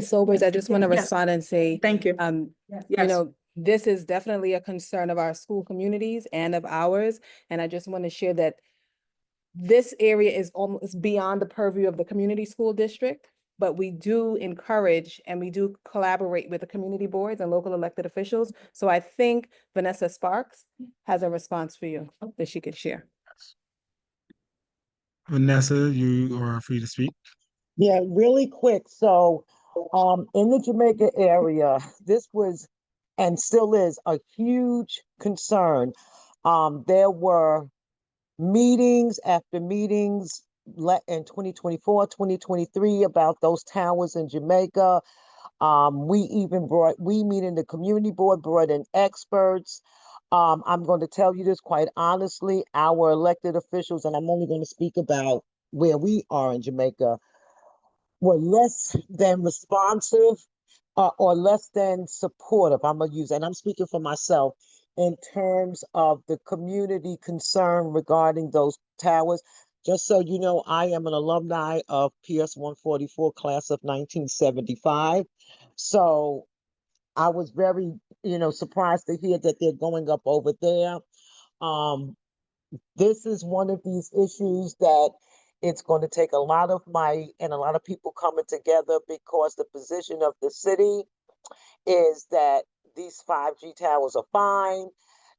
Sobers, I just want to Yes. respond and say, Thank you. you Yes. know, this is definitely a concern of our school communities and of ours. And I just want to share that this area is almost beyond the purview of the community school district, but we do encourage and we do collaborate with the community boards and local elected officials. So I think Vanessa Sparks has a response for you that she could share. Vanessa, you are free to speak. Yeah, really quick. So, in the Jamaica area, this was and still is a huge concern. There were meetings after meetings in 2024, 2023 about those towers in Jamaica. We meeting the community board, brought in experts. I'm going to tell you this quite honestly, our elected officials, and I'm only going to speak about where we are in Jamaica, were less than responsive or less than supportive. I'm going to use, and I'm speaking for myself, in terms of the community concern regarding those towers. Just so you know, I am an alumni of PS 144 class of 1975. So I was very, surprised to hear that they're going up over there. This is one of these issues that it's going to take a lot of might and a lot of people coming together, because the position of the city is that these 5G towers are fine.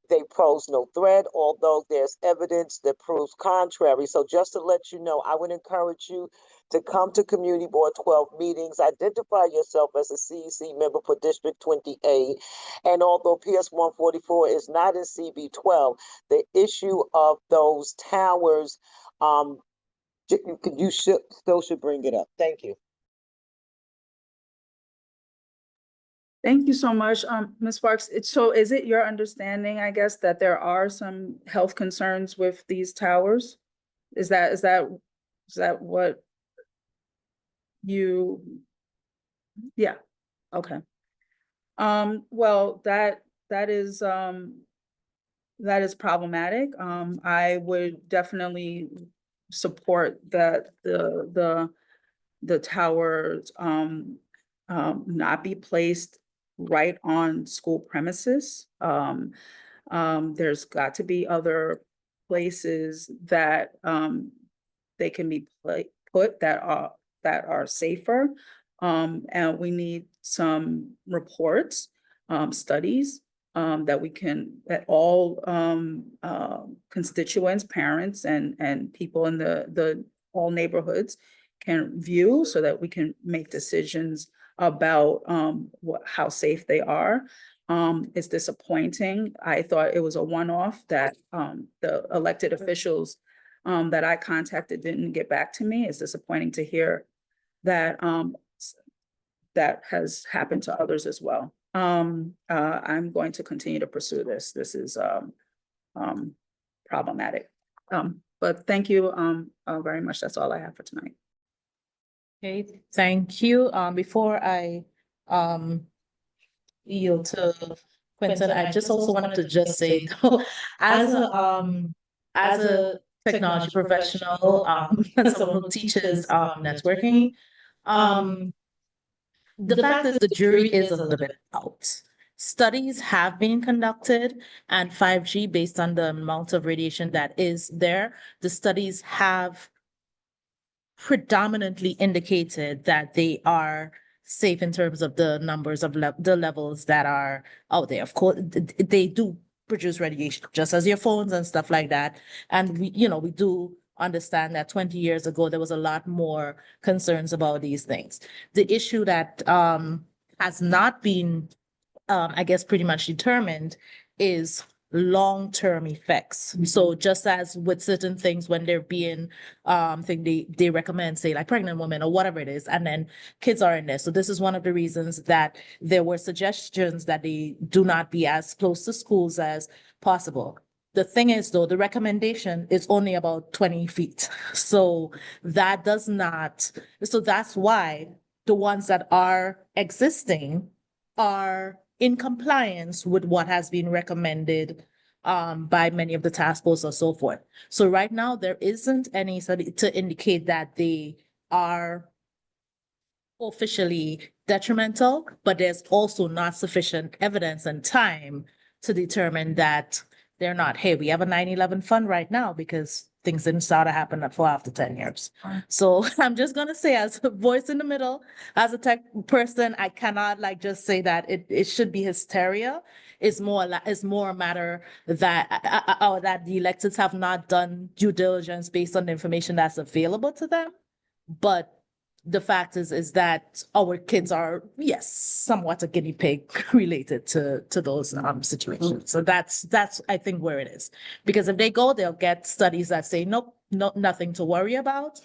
They pose no threat, although there's evidence that proves contrary. So just to let you know, I would encourage you to come to Community Board 12 meetings, identify yourself as a CEC member for District 28. And although PS 144 is not in CB 12, the issue of those towers, you still should bring it up. Thank you. Thank you so much, Ms. Sparks. So is it your understanding, I guess, that there are some health concerns with these towers? Is that what you? Yeah. Okay. Well, that is problematic. I would definitely support that the towers not be placed right on school premises. There's got to be other places that they can be put that are safer. And we need some reports, studies that all constituents, parents, and people in the all neighborhoods can view, so that we can make decisions about how safe they are. It's disappointing. I thought it was a one-off that the elected officials that I contacted didn't get back to me. It's disappointing to hear that that has happened to others as well. I'm going to continue to pursue this. This is problematic. But thank you very much. That's all I have for tonight. Okay, thank you. Before I yield to Quentin, I just also wanted to just say, as a technology professional, and someone who teaches networking, the fact is the jury is a little bit out. Studies have been conducted, and 5G, based on the amount of radiation that is there, the studies have predominantly indicated that they are safe in terms of the numbers of the levels that are out there. Of course, they do produce radiation, just as your phones and stuff like that. And we do understand that 20 years ago, there was a lot more concerns about these things. The issue that has not been, I guess, pretty much determined is long-term effects. So just as with certain things, when they're being they recommend, say, like pregnant women or whatever it is, and then kids are in there. So this is one of the reasons that there were suggestions that they do not be as close to schools as possible. The thing is, though, the recommendation is only about 20 feet. So that's why the ones that are existing are in compliance with what has been recommended by many of the task force or so forth. So right now, there isn't any study to indicate that they are officially detrimental, but there's also not sufficient evidence and time to determine that they're not. Hey, we have a 9/11 fund right now because things didn't start to happen for after 10 years. So I'm just gonna say, as a voice in the middle, as a tech person, I cannot just say that it should be hysteria. It's more a matter that that the electeds have not done due diligence based on the information that's available to them. But the fact is that our kids are, yes, somewhat a guinea pig related to those situations. So that's I think where it is. Because if they go, they'll get studies that say nope, nothing to worry about.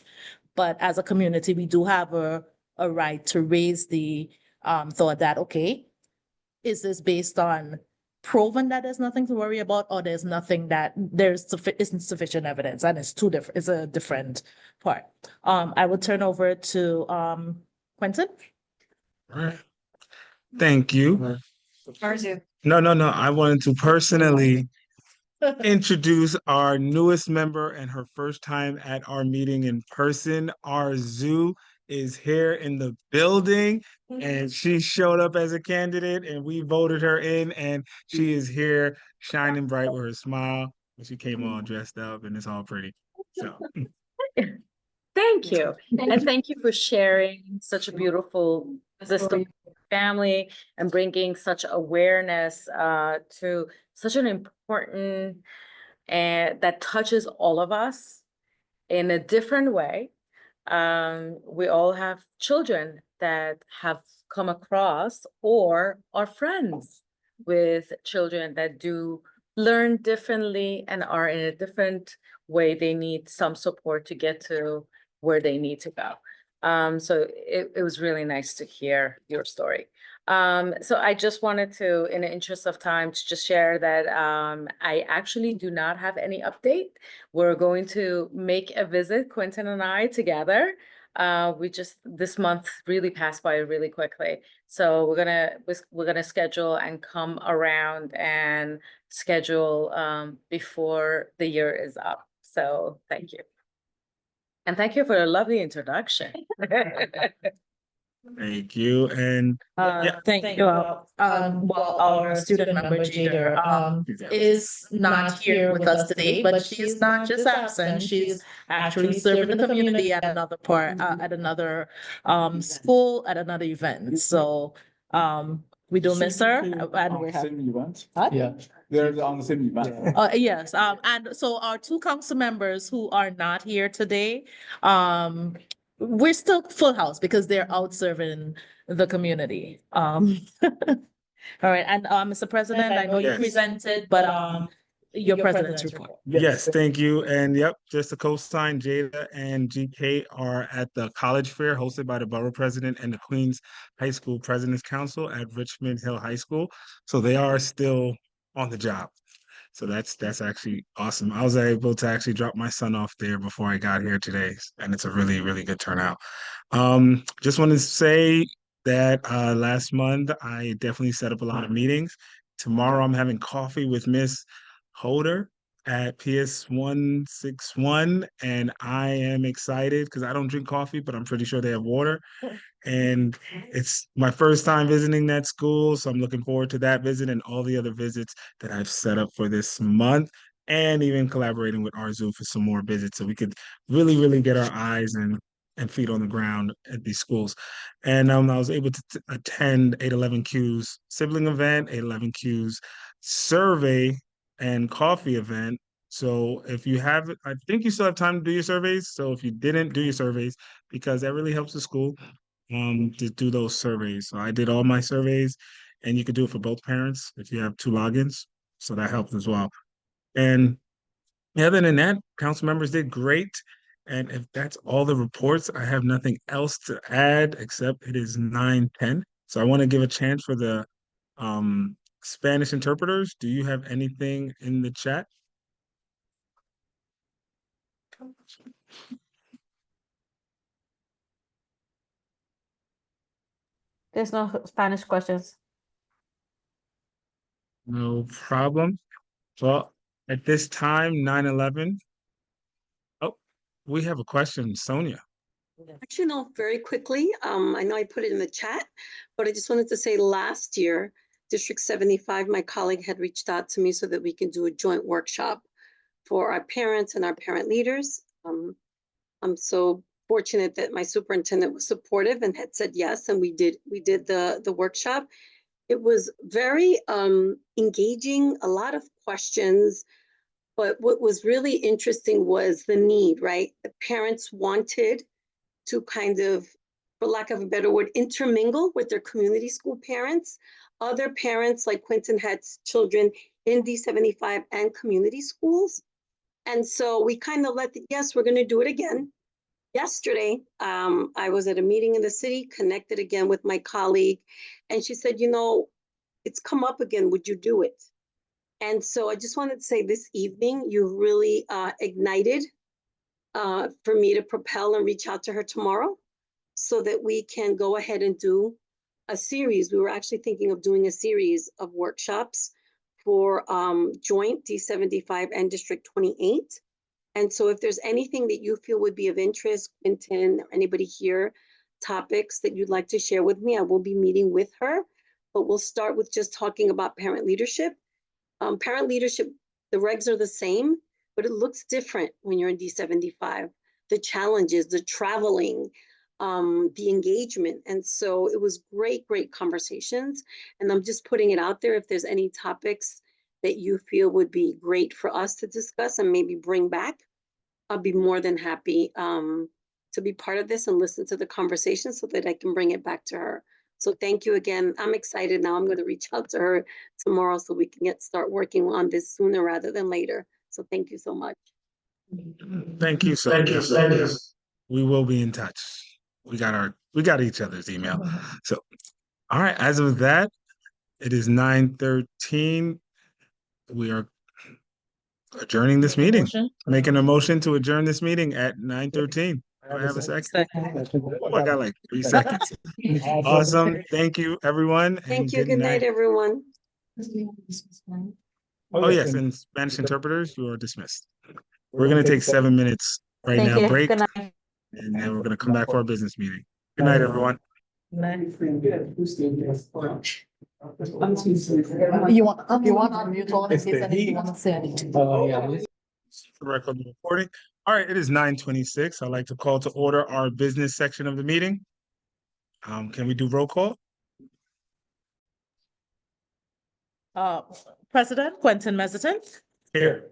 But as a community, we do have a right to raise the thought that, okay, is this based on proven that there's nothing to worry about, or there's nothing that isn't sufficient evidence, and it's it's a different part. I will turn over to Quentin. All right. Thank you. Arzu. No. I wanted to personally introduce our newest member and her first time at our meeting in person. Arzu is here in the building, and she showed up as a candidate, and we voted her in, and she is here shining bright with her smile. And she came all dressed up, and it's all pretty. So. Thank you. And thank you for sharing such a beautiful family and bringing such awareness to such an important that touches all of us in a different way. We all have children that have come across or are friends with children that do learn differently and are in a different way. They need some support to get to where they need to go. So it was really nice to hear your story. So I just wanted to, in the interest of time, to just share that I actually do not have any update. We're going to make a visit, Quentin and I, together. This month really passed by really quickly. So we're gonna schedule and come around and schedule before the year is up. So thank you. And thank you for a lovely introduction. Thank you. And thank you. Well, our student member Jader is not here with us today, but she's not just absent. She's actually serving the community at another at another school, at another event. So we do miss her, and we're happy. Yeah, they're on the same event. Yes. And so our two council members who are not here today, we're still full house because they're out serving the community. All right. And Mr. President, I know you Yes. presented, but your president's report. Yes, thank you. And yep, just to co-sign, Jada and GK are at the college fair hosted by the borough president and the Queens High School President's Council at Richmond Hill High School. So they are still on the job. So that's actually awesome. I was able to actually drop my son off there before I got here today, and it's a really, really good turnout. Just wanted to say that last month I definitely set up a lot of meetings, Tomorrow I'm having coffee with Miss Holder at PS 161, and I am excited because I don't drink coffee, but I'm pretty sure they have water. And it's my first time visiting that school, so I'm looking forward to that visit and all the other visits that I've set up for this month, and even collaborating with Arzu for some more visits so we could really get our eyes and feet on the ground at these schools. And I was able to attend 811Q's sibling event, 811Q's survey and coffee event. So if you have, I think you still have time to do your surveys. So if you didn't do your surveys, because that really helps the school to do those surveys. So I did all my surveys, and you could do it for both parents if you have two logins. So that helps as well. And other than that, council members did great. And if that's all the reports, I have nothing else to add except it is 9:10. So I want to give a chance for the Spanish interpreters. Do you have anything in the chat? There's no Spanish questions. No problem. Well, at this time, 9:11. Oh, we have a question, Sonia. Actually, no, very quickly. I know I put it in the chat, but I just wanted to say last year, District 75, my colleague had reached out to me so that we can do a joint workshop for our parents and our parent leaders. I'm so fortunate that my superintendent was supportive and had said yes, and we did the workshop. It was very engaging, a lot of questions, but what was really interesting was the need, right? The parents wanted to kind of, for lack of a better word, intermingle with their community school parents. Other parents, like Quentin, had children in D75 and community schools. And so we kind of yes, we're going to do it again. Yesterday, I was at a meeting in the city, connected again with my colleague, and she said, you know, it's come up again, would you do it? And so I just wanted to say this evening, you really ignited for me to propel and reach out to her tomorrow so that we can go ahead and do a series. We were actually thinking of doing a series of workshops for joint D75 and District 28. And so if there's anything that you feel would be of interest, Quentin, or anybody here, topics that you'd like to share with me, I will be meeting with her, but we'll start with just talking about parent leadership. Parent leadership, the regs are the same, but it looks different when you're in D75. The challenges, the traveling, the engagement. And so it was great conversations. And I'm just putting it out there. If there's any topics that you feel would be great for us to discuss and maybe bring back, I'll be more than happy to be part of this and listen to the conversation so that I can bring it back to her. So thank you again. I'm excited now. I'm going to reach out to her tomorrow so we can start working on this sooner rather than later. So thank you so much. Thank you, Sonia. We will be in touch. We got each other's email. So, all right. As of that, it is 9:13. We are adjourning this meeting. Making a motion to adjourn this meeting at 9:13. Do I have a second? Oh, I got like 3 seconds. Awesome. Thank you, everyone. Thank you. Good night, everyone. Oh, yes. And Spanish interpreters, you are dismissed. We're going to take 7 minutes right now, break. Good night. And then we're going to come back for our business meeting. Good night, everyone. You want to unmute all in case anything you want to say? Record recording. All right, it is 9:26. I'd like to call to order our business section of the meeting. Can we do roll call? President Quentin Mezzatton. Here.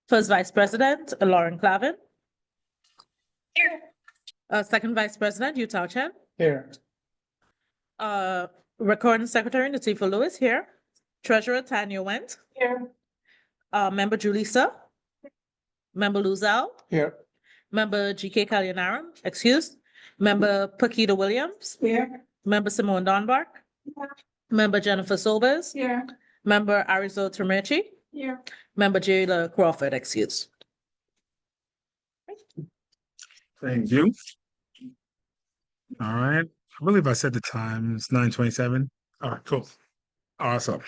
First Vice President Lauren Clavin. Here. Second Vice President Utah Chen. Here. Recording Secretary Latifah Lewis here. Treasurer Tanya Wendt. Here. Member Julissa. Member Luzelle. Here. Member GK Kalyanaram, excused. Member Paquita Williams. Here. Member Simone Donbark. Here. Member Jennifer Sobers. Here. Member Arizo Termici. Here. Member Jayla Crawford, excused. Thank you. All right. I believe I said the time. It's 9:27. All right, cool. Awesome.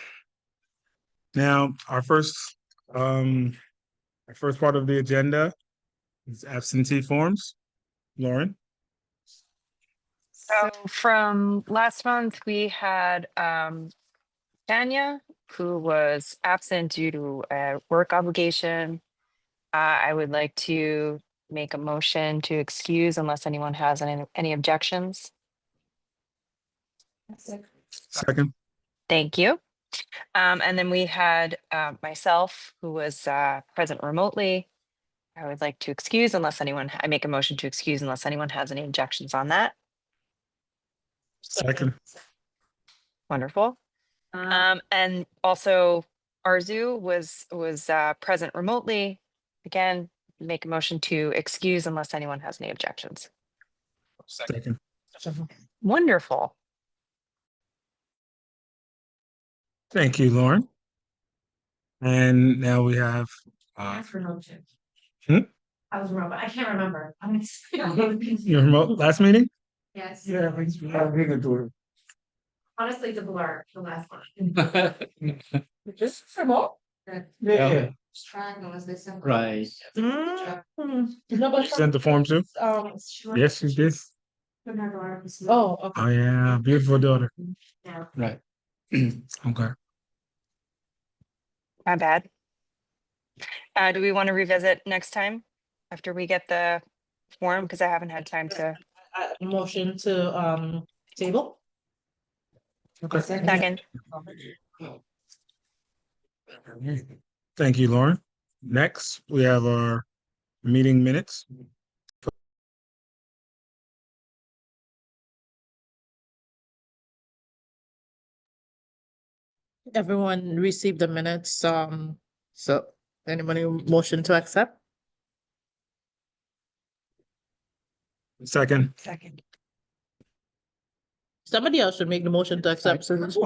Now, our first part of the agenda is absentee forms. Lauren? So from last month, we had Tanya, who was absent due to a work obligation. I would like to make a motion to excuse unless anyone has any objections. Second. Thank you. And then we had myself, who was present remotely. I would like to excuse unless I make a motion to excuse unless anyone has any objections on that. Second. Wonderful. And also Arzu was present remotely. Again, make a motion to excuse unless anyone has any objections. Second. Wonderful. Thank you, Lauren. And now we have Ask for no change. Hmm? I was wrong, but I can't remember. your remote last meeting? Yes. Yeah, we can do it. Honestly, it's a blur, the last one. Just remote? Yeah. Triangle as they said. Right. Sent the form too? Yes, you did. Oh, okay. Oh yeah, beautiful daughter. Yeah. Right. Okay. My bad. Do we want to revisit next time after we get the form? Because I haven't had time to. Motion to table. Okay. Second. Thank you, Lauren. Next, we have our meeting minutes. Everyone received the minutes, so anybody motion to accept? Second. Second. Somebody else should make the motion to accept. since-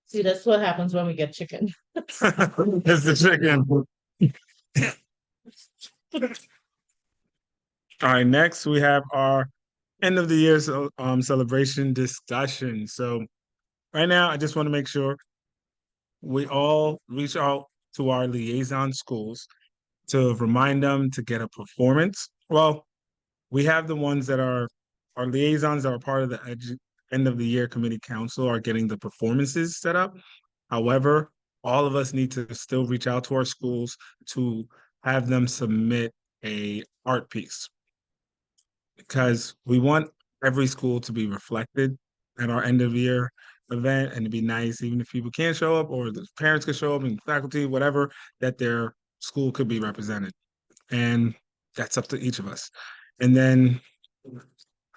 See, that's what happens when we get chicken. It's the chicken. All right, next we have our end of the year celebration discussion. So right now, I just want to make sure we all reach out to our liaison schools to remind them to get a performance. Well, we have the ones that are our liaisons that are part of the end of the year committee council are getting the performances set up. However, all of us need to still reach out to our schools to have them submit a art piece because we want every school to be reflected at our end of year event, and it'd be nice even if people can't show up or the parents could show up and faculty, whatever, that their school could be represented. And that's up to each of us. And then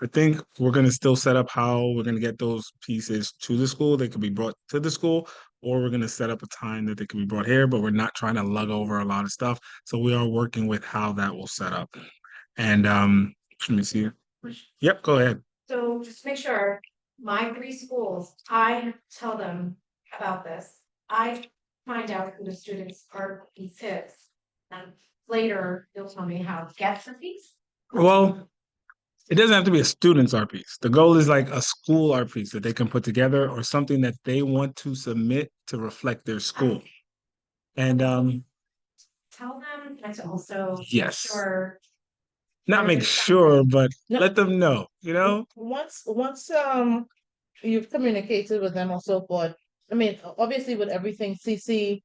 I think we're going to still set up how we're going to get those pieces to the school. They could be brought to the school, or we're going to set up a time that they can be brought here, but we're not trying to lug over a lot of stuff. So we are working with how that will set up. And let me see. Yep, go ahead. So just to make sure, my 3 schools, I tell them about this. I find out who the students are piece is. And later, you'll tell me how to get the piece. Well, it doesn't have to be a student's art piece. The goal is like a school art piece that they can put together or something that they want to submit to reflect their school. And Tell them and to also make yes. sure. Not make sure, but let them know, you know? Once you've communicated with them or so forth, I mean, obviously with everything CC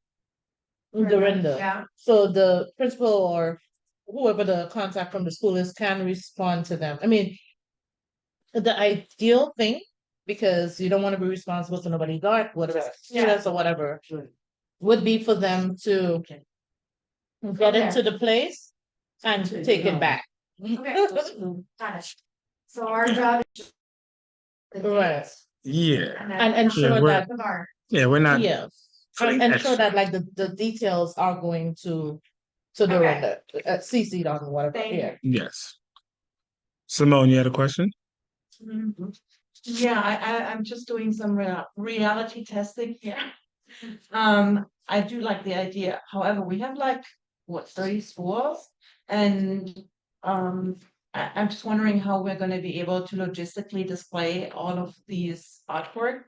Dorinda. Yeah. So the principal or whoever the contact from the school is can respond to them. I mean, the ideal thing, because you don't want to be responsible for nobody's art, whatever, students or whatever, would be for them to get it to the place and take it back. Okay. Got it. So our job is. Right. Yeah. And ensure we're- that. Yeah, we're not. Yeah. for the ensure that like the details are going to the render, CC'd on whatever, yeah. Yes. Simone, you had a question? Yeah, I'm just doing some reality testing here. I do like the idea. However, we have like, what, 30 schools? And I'm just wondering how we're going to be able to logistically display all of these artwork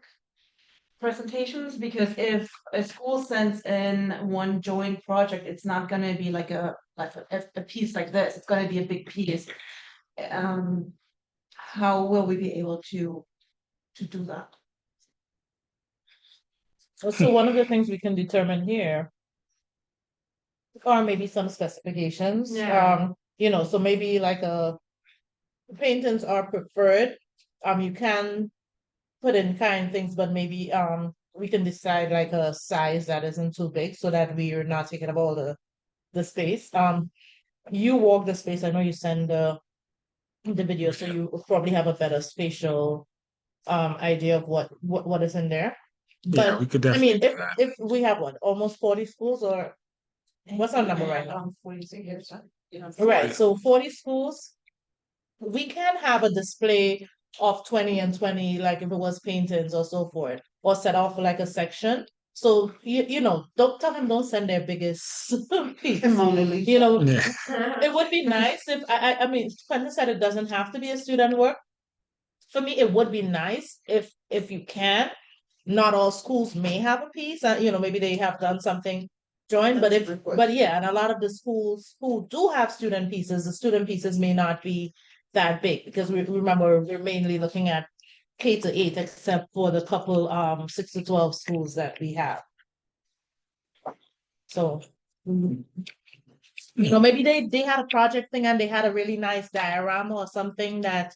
presentations, because if a school sends in one joint project, it's not going to be like a piece like this. It's going to be a big piece. How will we be able to do that? So one of the things we can determine here are maybe some specifications. Yeah. You know, so maybe like paintings are preferred. You can put in kind things, but maybe we can decide like a size that isn't too big so that we are not taking up all the space. You walk the space. I know you send the video, so you probably have a better spatial idea of what is in there. Yeah, But we could I mean, definitely do that. if we have what, almost 40 schools, or what's our number right now? 46 years. Right, so 40 schools, we can have a display of 20 and 20, like if it was paintings or so forth, or set off like a section. So you know, don't tell them don't send their biggest piece. You know, Yeah. it would be nice if I mean, Quentin said it doesn't have to be a student work. For me, it would be nice if you can. Not all schools may have a piece, you know, maybe they have done something joint, but yeah, and a lot of the schools who do have student pieces, the student pieces may not be that big, because we remember we're mainly looking at K-8, except for the couple 6 to 12 schools that we have. So you know, maybe they had a project thing and they had a really nice diorama or something that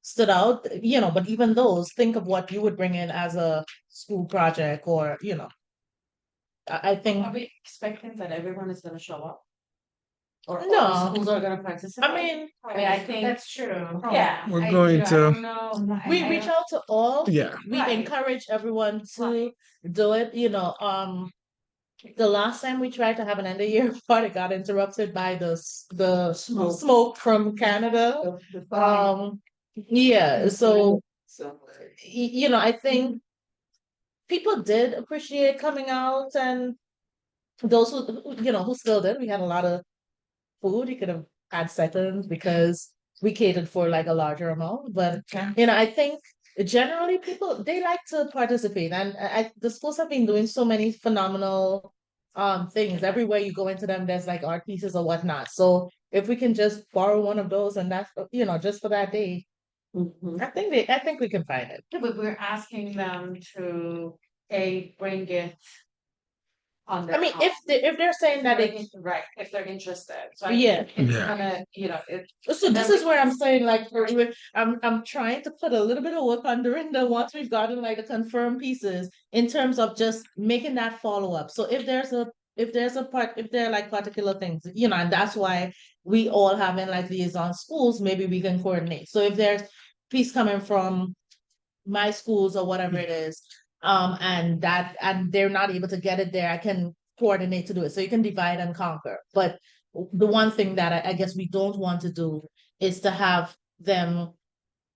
stood out, you know, but even those, think of what you would bring in as a school project, or, you know, I think. Are we expecting that everyone is gonna show up? Or all No. the schools are gonna participate? I mean, I think that's true. Yeah. We're going I to, don't know. We reach out to all. yeah. We Right. encourage everyone to do it, you know. The last time we tried to have an end of year party got interrupted by the smoke from Canada. Yeah, so you know, I think people did appreciate coming out, and those who you know, who still did. We had a lot of food. You could have had seconds because we catered for like a larger amount. But you know, I think generally people, they like to participate, and the schools have been doing so many phenomenal things. Everywhere you go into them, there's like art pieces or whatnot. So if we can just borrow one of those, and that's, you know, just for that day, I think we can find it. Yeah, but we're asking them to bring it on their I mean, own. if they're saying that they Right, if they're interested. So Yeah. it's Yeah. gonna, you know, So this is where I'm saying, like, I'm trying to put a little bit of work on Dorinda once we've gotten like the confirmed pieces, in terms of just making that follow up. So if there are like particular things, you know, and that's why we all having like liaison schools, maybe we can coordinate. So if there's piece coming from my schools or whatever it is, and they're not able to get it there, I can coordinate to do it. So you can divide and conquer. But the one thing that I guess we don't want to do is to have them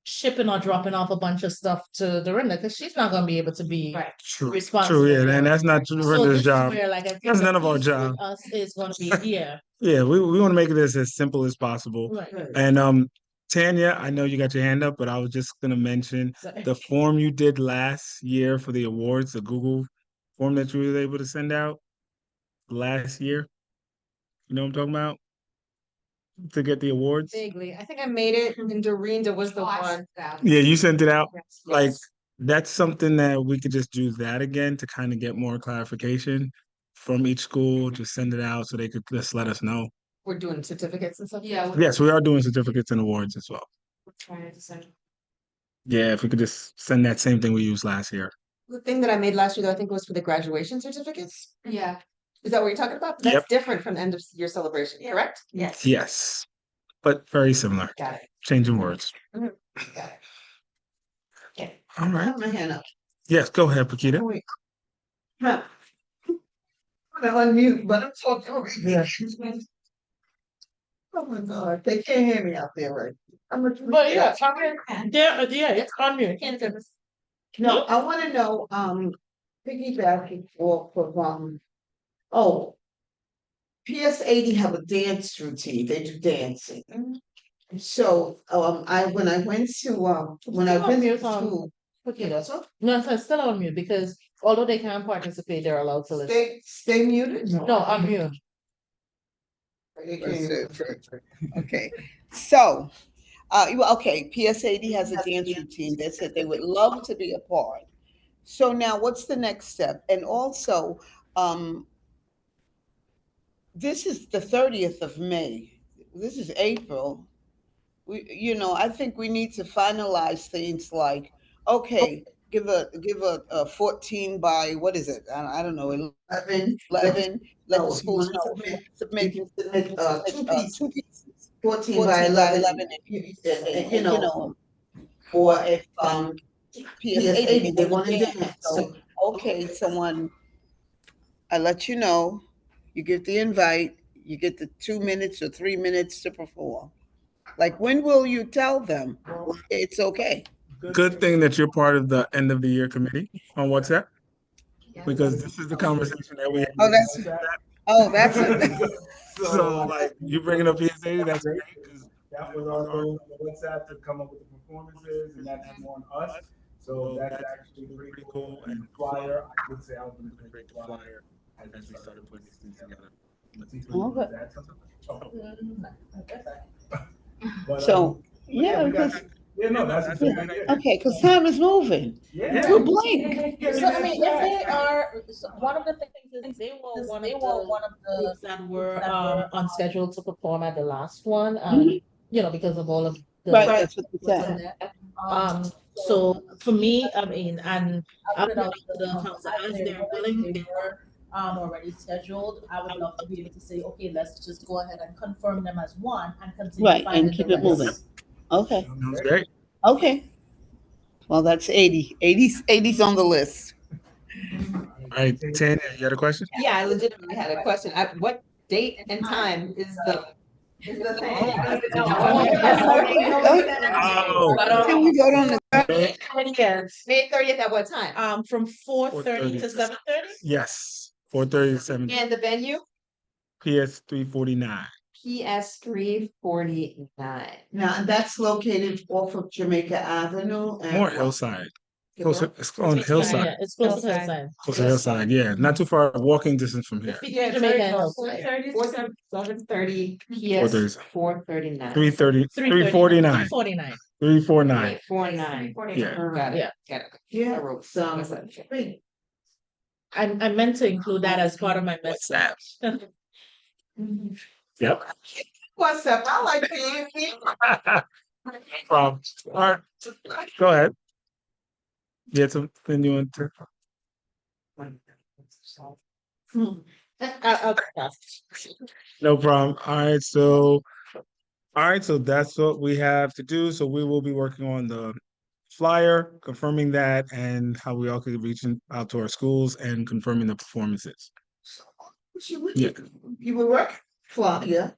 shipping or dropping off a bunch of stuff to Dorinda, because she's not going to be able to be True. responsible. True, yeah, for and it. that's not So Dorinda's this job. is where, like, I think That's the none of our piece job. with us is going to be, yeah. Yeah, we want to make this as simple as possible. Right. And Tanya, I know you got your hand up, but I was just gonna mention Sorry. the form you did last year for the awards, the Google form that you were able to send out last year. You know what I'm talking about? To get the awards. Vaguely. I think I made it, and Dorinda was the one. Yeah, you sent it out. Yes. Like, that's something that we could just do that again to kind of get more clarification from each school. Just send it out so they could just let us know. We're doing certificates and stuff. Yeah. Yes, we are doing certificates and awards as well. Trying to send. Yeah, if we could just send that same thing we used last year. The thing that I made last year, though, I think was for the graduation certificates. Yeah. Is that what you're talking about? Yep. That's different from end of year celebration, correct? Yes. Yes, but very similar. Got it. Changing words. Got it. Okay. All right. My hand up. Yes, go ahead, Pakita. Wait. Huh. unmute, but I'm talking over here. Oh my God, they can't hear me out there, right? But yeah, yeah, it's on mute. No, I wanna know, piggybacking off of, oh, PS80 have a dance routine, they do dancing. So, when I went to, when I went to school. Okay, that's all. No, so it's still on mute because although they can't participate, they're allowed to listen. Stay muted? No, on mute. Okay, so, okay, PS80 has a dance routine. They said they would love to be a part. So now what's the next step? And also, this is the 30th of May. This is April. I think we need to finalize things like, okay, give a 14 by, what is it? I don't know, 11. Let the schools know. Submit two pieces. 14 by 11, and, you know, or if, PS80, they want to dance. So, okay, someone, I let you know, you get the invite, you get the 2 minutes or 3 minutes to perform. Like, when will you tell them it's okay? Good thing that you're part of the end of the year committee on WhatsApp, because this is the conversation that we have. That's it. So like you bringing up PS80, that's great. That was our goal on the WhatsApp to come up with the performances, and that's on us. So that's actually pretty cool. And the flyer, I would say I was going to create the flyer as we started putting these things together. So, yeah, because no, that's a good idea. okay, because time is moving. Yeah. We're blink. So I mean, if they are, one of the things is they were one of the groups that were on schedule to perform at the last one, because of all of the. Right, that's what they said. So for me, I mean, and I put it out to the council as they're willing, they were already scheduled. I would love to be able to say, okay, let's just go ahead and confirm them as one and continue. Right, and keep it moving. Okay. Sounds great. Okay. Well, that's 80. 80's on the list. All right, Tanya, you had a question? Yeah, I legitimately had a question. What date and time is the thing? Can we go on the May 30th at what time? From 4:30 to 7:30? Yes, 4:30 to 7. And the venue? PS 349. PS 349. Now, and that's located off of Jamaica Avenue. And More Hillside. Closer, it's on Hillside. Yeah, it's close to Hillside. Close to Hillside, yeah. Not too far, walking distance from here. Yeah, Jamaica and 4:30, 7:30, PS 439. 3:30, 349. 349. 349. 49. Yeah. Got it. Yeah. Got it. Yeah. I wrote some. I meant to include that as part of my message. Yep. What's up? I like being here. No problem. All right. Go ahead. You had something you want to? No problem. All right, so that's what we have to do. So we will be working on the flyer, confirming that, and how we all could reach out to our schools and confirming the performances. Yeah. You will work flyer.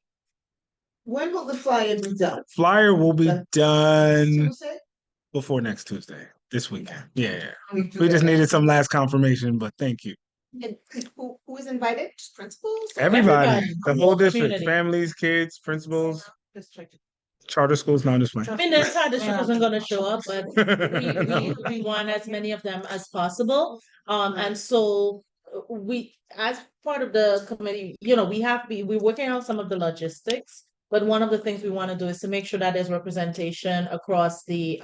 When will the flyer be done? Flyer will be done Tuesday? before next Tuesday, this weekend. Yeah. We just needed some last confirmation, but thank you. And who is invited? Principals? Everybody, the whole district, Community. families, kids, principals, charter schools, not just one. I mean, the entire district isn't gonna show up, but we want as many of them as possible. And so we, as part of the committee, we're working on some of the logistics. But one of the things we want to do is to make sure that there's representation across the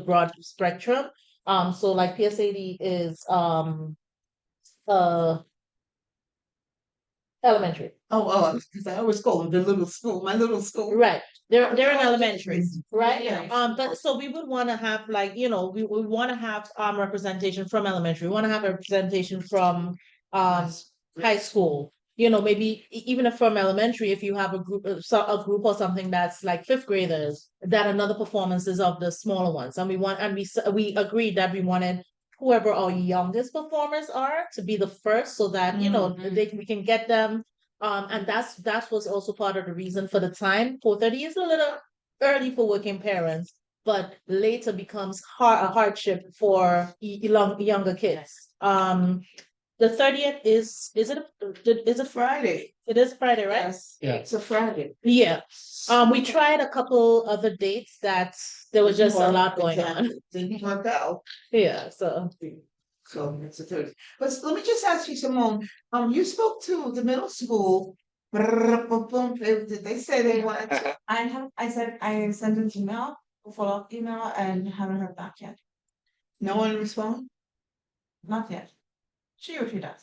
broad spectrum. So like PS80 is elementary. Because I always call them the little school, my little school. Right. They're in elementary, right? Yeah. But so we would want to have we want to have representation from elementary. We want to have representation from high school. Maybe even if from elementary, if you have a group or something that's like fifth graders, that another performance is of the smaller ones. And we agreed that we wanted whoever our youngest performers are to be the first so that, you know, we can get them. And that was also part of the reason for the time. 4:30 is a little early for working parents, but later becomes a hardship for younger kids. The 30th is it Friday? It is Friday, right? Yes, Yeah. it's a Friday. Yeah. We tried a couple other dates that there was just a lot going on. Didn't work out. Yeah, so. So it's a Thursday. But let me just ask you, Simone, you spoke to the middle school. Did they say they wanted to? I said, I sent an email, a follow-up email, and haven't heard back yet. No one responded? Not yet. She usually does.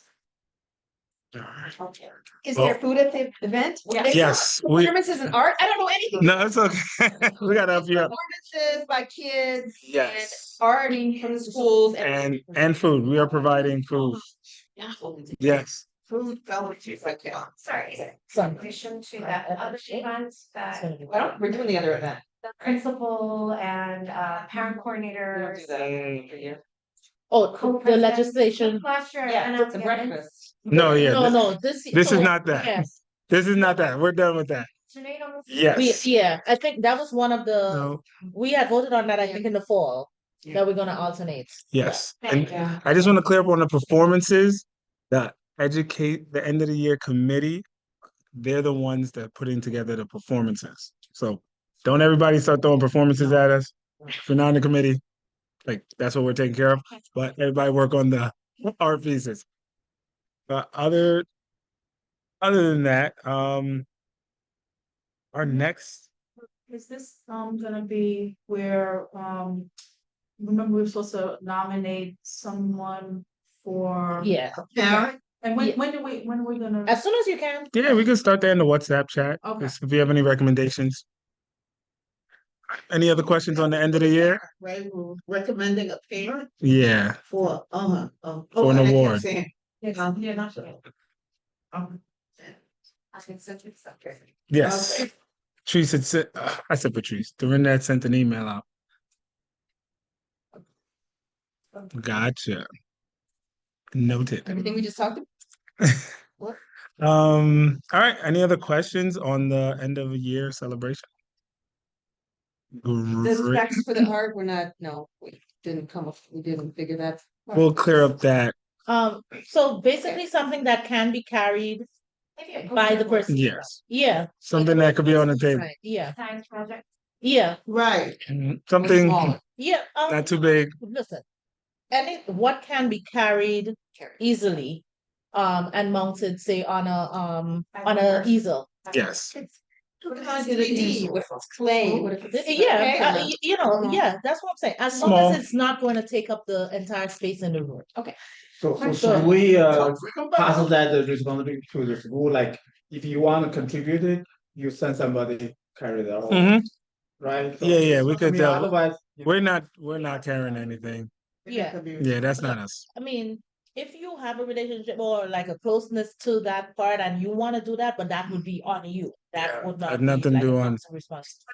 Is there food at the event? Yes. Performances and art? I don't know anything. No, it's okay. We gotta help you out. Performances by kids. Yes. And art from the schools. And food. We are providing food. Yes. Food, fellowship, like that. Sorry, Some. in addition to that other event that Well, we're doing the other event. the principal and parent coordinator. Oh, the Co-president. legislation. Last year. Yeah, and the I'm getting- breakfast. No, yeah. No, This is so, not that. yes. This is not that. We're done with that. Sinead almost- Yes. Yeah, I think that was one of the, No. we had voted on that, I think in the fall, that we're gonna alternate. Yes. Yeah. And Thank you. I just want to clear up on the performances. The end of the year committee, they're the ones that putting together the performances. So don't everybody start throwing performances at us. If you're not in the committee, like that's what we're taking care of. But everybody work on the art pieces. But other than that, our next Is this gonna be where remember we were supposed to nominate someone for Yeah. a parent? And Yeah. when are we gonna? As soon as you can. Yeah, we can start that in the WhatsApp chat. Okay. If you have any recommendations. Any other questions on the end of the year? Right, we're recommending a parent Yeah, for For an and I kept award. saying, yeah, not sure. I can send it something. yes. Okay. Patrice had sent, I said Patrice, Dorinda had sent an email out. Gotcha. Noted. Everything we just talked about? What? All right, any other questions on the end of the year celebration? This Great. practice for the art, we didn't figure that. We'll clear up that. So basically something that can be carried by the person. Yes. Yeah. Something that could be on the table. Right. Yeah. Science project. Yeah. Right. Something Smaller. Yeah. not too big. Listen, what can be carried easily, and mounted, say, on a easel. Yes. What if it's 3D? What if it's clay? What if it's? Yeah, okay, you know, yeah, that's what I'm saying. As long Small. as it's not going to take up the entire space in the room. Okay. So So- should we pass that responsibility to the school? Like, if you want to contribute it, you send somebody carry that over, Mhm. right? So, Yeah, we I could mean, tell. otherwise, We're not carrying anything. Yeah. Yeah, that's not us. I mean, if you have a relationship or like a closeness to that part and you want to do that, but that would be on you. That would not Had be nothing to like do a on- council responsibility.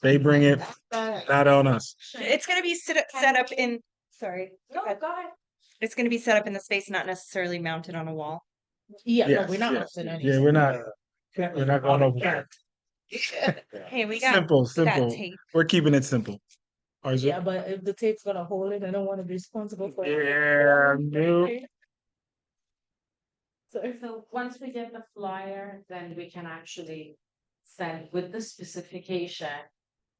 They bring it, not on us. It's gonna be set up in, sorry. No, go ahead. It's gonna be set up in the space, not necessarily mounted on a wall. Yeah, no, Yes, we're not yes. mounting Yeah, anything. we're not going over that. Hey, we got Simple. tape. We're keeping it simple. Ours- Yeah, but if the tape's gonna hold it, I don't want to be responsible for it. Yeah, no. So once we get the flyer, then we can actually send with the specification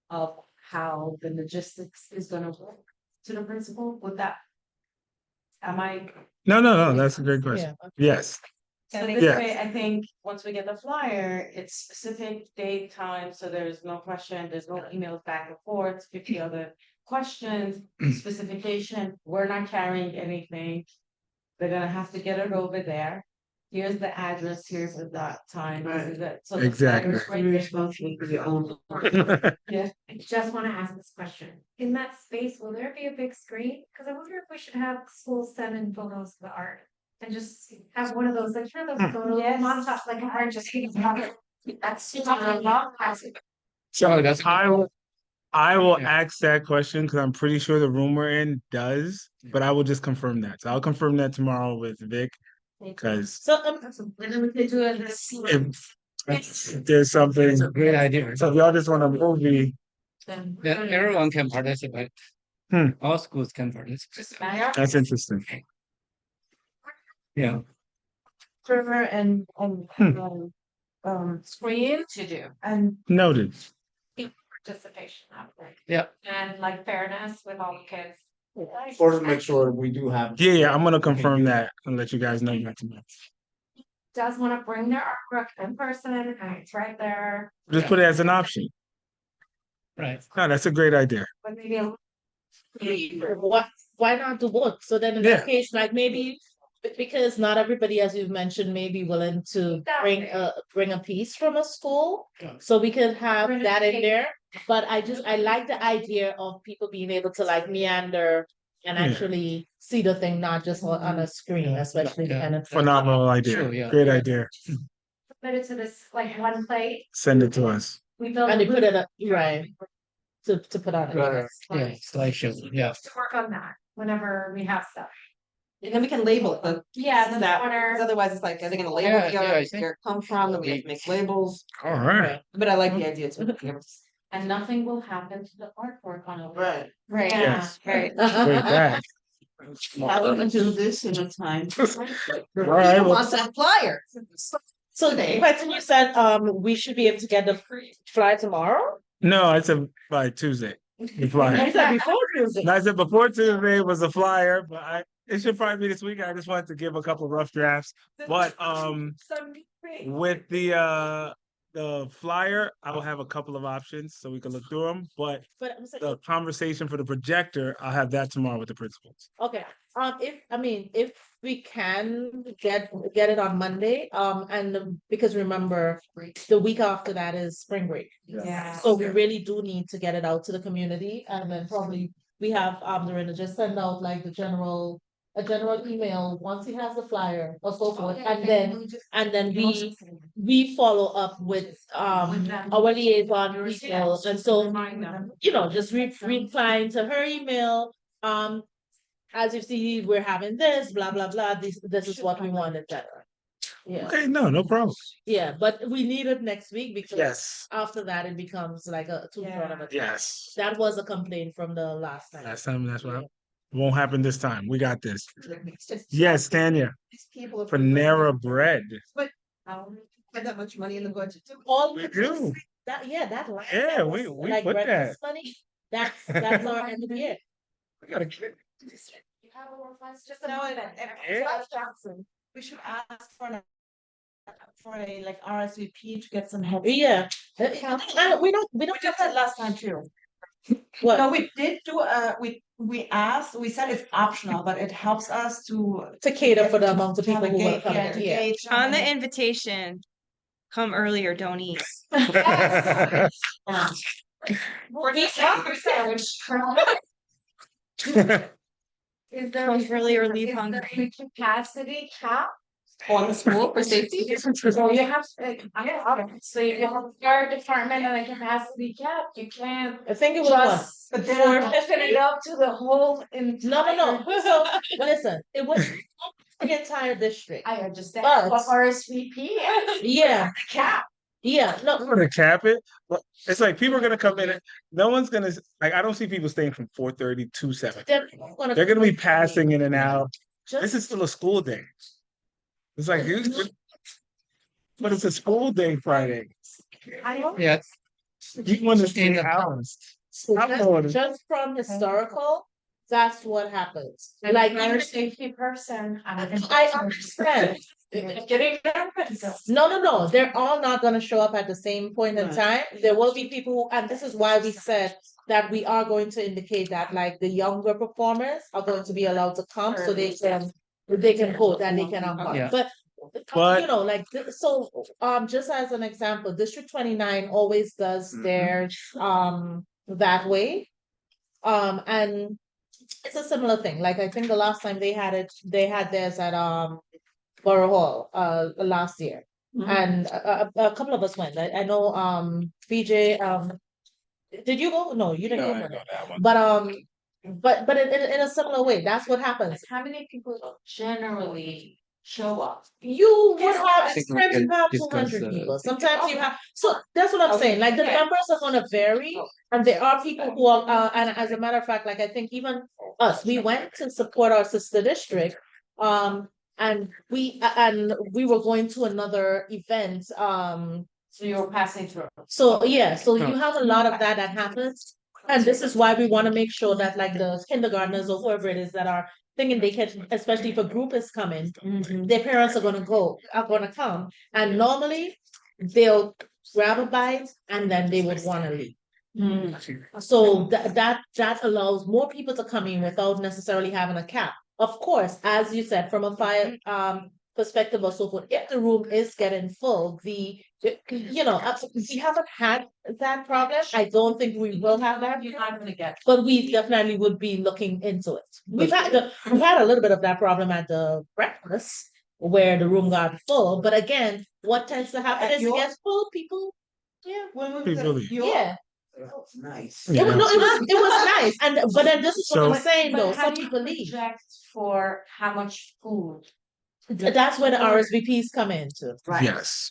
of how the logistics is gonna work to the principal. Would that? Am I? No, that's a great question. Yes. So Yes. this way, I think, once we get the flyer, it's specific date, time, so there's no question, there's no emails back and forth, 50 other questions, specification, we're not carrying anything. They're gonna have to get it over there. Here's the address, here's the time, this is it. So the Exactly. flyer's right there. Responsible for your own. Yeah. I just want to ask this question. In that space, will there be a big screen? Because I wonder if we should have schools send in photos of the art and just have one of those, like, you know, those photos, Yes. montage, like art just. That's So I will I will ask that question because I'm pretty sure the room we're in does, but I will just confirm that. So I'll confirm that tomorrow with Vic because So, then we could do it this. if there's something. Great idea. So if y'all just want a movie, Then. Yeah, everyone can participate. Hmm. All schools can participate. that's interesting. Yeah. Server and screen To do. and Noted. Participation of it. Yeah. And like fairness with all the kids. Or to make sure we do have. Yeah, I'm gonna confirm that and let you guys know that tomorrow. Does want to bring their artwork in person and it's right there. Just put it as an option. Right. No, that's a great idea. But maybe a Why not do both? So then in Yeah. that case, like maybe because not everybody, as you've mentioned, may be willing to bring a piece from a school. So we could have that in there. But I like the idea of people being able to like meander and Yeah. actually see the thing, not just on a screen, especially kind of. Phenomenal idea. Sure, yeah. Great idea. Put it to this like one plate. Send it to us. We build. And they a put it loop up, right, to put on it. Yeah, slideshow, yeah. To work on that whenever we have stuff. And then we can label it, but Yeah, the that, corner. 'cause otherwise it's like, are they gonna label Yeah, the yeah, I art, think- where it come from, then we have to make labels, All right. but I like the idea too. And nothing will happen to the artwork on it. Right. Right. Yeah, Yes. Right. Great that. I'll do this in a time. All right. Who Well, wants that flyer? So Quentin, you said we should be able to get the flyer tomorrow? no, I said by Tuesday. The You flyer. said before Tuesday. No, I said before Tuesday was a flyer, but it should probably be this week. I just wanted to give a couple rough drafts. But with the flyer, I will have a couple of options so we can look through them. But But I'm saying, the conversation for the projector, I'll have that tomorrow with the principals. okay, if we can get it on Monday, because remember, the week after that is spring break. Yeah. So we really do need to get it out to the community, and then probably we have, Dorinda just send out like a general email once he has the flyer or so forth, and then we follow up with, our liaison people, and so, just replying to her email, as you see, we're having this, blah, blah, blah, this is what we want, et cetera. Yeah, Okay, no problem. yeah, but we need it next week because Yes. after that, it becomes like a too short of a time. Yes. That was a complaint from the last time. Last time, that's what won't happen this time. We got this. Yes, Tanya. These people. Panera Bread. But had that much money in the budget too. All We do. that line Yeah, that we was, like, put breakfast money, that's our end of the year. We gotta get. You have a request, just No, Yeah. Jackson, we should ask for a like RSVP to get some help. Yeah. We don't We did that last time too. What? No, we did do, we asked, we said it's optional, but it helps us to cater for the amount of people who want to come. Yeah, to Yeah. gauge. On the invitation, come earlier, don't eat. Is there Come early or leave is there hungry. a capacity cap? On the school for safety? So you have, so you have a fire department and a capacity cap, you can't I think it was one. just But then open it up to the whole entire. No. So listen, it was the entire district. I understand, But- but RSVP. Yeah. Cap. Yeah, I'm no, gonna cap it. Well, it's like people are gonna come in. No one's gonna like. I don't see people staying from 4:30 to 7. they're They're gonna be passing in and out. This Just is still a school day. It's like, but it's a school day Friday. Yeah. You want to stay hours. I'm going to- just from historical, that's what happens. Like Like, fire safety person. I understand. Getting nervous. No, they're all not gonna show up at the same point in time. There will be people who, and this is why we said that we are going to indicate that like the younger performers are going to be allowed to come so they can vote and they can Yeah. but But- like, so, just as an example, District 29 always does theirs, that way. And it's a similar thing, like, I think the last time they had theirs at, Borough Hall, last year. And a couple of us went. I know, BJ, Did you go? No, you didn't No, go I for didn't go that. that one. But in a similar way, that's what happens. How many people generally show up? You would have, think we sometimes you can have discuss, 200 people, sometimes you have, so that's what I'm Okay, saying, like the okay. numbers are gonna vary. And there are people who are, and as a matter of fact, like I think even us, we went to support our sister district. And we were going to another event, So you're passing through. so yeah, so you have a lot of that happens. And this is why we wanna make sure that like the kindergartners or whoever it is that are thinking they can, especially if a group is coming, their parents are gonna come, and normally they'll grab a bite and then they would wanna leave. So that allows more people to come in without necessarily having a cap. Of course, as you said, from a fire perspective or so forth, if the room is getting full, we haven't had that problem. I don't think we will have that. You're not gonna get. But we definitely would be looking into it. We've had a little bit of that problem at the breakfast where the room got full, but again, what tends to happen is it gets full, people, yeah. People leave. Yeah. Oh, it's nice. It was nice, but then this is what So- I'm saying though, But how some do you people leave. project for how much food? That's where the RSVPs come into. Right. Yes,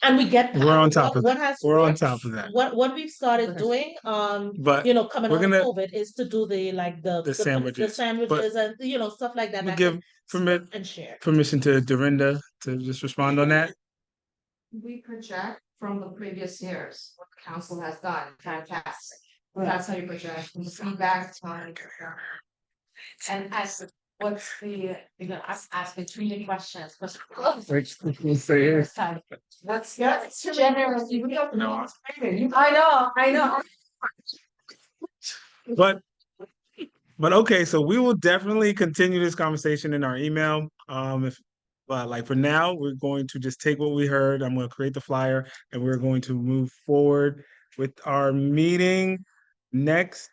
And we get. we're on top of what that. has We're on worked- top of that. What we've started doing, But coming we're out of gonna- COVID is to do the The sandwiches. The sandwiches and, stuff like that. We'll that give can permit split and share. permission to Dorinda to just respond on that. We project from the previous years, what the council has done, fantastic. That's how you project, from the feedback time. And as, what's the, ask me 3 questions, but. We'll say it. What's generally? No. I know. But okay, so we will definitely continue this conversation in our email. But like for now, we're going to just take what we heard. I'm going to create the flyer and we're going to move forward with our meeting next.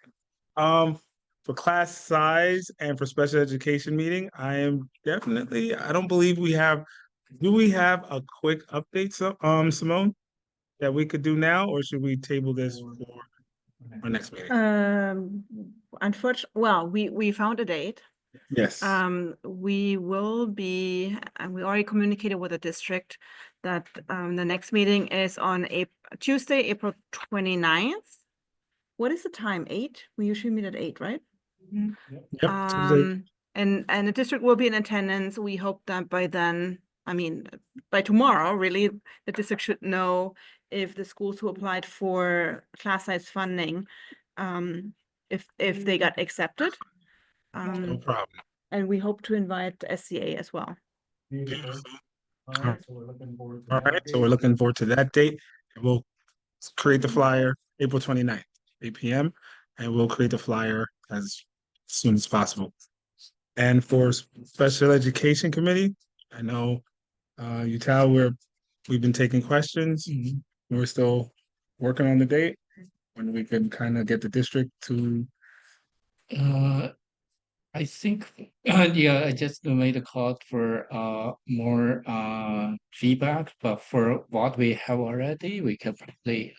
For class size and for special education meeting, I don't believe do we have a quick update, Simone, that we could do now, or should we table this for our next meeting? Unfortunately, well, we found a date. Yes. We will be, and we already communicated with the district that the next meeting is on Tuesday, April 29th. What is the time? 8? We usually meet at 8, right? Yep. Tuesday. And the district will be in attendance. We hope that by then, by tomorrow, really, the district should know if the schools who applied for class size funding, if they got accepted. No problem. And we hope to invite the SCA as well. All right, so we're looking forward to that date. We'll create the flyer April 29th, 8 p.m. and we'll create the flyer as soon as possible. And for special education committee, I know Utal, we've been taking questions. We're still working on the date when we can kind of get the district to. I think, I just made a call for more feedback, but for what we have already, we can probably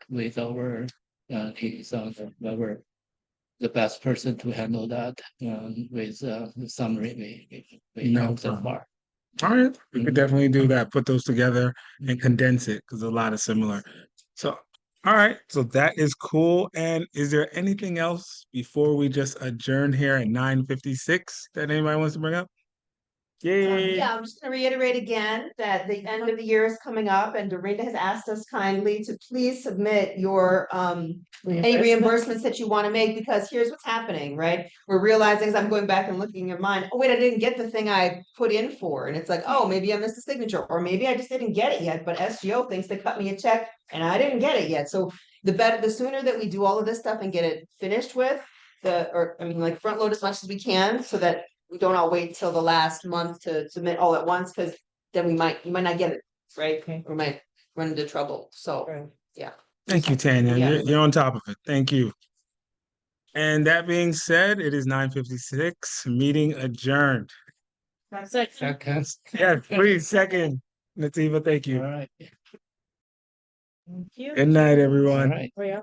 with our liaison, whoever the best person to handle that with the summary we No have so problem. far. All right, we could definitely do that, put those together and condense it because a lot is similar. So, all right, so that is cool. And is there anything else before we just adjourn here at 9:56 that anybody wants to bring up? Yay. Yeah, I'm just gonna reiterate again that the end of the year is coming up and Dorinda has asked us kindly to please submit your any reimbursements that you want to make, because here's what's happening, right? We're realizing as I'm going back and looking at mine, oh wait, I didn't get the thing I put in for. And it's like, oh, maybe I missed a signature, or maybe I just didn't get it yet, but SGO thinks they cut me a check and I didn't get it yet. So the sooner that we do all of this stuff and get it finished with, front load as much as we can so that we don't all wait till the last month to submit all at once, because then you might not get it, right? Okay. We might run into trouble. So, yeah. Thank you, Tanya. Yeah. You're on top of it. Thank you. And that being said, it is 9:56. Meeting adjourned. Second. Yes, please, second. Nativa, thank you. All right. Thank you. Good night, everyone. All right. Oh, yeah.